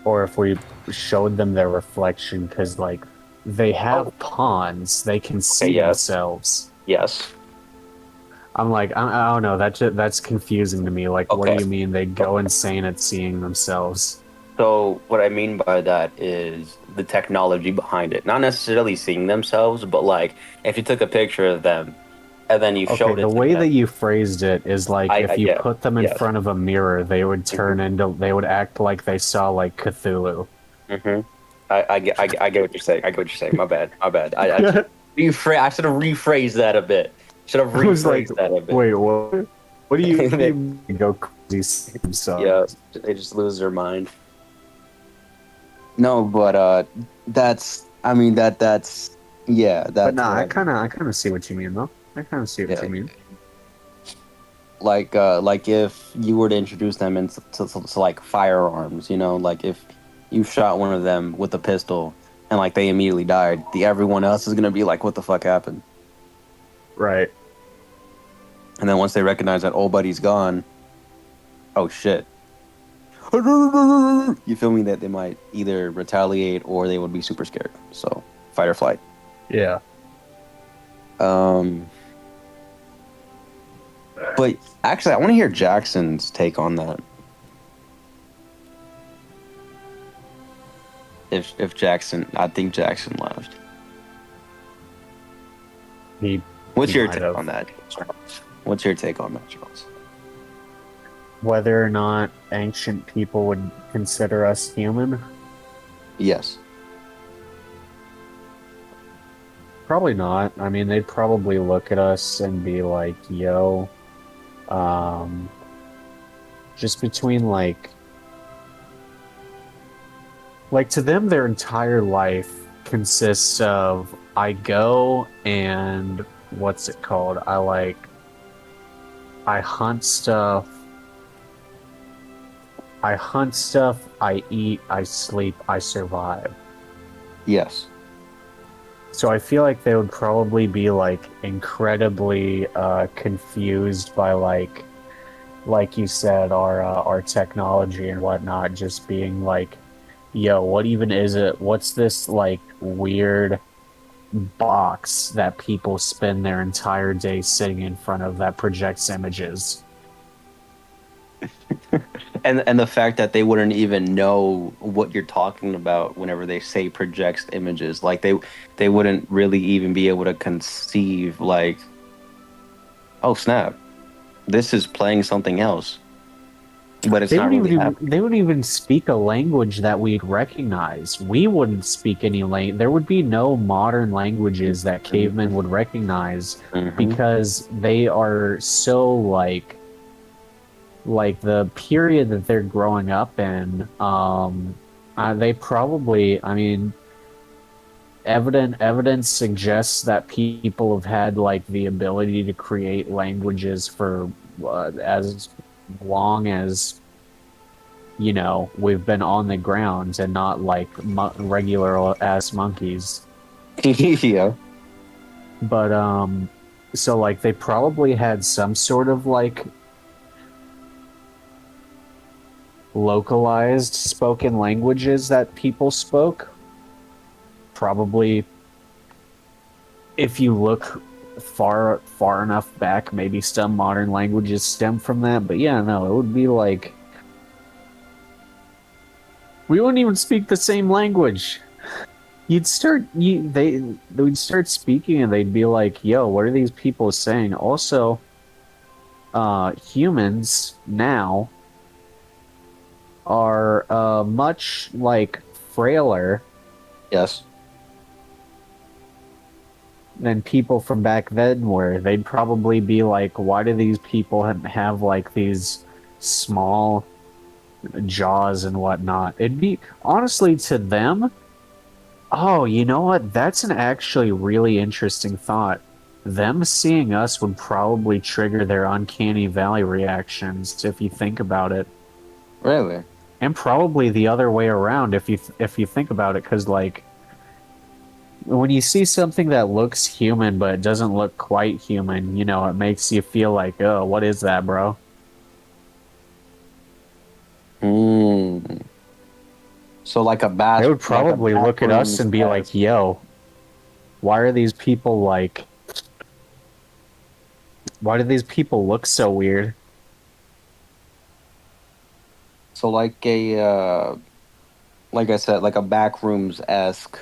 or if we showed them their reflection, because like they have ponds, they can see yes. themselves. Yes. I'm like, I don't know. That's confusing to me. Like, what do Okay. you mean they go insane at seeing themselves? So what I mean by that is the technology behind it. Not necessarily seeing themselves, but like if you took a picture of them and then you Okay, showed the it to way that them. you phrased it is like if you Yeah, put them in yes. front of a mirror, they would turn into, they would act like they saw like Cthulhu. Mm-hmm. I get what you're saying. I get what you're saying. My bad. My bad. I should I should have rephrased that a bit. Should have I was like, rephrased that a bit. wait, what? What do you mean go crazy see Yeah, themselves? they just lose their mind. No, but that's I mean that's yeah, But that's nah, what I kind of see what you mean though. I kind of see what you mean. like if you were to introduce them into to like firearms, you know, like if you shot one of them with a pistol and like they immediately died, the everyone else is gonna be like, what the fuck happened? Right. And then once they recognize that old buddy's gone, oh shit. You feel me? That they might either retaliate or they would be super scared. So fight or flight. Yeah. But actually, I want to hear Jackson's take on that. If Jackson, I think Jackson left. What's your take on that, Charles? What's your take on that, Charles? Whether or not ancient people would consider us human? Yes. Probably not. I mean, they'd probably look at us and be like, yo, just between like to them, their entire life consists of I go and what's it called? I hunt stuff. I eat, I sleep, I survive. Yes. So I feel like they would probably be like incredibly confused by like you said, our technology and whatnot, just being like, yo, what even is it? What's this like weird box that people spend their entire day sitting in front of that projects images? And the fact that they wouldn't even know what you're talking about whenever they say projects images, like they wouldn't really even be able to conceive like, oh snap, this is playing something else, but it's not really happening. They wouldn't even speak a language that we'd recognize. We wouldn't speak any language. There would be no modern languages that cavemen would recognize because they are so like the period that they're growing up in. They probably, I mean, evidence suggests that people have had like the ability to create languages for as long as, you know, we've been on the ground and not like regular ass monkeys. Yeah. But so like they probably had some sort of like localized spoken languages that people spoke. Probably, if you look far enough back, maybe some modern languages stem from that. But yeah, no, it would be like we wouldn't even speak the same language. We'd start speaking and they'd be like, "Yo, what are these people saying?" Also, humans now are much like frailer. Yes. Than people from back then were. They'd probably be like, why do these people have like these small jaws and whatnot? It'd be, honestly, to them, oh, you know what? That's an actually really interesting thought. Them seeing us would probably trigger their uncanny valley reactions, if you think about it. Really? And probably the other way around, if you think about it, because like when you see something that looks human but it doesn't look quite human, you know, it makes you feel like, oh, what is that, bro? So like a They bath. would probably look at us and be like, "Yo, why are these people like? Why do these people look so weird?" So like I said, like a backrooms esque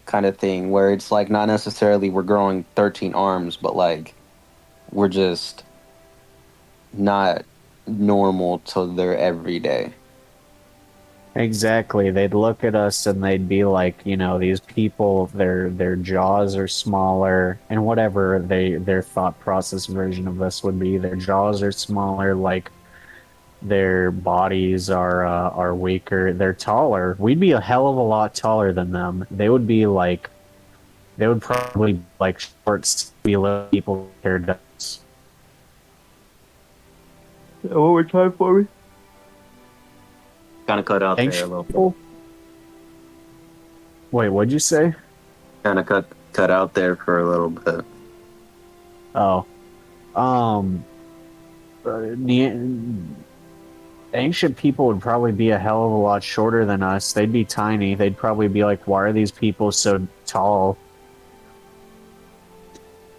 kind of thing where it's like not necessarily we're growing 13 arms, but like we're just not normal to their everyday. Exactly. They'd look at us and they'd be like, these people, their jaws are smaller and whatever their thought process version of this would be. Their jaws are smaller, like their bodies are weaker. They're taller. We'd be a hell of a lot taller than them. They would probably be like short, be little people compared to us. One more time for me. Kind of cut out there a Ancient little bit. people? Wait, what'd you say? Kind of cut out there for a little bit. Oh, um, the ancient people would probably be a hell of a lot shorter than us. They'd be tiny. They'd probably be like, "Why are these people so tall?"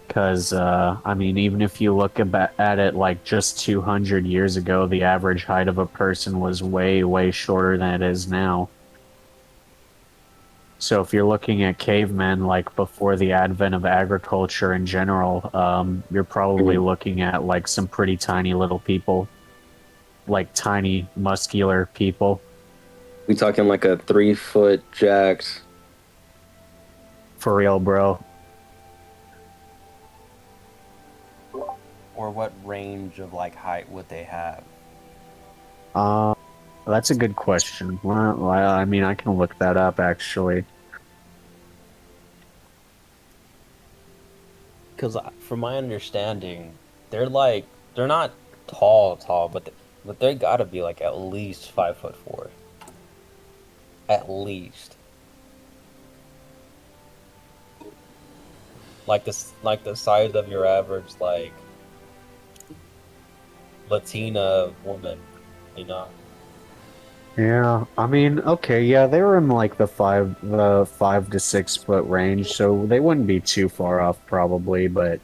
Because, I mean, even if you look at it like just 200 years ago, the average height of a person was way, way shorter than it is now. So if you're looking at cavemen, like before the advent of agriculture in general, you're probably looking at like some pretty tiny little people, like tiny, muscular people. We talking like a 3 foot jacks. For real, bro. Or what range of like height would they have? That's a good question. Well, I mean, I can look that up actually. Because from my understanding, they're not tall, but they gotta be like at least 5'4", at least. Like the size of your average like Latina woman, you know. Yeah, I mean, okay, yeah, they were in like the 5 to 6 foot range, so they wouldn't be too far off probably, but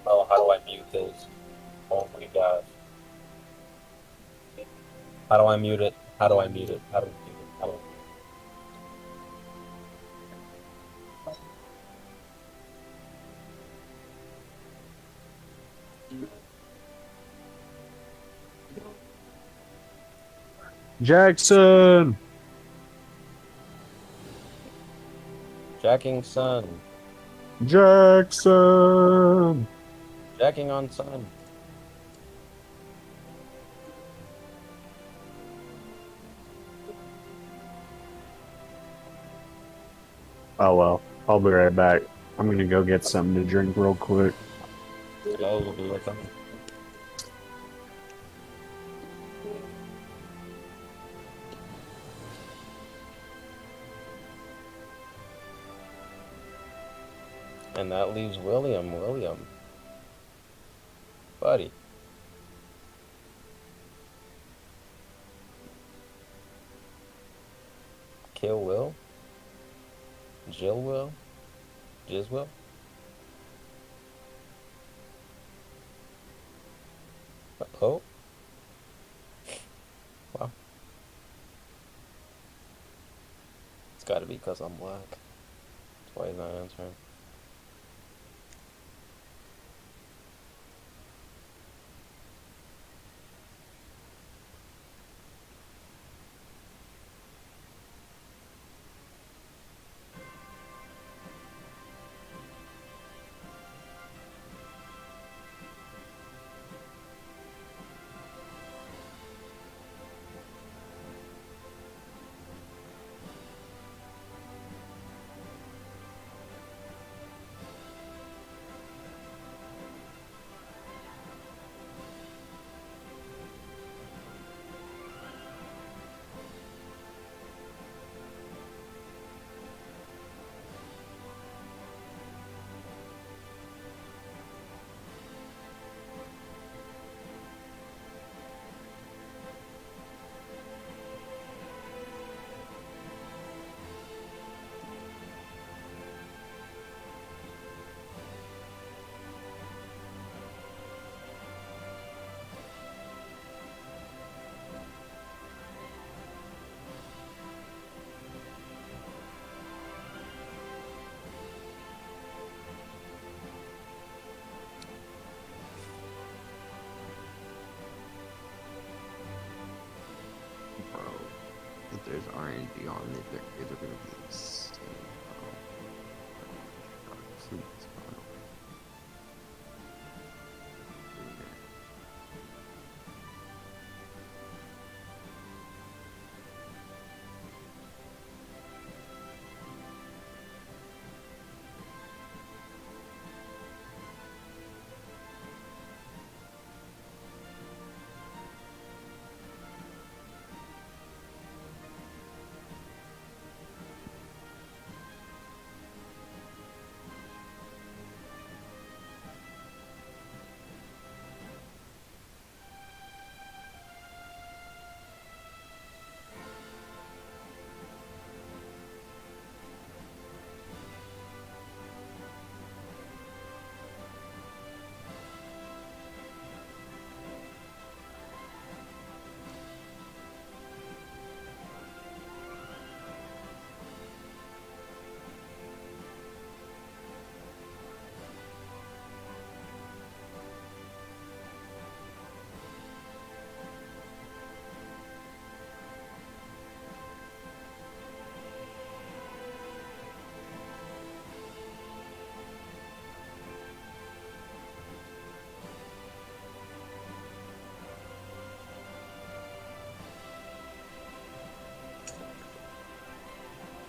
Oh, how do I mute this? Oh my gosh. How do I mute it? How do I mute it? How do I mute it? How do I... Jackson! Jacking sun. Jackson! Jacking on sun. Oh well, I'll be right back. I'm gonna go get something to drink real quick. Oh, we'll be right back. And that leaves William. William. Buddy. Kill Will? Jill Will? Jiz Will? Oh? Wow. It's gotta be because I'm black. That's why he's not answering. beyond it, they're gonna be insane. Oh my God, please, God.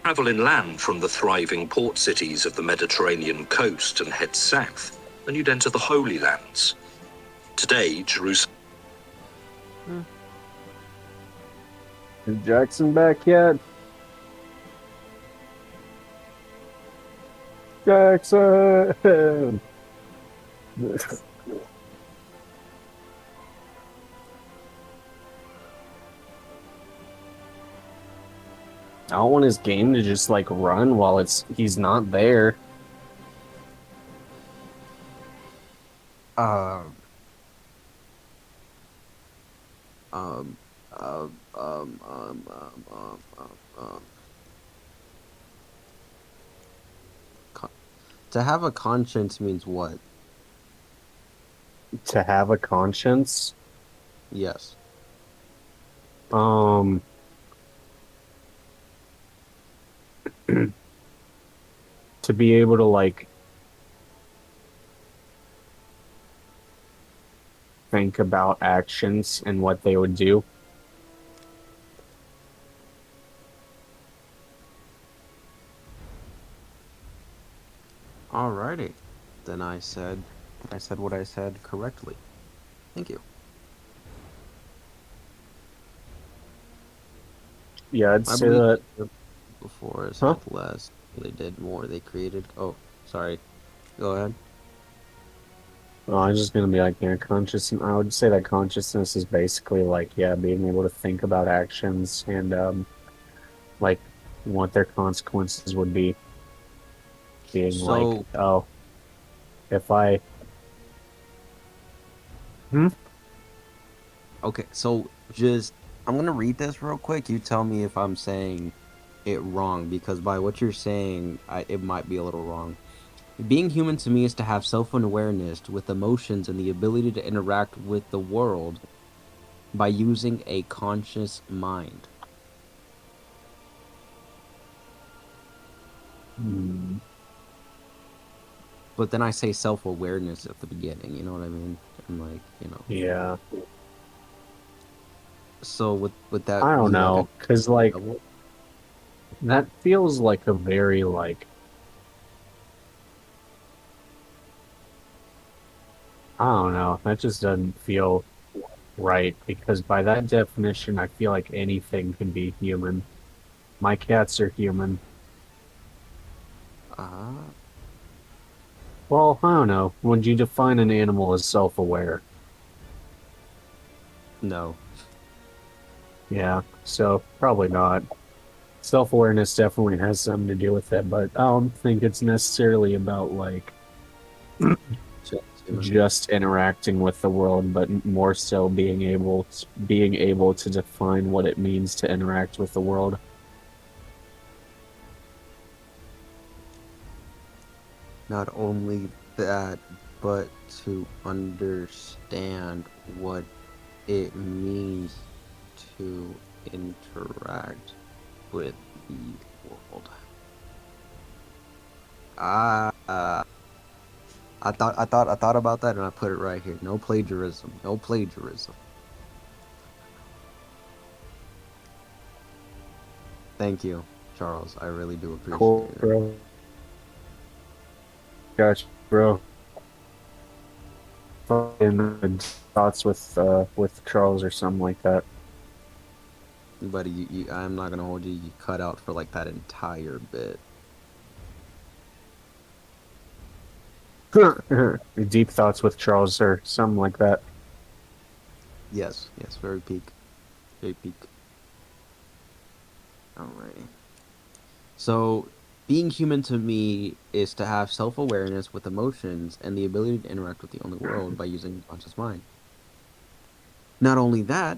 Travel inland from the thriving port cities of the Mediterranean coast and head south, and you'd enter the Holy Lands. Today, Jerusalem. Is Jackson back yet? Jackson! I don't want his game to just like run while he's not there. Um, um, um, um, um, um, um, um. To have a conscience means what? To have a conscience? Yes. To be able to like think about actions and what they would do. Alrighty. Then I said what I said correctly. Thank you. Yeah, I'd I say believe that before is Huh? had less. They did more. They created. Oh, sorry. Go ahead. Well, I was just gonna be like, yeah, I would say that consciousness is basically like, yeah, being able to think about actions and like what their consequences would be. Being like, So, oh, if I okay, so just I'm gonna read this real quick. You tell me if I'm saying it wrong, because by what you're saying, it might be a little wrong. Being human to me is to have self-awareness with emotions and the ability to interact with the world by using a conscious mind. But then I say self-awareness at the beginning, you know what I mean? And like, yeah, So would that I don't be like a know, because like double? that feels like a very like I don't know. That just doesn't feel right because by that definition, I feel like anything can be human. My cats are human. Well, I don't know. Would you define an animal as self-aware? No. Yeah, so probably not. Self-awareness definitely has something to do with it, but I don't think it's necessarily about like just interacting with the world, but more so being able to define what it means to interact with the world. Not only that, but to understand what it means to interact with the world. Ah, I thought about that, and I put it right here. No plagiarism. No plagiarism. Thank you, Charles. I really do appreciate Cool, it. bro. Gotcha, bro. Fucking thoughts with Charles or something like that. Buddy, I'm not gonna hold you. You cut out for like that entire bit. Deep thoughts with Charles or something like that. Yes, yes, very peak. Very peak. Alrighty. So, being human to me is to have self-awareness with emotions and the ability to interact with the only world by using a conscious mind. Not only that,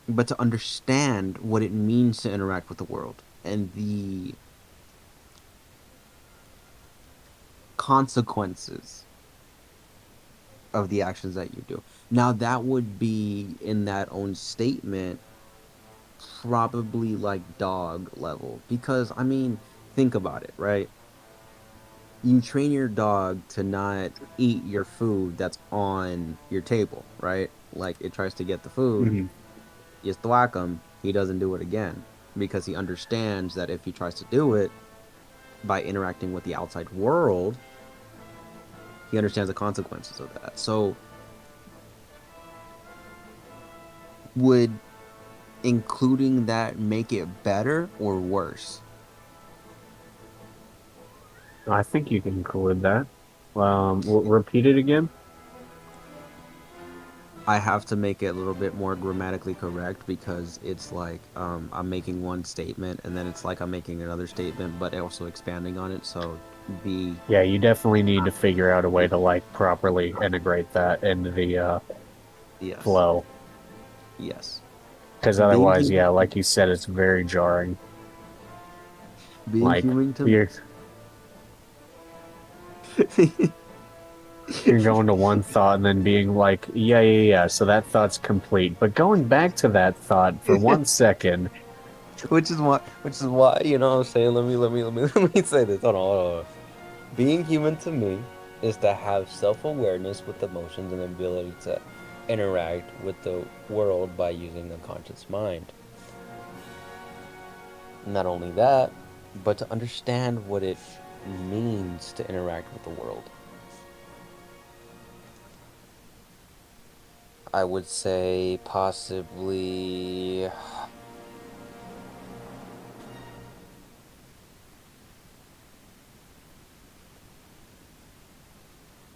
but to understand what it means to interact with the world and the consequences of the actions that you do. Now, that would be in that own statement probably like dog level because I mean, think about it, right? You train your dog to not eat your food that's on your table, right? Like it tries to get the food, Mm-hmm. you thwack him, he doesn't do it again because he understands that if he tries to do it by interacting with the outside world, he understands the consequences of that. So, would including that make it better or worse? I think you can include that. Repeat it again. I have to make it a little bit more grammatically correct because it's like I'm making one statement and then it's like I'm making another statement, but also expanding on it. So be Yeah, you definitely need to figure out a way to like properly integrate that into the yes, flow. yes. Because Being otherwise, yeah, human, like you said, it's very jarring. being Like human to you're you're going to one thought and then being like, yeah, yeah, yeah. So that thought's complete. But going back to that thought for 1 second. which is why, you know what I'm saying? Let me say this. Hold on. Being human to me is to have self-awareness with emotions and the ability to interact with the world by using a conscious mind. Not only that, but to understand what it means to interact with the world. I would say possibly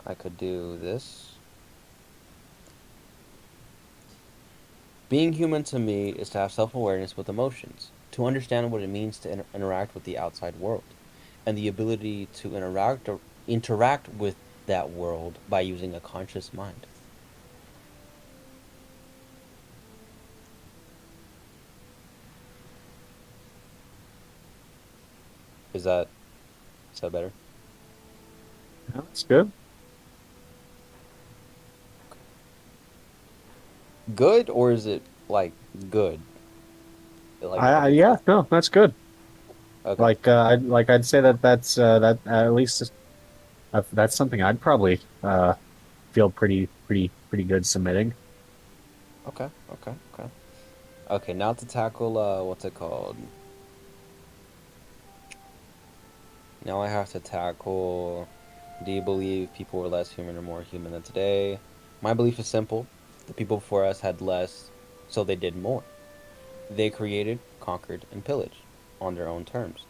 I could do this. Being human to me is to have self-awareness with emotions, to understand what it means to interact with the outside world, and the ability to interact with that world by using a conscious mind. Is that better? That's good. Good, or is it like good? Like Yeah, no, that's good. okay. I'd say that at least that's something I'd probably feel pretty good submitting. Okay, now to tackle what's it called? Now I have to tackle, do you believe people were less human or more human than today? My belief is simple. The people before us had less, so they did more. They created, conquered, and pillaged on their own terms.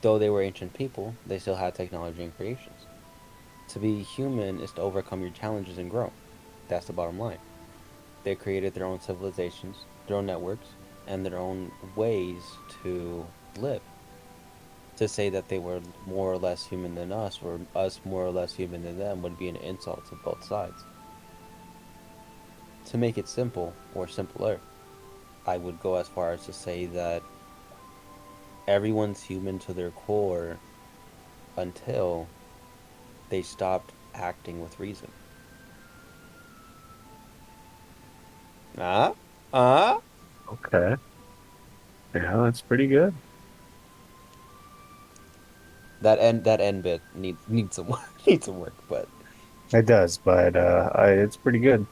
Though they were ancient people, they still had technology and creations. To be human is to overcome your challenges and grow. That's the bottom line. They created their own civilizations, their own networks, and their own ways to live. To say that they were more or less human than us, or us more or less human than them, would be an insult to both sides. To make it simple, or simpler, I would go as far as to say that everyone's human to their core until they stopped acting with reason. Ah? Ah? Okay. Yeah, that's pretty good. That end bit needs some needs some work, but It does, but it's pretty good.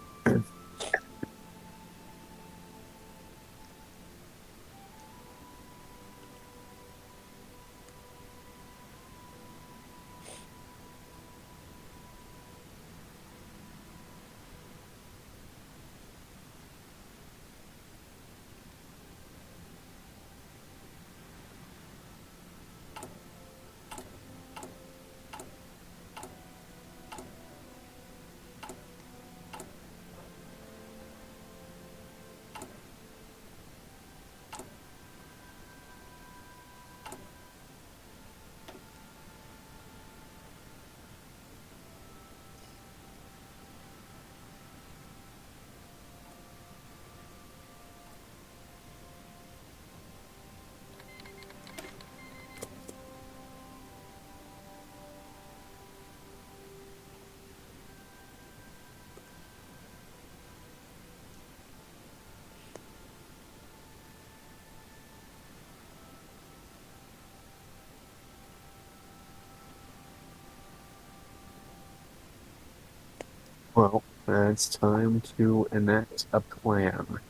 Well, it's time to enact a plan.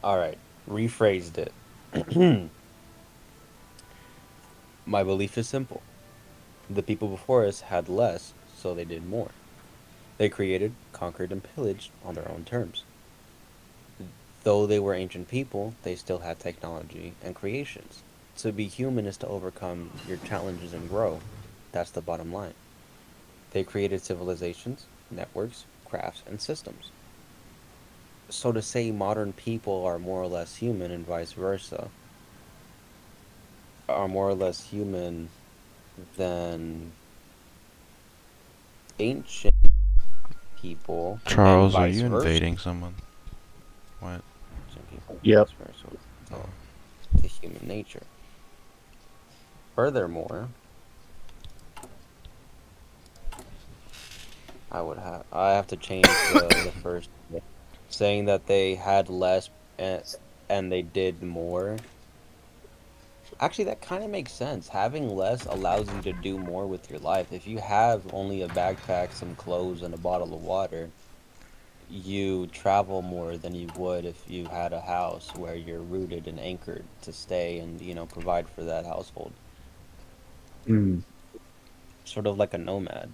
all right, rephrased it. My belief is simple. The people before us had less, so they did more. They created, conquered, and pillaged on their own terms. Though they were ancient people, they still had technology and creations. To be human is to overcome your challenges and grow. That's the bottom line. They created civilizations, networks, crafts, and systems. So to say modern people are more or less human and vice versa, are more or less human than ancient people and Charles, are vice you versa. invading someone? What? Ancient people, Yep. vice versa. So, to human nature. Furthermore, I have to change the first saying that they had less and they did more. Actually, that kind of makes sense. Having less allows you to do more with your life. If you have only a backpack, some clothes, and a bottle of water, you travel more than you would if you had a house where you're rooted and anchored to stay and, provide for that household. Mm. Sort of like a nomad.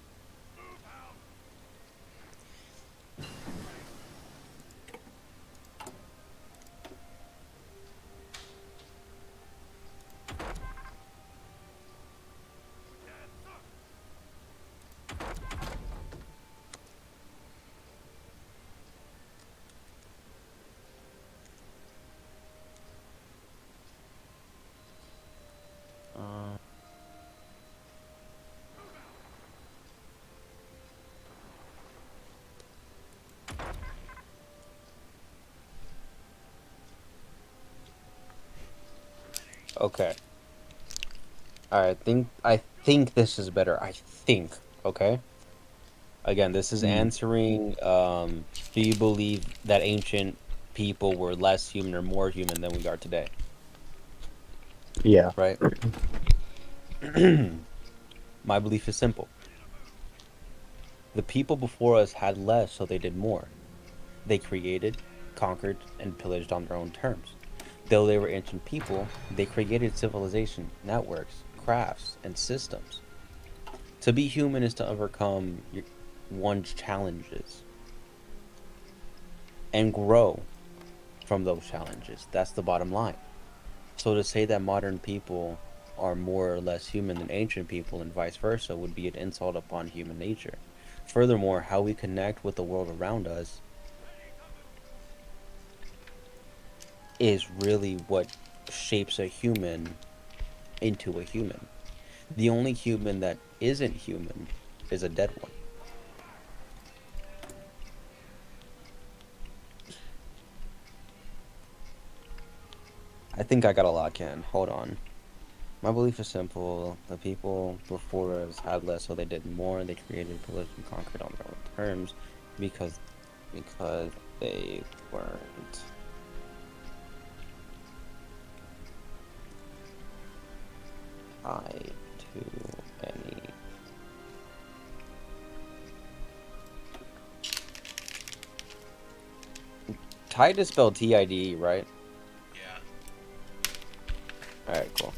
Uh, okay. All right. I think this is better. I think. Okay. Again, this is answering. Do you believe that ancient people were less human or more human than we are today? Yeah. Right. My belief is simple. The people before us had less, so they did more. They created, conquered, and pillaged on their own terms. Though they were ancient people, they created civilization, networks, crafts, and systems. To be human is to overcome one's challenges and grow from those challenges. That's the bottom line. So to say that modern people are more or less human than ancient people and vice versa would be an insult upon human nature. Furthermore, how we connect with the world around us is really what shapes a human into a human. The only human that isn't human is a dead one. I think I got a lock in. Hold on. My belief is simple. The people before us had less, so they did more. They created, pillaged, and conquered on their own terms because they weren't tied to any. Tied is spelled T-I-D-E, right? Yeah. Alright, cool.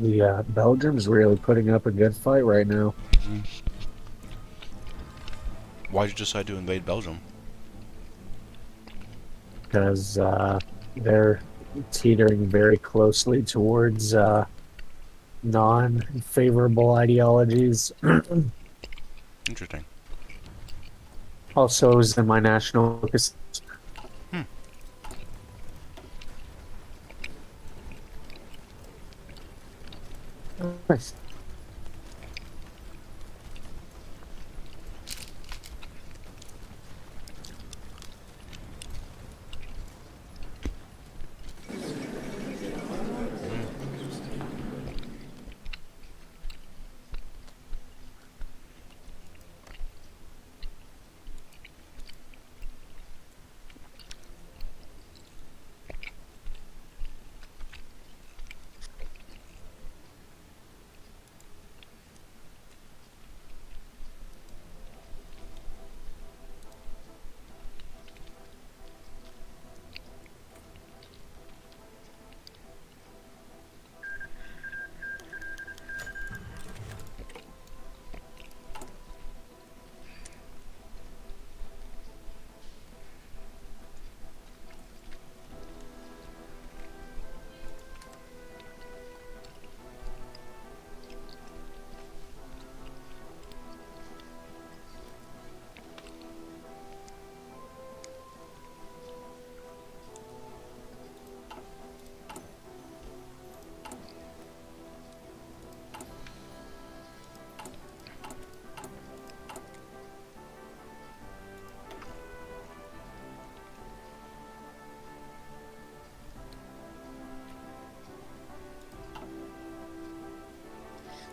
Yeah, Belgium's really putting up a good fight right now. Why'd you decide to invade Belgium? Because they're teetering very closely towards non-favorable ideologies. Interesting. Also, is in my national focus. Nice.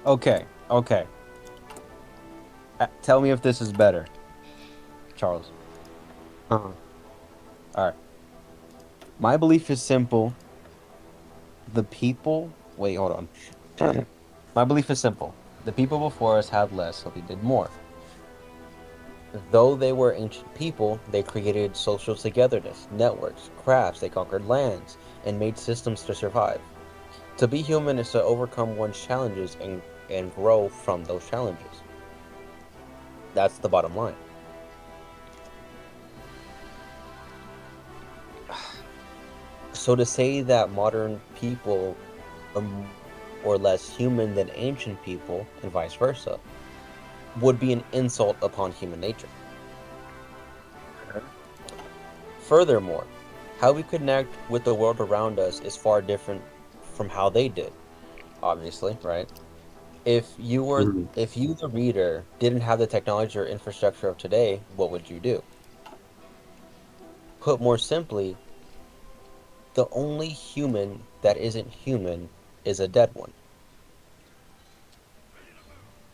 Okay, okay. Tell me if this is better, Charles. Uh-huh. All right. My belief is simple. The people. Wait, hold on. My belief is simple. The people before us had less, so they did more. Though they were ancient people, they created social togetherness, networks, crafts, they conquered lands, and made systems to survive. To be human is to overcome one's challenges and grow from those challenges. That's the bottom line. So to say that modern people are more or less human than ancient people, and vice versa, would be an insult upon human nature. Furthermore, how we connect with the world around us is far different from how they did, obviously, right? If you the reader, didn't have the technology or infrastructure of today, what would you do? Put more simply, the only human that isn't human is a dead one.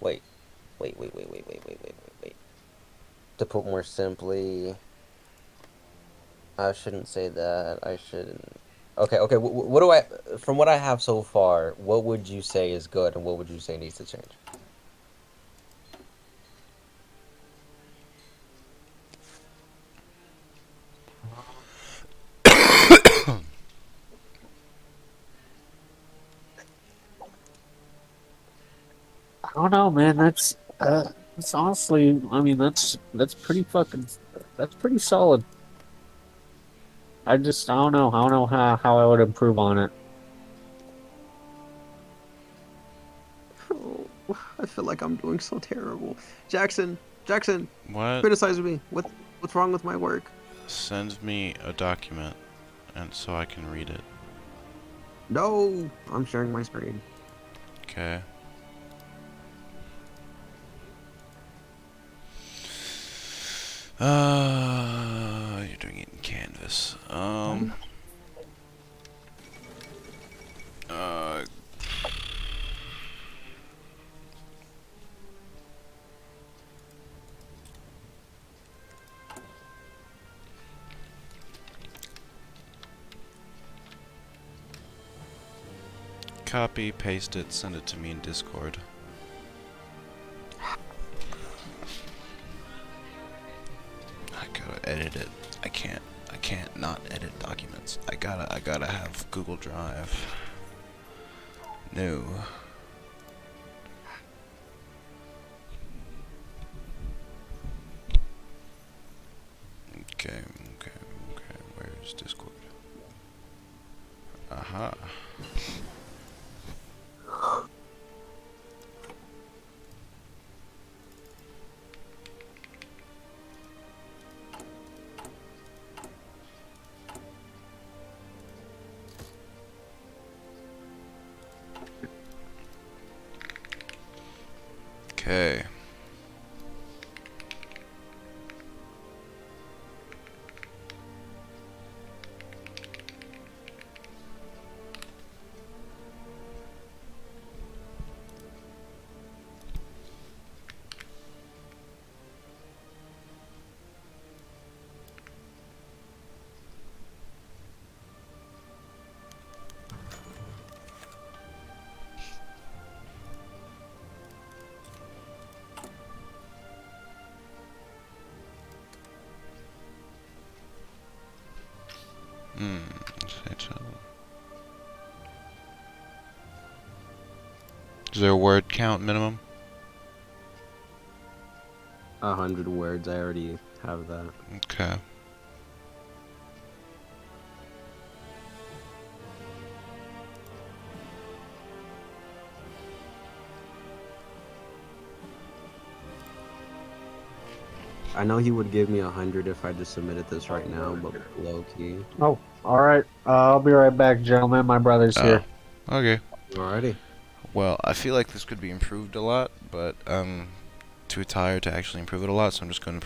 Wait. To put more simply, I shouldn't say that. I shouldn't. Okay. What do I, from what I have so far, what would you say is good and what would you say needs to change? I don't know, man. That's honestly, I mean, that's pretty fucking, that's pretty solid. I don't know. I don't know how I would improve on it. Oh, I feel like I'm doing so terrible. Jackson, What? criticize me. What's wrong with my work? Send me a document, and so I can read it. No, I'm sharing my screen. Okay. You're doing it in Canvas. Copy, paste it, send it to me in Discord. I gotta edit it. I can't not edit documents. I gotta have Google Drive. No. Okay, where is Discord? Aha. Okay. Is there a word count minimum? 100 words. I already have that. Okay. I know he would give me 100 if I just submitted this right now, but low key. Oh, all right. I'll be right back, gentlemen. My brother's here. Okay. Alrighty. Well, I feel like this could be improved a lot, but I'm too tired to actually improve it a lot, so I'm just going to